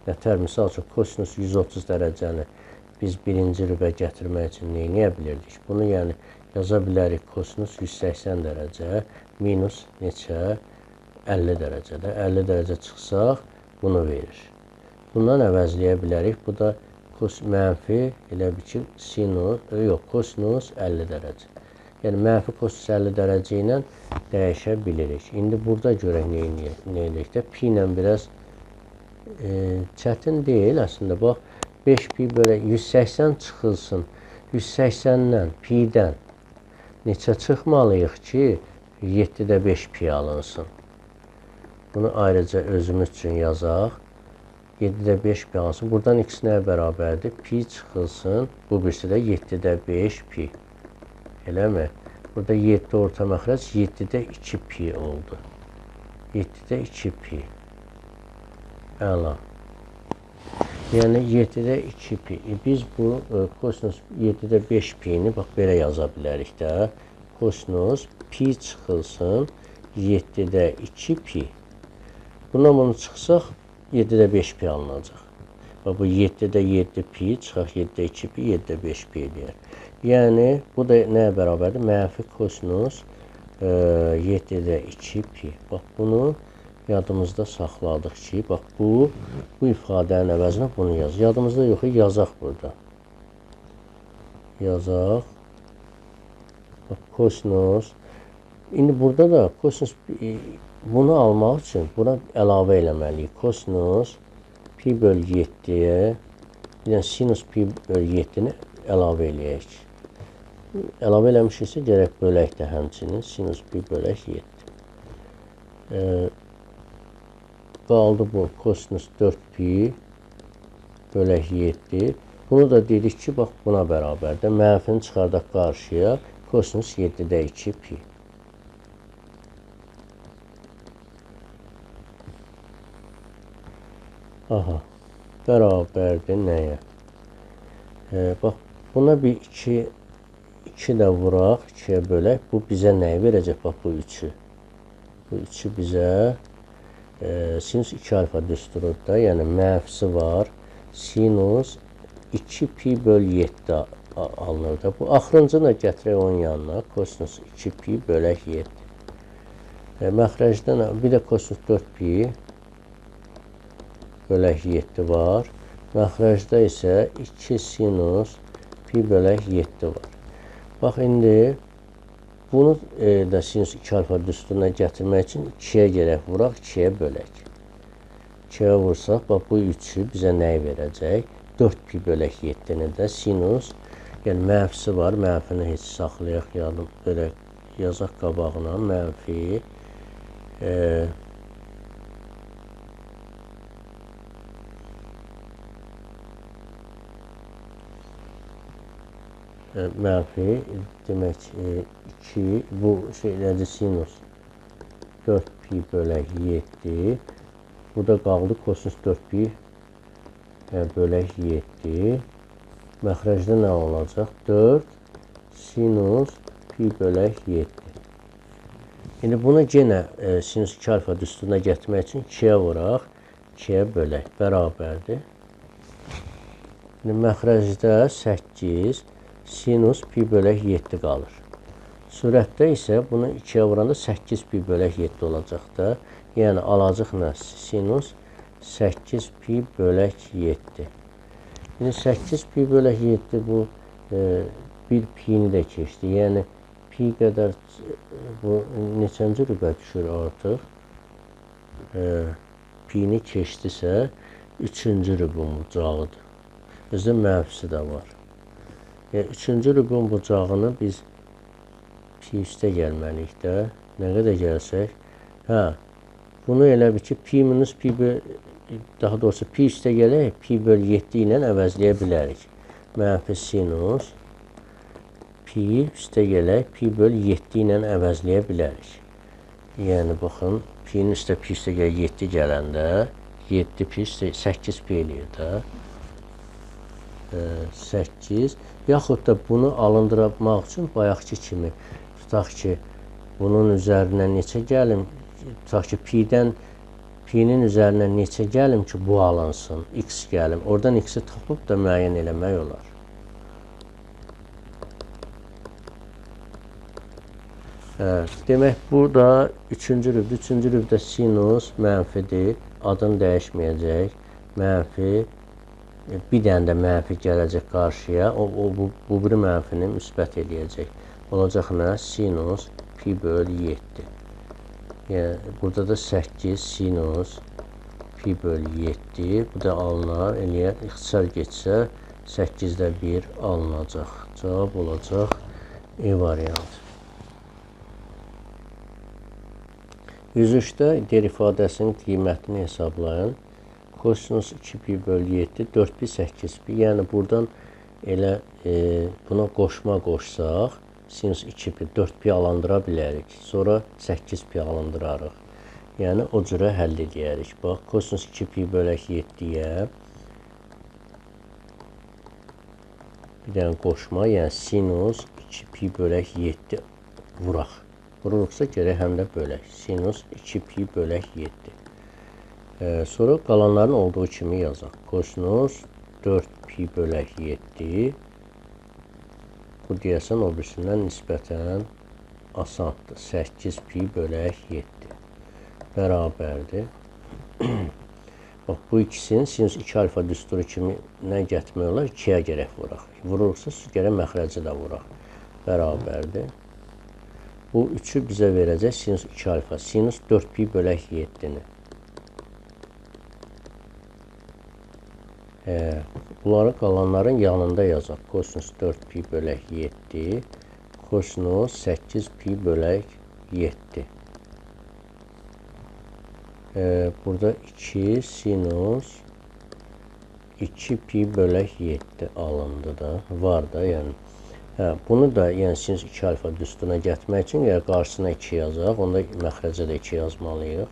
Nətər, misal üçün, kosinus 130 dərəcəni biz birinci rübə gətirmək üçün nə edə bilirdik? Bunu yəni yaza bilərik kosinus 180 dərəcə minus neçə? 50 dərəcədə. 50 dərəcə çıxsaq, bunu verir. Bundan əvəzləyə bilərik. Bu da mənfi, elə bir ki, kosinus 50 dərəcə. Yəni, mənfi kosinus 50 dərəcə ilə dəyişə bilirik. İndi burada görək nə edirik də, pi ilə biraz çətin deyil əslində. Bax, 5 pi bölək 180 çıxılsın. 180-dən, pi-dən neçə çıxmalıyıq ki, 7-də 5 pi alınsın? Bunu ayrıca özümüz üçün yazaq. 7-də 5 pi alınsın. Buradan x nəyə bərabərdir? Pi çıxılsın. Bu birisi də 7-də 5 pi. Eləmi? Burada 7 orta məxrəc 7-də 2 pi oldu. 7-də 2 pi. Əla. Yəni 7-də 2 pi. Biz bu kosinus 7-də 5 pi-ni bax belə yaza bilərik də. Kosinus pi çıxılsın 7-də 2 pi. Bundan bunu çıxsaq 7-də 5 pi alınacaq. Bax bu 7-də 7 pi çıxaq 7-də 2 pi, 7-də 5 pi eləyər. Yəni bu da nəyə bərabərdir? Mənfi kosinus 7-də 2 pi. Bax bunu yadımızda saxladıq ki, bax bu ifadənin əvəzinə bunu yaz. Yadımızda yox, yazaq burada. Yazaq. Bax, kosinus. İndi burada da kosinus bunu almaq üçün buna əlavə eləməliyik. Kosinus pi böl 7-yə bir də sinus pi böl 7-ni əlavə eləyək. Əlavə eləmişiksə gərək bölək də həmçinin sinus pi bölək 7. Qaldı bu kosinus 4 pi bölək 7. Bunu da dedik ki, bax buna bərabərdir. Mənfini çıxardaq qarşıya. Kosinus 7-də 2 pi. Aha. Bərabərdir nəyə? Bax buna bir 2 də vuraq. 2-yə bölək. Bu bizə nəyi verəcək? Bax bu 3-ü. Bu 3-ü bizə sinus 2 alfa düsturunda, yəni mənfisi var. Sinus 2 pi böl 7 alınır da. Bu axırıncını da gətirək onun yanına. Kosinus 2 pi bölək 7. Məxrəcdən bir də kosinus 4 pi bölək 7 var. Məxrəcdə isə 2 sinus pi bölək 7 var. Bax, indi bunu da sinus 2 alfa düsturuna gətirmək üçün 2-yə gərək vuraq, 2-yə bölək. 2-yə vursaq, bax bu 3-ü bizə nəyi verəcək? 4 pi bölək 7-ni də sinus, yəni mənfisi var, mənfini heç saxlayaq, belə yazaq qabağına, mənfi mənfi demək 2 bu şeylədir sinus 4 pi bölək 7. Bu da qaldı kosinus 4 pi bölək 7. Məxrəcdə nə olacaq? 4 sinus pi bölək 7. İndi bunu yenə sinus 2 alfa düsturuna gətirmək üçün 2-yə vuraq, 2-yə bölək. Bərabərdir. İndi məxrəcdə 8 sinus pi bölək 7 qalır. Surətdə isə bunu 2-yə vuranda 8 pi bölək 7 olacaq da. Yəni alacaq nə? Sinus 8 pi bölək 7. Yəni 8 pi bölək 7 bu bir pi-ni də keçdi. Yəni pi qədər bu neçənci rübə düşür artıq? Pi-ni keçdisə 3-cü rübün bucağıdır. Özdə mənfisi də var. 3-cü rübün bucağını biz pi üstə gəlməliyik də. Nə qədər gəlsək? Bunu elə bir ki, pi minus pi daha doğrusu pi üstə gələk, pi böl 7 ilə əvəzləyə bilərik. Mənfi sinus pi üstə gələk, pi böl 7 ilə əvəzləyə bilərik. Yəni, baxın, pi-nin üstə pi üstə gələk 7 gələndə 7 pi üstə 8 pi eləyir də. 8. Yaxud da bunu alındırmaq üçün bayaqki kimi tutaq ki, bunun üzərinə neçə gəlim? Tutaq ki, pi-nin üzərinə neçə gəlim ki, bu alınsın? X gəlim. Oradan x-i tapıb da müəyyən eləmək olar. Demək, burada 3-cü rübdə. 3-cü rübdə sinus mənfidir. Adını dəyişməyəcək. Mənfi. Bir dənə də mənfi gələcək qarşıya. Bu biri mənfini müsbət eləyəcək. Olacaq nə? Sinus pi böl 7. Yəni, burada da 8 sinus pi bölü 7. Bu da alınar. Eləyər, ixtisar geçsə 8-də 1 alınacaq. Cavab olacaq E variantı. 103-də der ifadəsinin qiymətini hesablayın. Kosinus 2 pi bölü 7 4 pi 8 pi. Yəni buradan elə buna qoşma qoşsaq sinus 2 pi 4 pi alındıra bilərik. Sonra 8 pi alındırarıq. Yəni o cürə həll edərik. Bax, kosinus 2 pi bölək 7-yə bir dənə qoşma, yəni sinus 2 pi bölək 7 vuraq. Vururuqsa gərək həm də bölək. Sinus 2 pi bölək 7. Sonra qalanların olduğu kimi yazaq. Kosinus 4 pi bölək 7. Bu deyəsən o birisindən nisbətən asandır. 8 pi bölək 7. Bərabərdir. Bax, bu ikisinin sinus 2 alfa düsturu kimi nə getmək olar? 2-yə gərək vuraq. Vurursa, gərək məxrəci də vuraq. Bərabərdir. Bu 3-ü bizə verəcək sinus 2 alfa. Sinus 4 pi bölək 7-ni. Bunları qalanların yanında yazaq. Kosinus 4 pi bölək 7. Kosinus 8 pi bölək 7. Burada 2 sinus 2 pi bölək 7 alındı da. Var da, yəni. Bunu da yəni sinus 2 alfa düsturuna getmək üçün qarşısına 2 yazaq. Onda məxrəcə də 2 yazmalıyıq.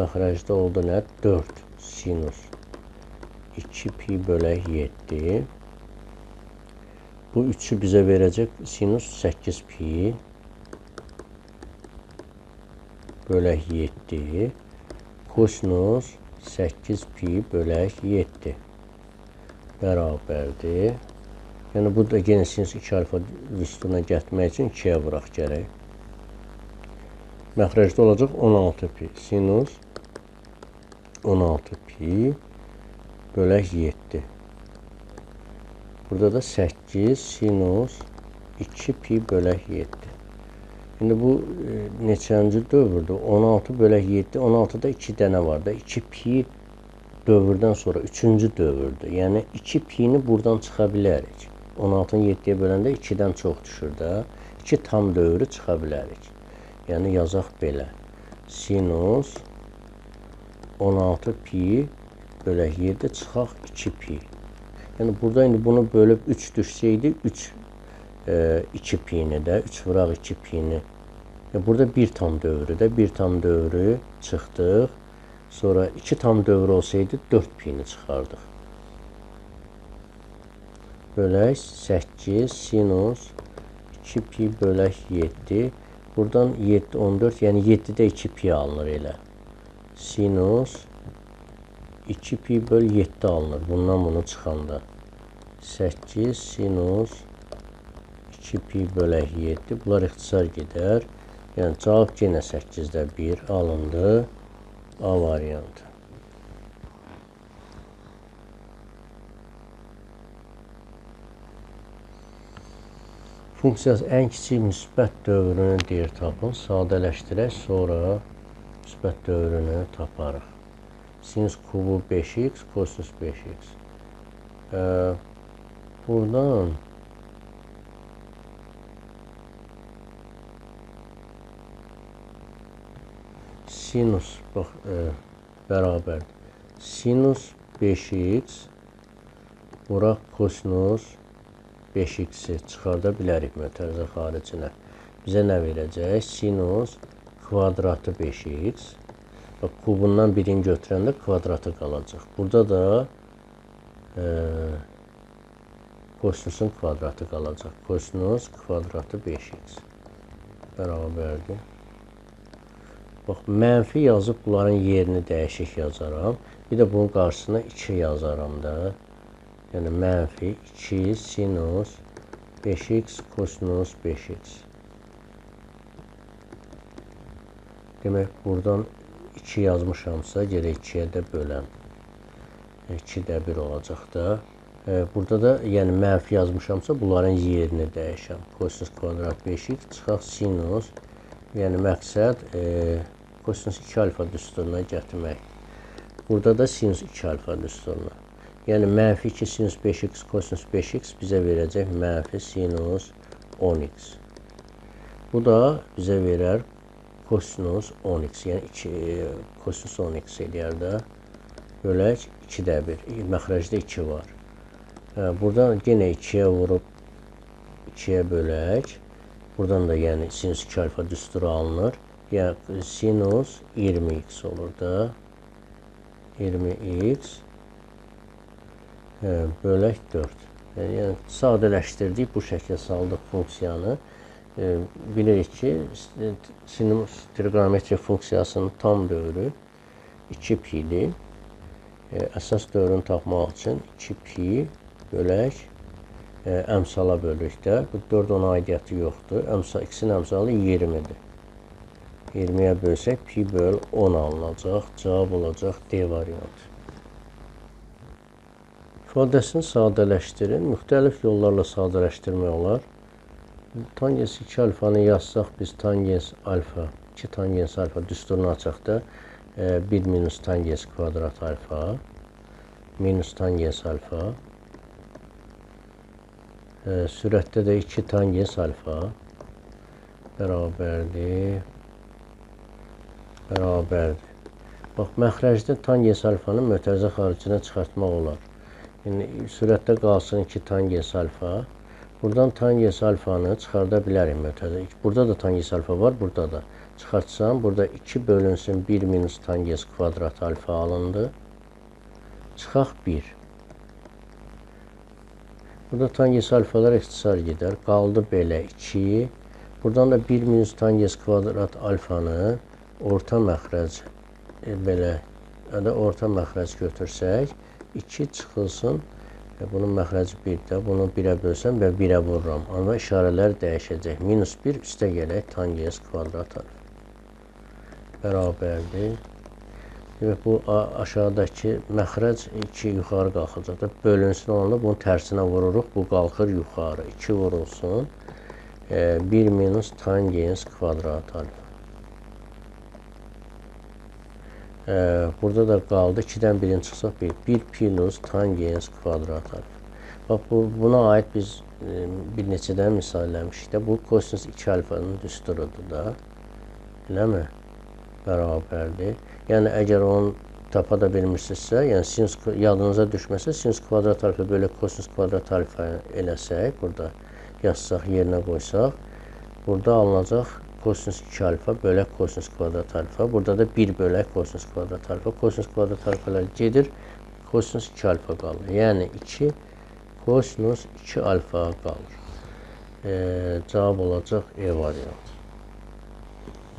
Məxrəcdə oldu nə? 4 sinus 2 pi bölək 7. Bu 3-ü bizə verəcək sinus 8 pi bölək 7. Kosinus 8 pi bölək 7 bərabərdir. Yəni bu da yenə sinus 2 alfa düsturuna getmək üçün 2-yə vuraq gərək. Məxrəcdə olacaq 16 pi. Sinus 16 pi bölək 7. Burada da 8 sinus 2 pi bölək 7. İndi bu neçənci dövrdür? 16 bölək 7. 16-da 2 dənə var da. 2 pi dövrdən sonra 3-cü dövrdür. Yəni 2 pi-ni buradan çıxa bilərik. 16-nı 7-yə böləndə 2-dən çox düşür da. 2 tam dövrü çıxa bilərik. Yəni yazaq belə. Sinus 16 pi bölək 7 çıxaq 2 pi. Yəni burada indi bunu bölüb 3 düşsəydi 2 pi-ni də 3 vuraq 2 pi-ni. Burada 1 tam dövrü də 1 tam dövrü çıxdıq. Sonra 2 tam dövrü olsaydı 4 pi-ni çıxardıq. Bölək 8 sinus 2 pi bölək 7. Buradan 7 14, yəni 7-də 2 pi alınır elə. Sinus 2 pi böl 7 alınır. Bundan bunu çıxanda. 8 sinus 2 pi bölək 7. Bunlar ixtisar gedər. Yəni cavab yenə 8-də 1 alındı. A variantı. Funksiyası ən kiçik müsbət dövrünü deyir tapın. Sadələşdirək, sonra müsbət dövrünü taparıq. Sinus kubu 5x, kosinus 5x. Buradan sinus bax bərabər. Sinus 5x vuraq kosinus 5x-i çıxarda bilərik mötərizə xaricinə. Bizə nə verəcək? Sinus kvadratı 5x. Kubundan birini götürəndə kvadratı qalacaq. Burada da kosinusun kvadratı qalacaq. Kosinus kvadratı 5x bərabərdir. Bax, mənfi yazıb bunların yerini dəyişik yazaram. Bir də bunun qarşısına 2 yazaram da. Yəni mənfi 2 sinus 5x kosinus 5x. Demək, buradan 2 yazmışamsa, gərək 2-yə də böləm. 2-də 1 olacaq da. Burada da yəni mənfi yazmışamsa, bunların yerini dəyişəm. Kosinus kvadrat 5x çıxaq sinus. Yəni məqsəd kosinus 2 alfa düsturuna gətirmək. Burada da sinus 2 alfa düsturuna. Yəni mənfi 2 sinus 5x kosinus 5x bizə verəcək mənfi sinus 10x. Bu da bizə verər kosinus 10x. Yəni 2 kosinus 10x eləyər də. Bölək 2-də 1. Məxrəcdə 2 var. Buradan yenə 2-yə vurub 2-yə bölək. Buradan da yəni sinus 2 alfa düsturu alınır. Yəni sinus 20x olur da. 20x bölək 4. Yəni sadələşdirdik, bu şəklə saldıq funksiyanı. Bilirik ki, sinus trigonometri funksiyasının tam dövrü 2 pi'li. Əsas dövrünü tapmaq üçün 2 pi bölək əmsala bölükdə. Bu 4 ona aidiyyəti yoxdur. X-in əmsalı 20-dir. 20-yə bölsək pi böl 10 alınacaq. Cavab olacaq D variantı. İfadəsini sadələşdirin. Müxtəlif yollarla sadələşdirmək olar. Tangens 2 alfanı yazsaq biz tangens alfa, 2 tangens alfa düsturunu açaq da 1 minus tangens kvadrat alfa minus tangens alfa sürətdə də 2 tangens alfa bərabərdir. Bax, məxrəcdə tangens alfanın mötərizə xaricinə çıxartmaq olar. Yəni, sürətdə qalsın 2 tangens alfa. Buradan tangens alfanı çıxarda bilərik mötərizə. Burada da tangens alfa var, burada da. Çıxartsam, burada 2 bölünsün 1 minus tangens kvadrat alfa alındı. Çıxaq 1. Burada tangens alfalar ixtisar gedər. Qaldı belə 2. Buradan da 1 minus tangens kvadrat alfanı orta məxrəc belə orta məxrəc götürsək 2 çıxılsın. Bunun məxrəci 1-də. Bunu 1-ə bölsəm və 1-ə vururam. Amma işarələr dəyişəcək. Minus 1 üstə gələk tangens kvadrat alfa. Bərabərdir. Və bu aşağıdakı məxrəc 2 yuxarı qalxacaq. Bölünsün olanda bunun tərsinə vururuq. Bu qalxır yuxarı. 2 vurulsun. 1 minus tangens kvadrat alfa. Burada da qaldı 2-dən 1-in çıxsaq 1 plus tangens kvadrat alfa. Bax, buna aid biz bir neçədən misalləmişik də. Bu kosinus 2 alfanın düsturudur da. Eləmi? Bərabərdir. Yəni, əgər onu tapa da bilmirsinizsə, yəni sinus yadınıza düşməsə, sinus kvadrat alfa belə kosinus kvadrat alfa eləsək, burada yazsaq, yerinə qoysaq, burada alınacaq kosinus 2 alfa bölək kosinus kvadrat alfa. Burada da 1 bölək kosinus kvadrat alfa. Kosinus kvadrat alfalar gedir. Kosinus 2 alfa qalır. Yəni 2 kosinus 2 alfa qalır. Cavab olacaq E variantı.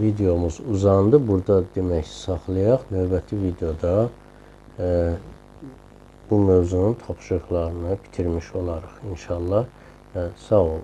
Videomuz uzandı. Burada demək saxlayaq. Növbəti videoda bu mövzunun tapşırıqlarını bitirmiş olarıq inşallah. Sağ olun.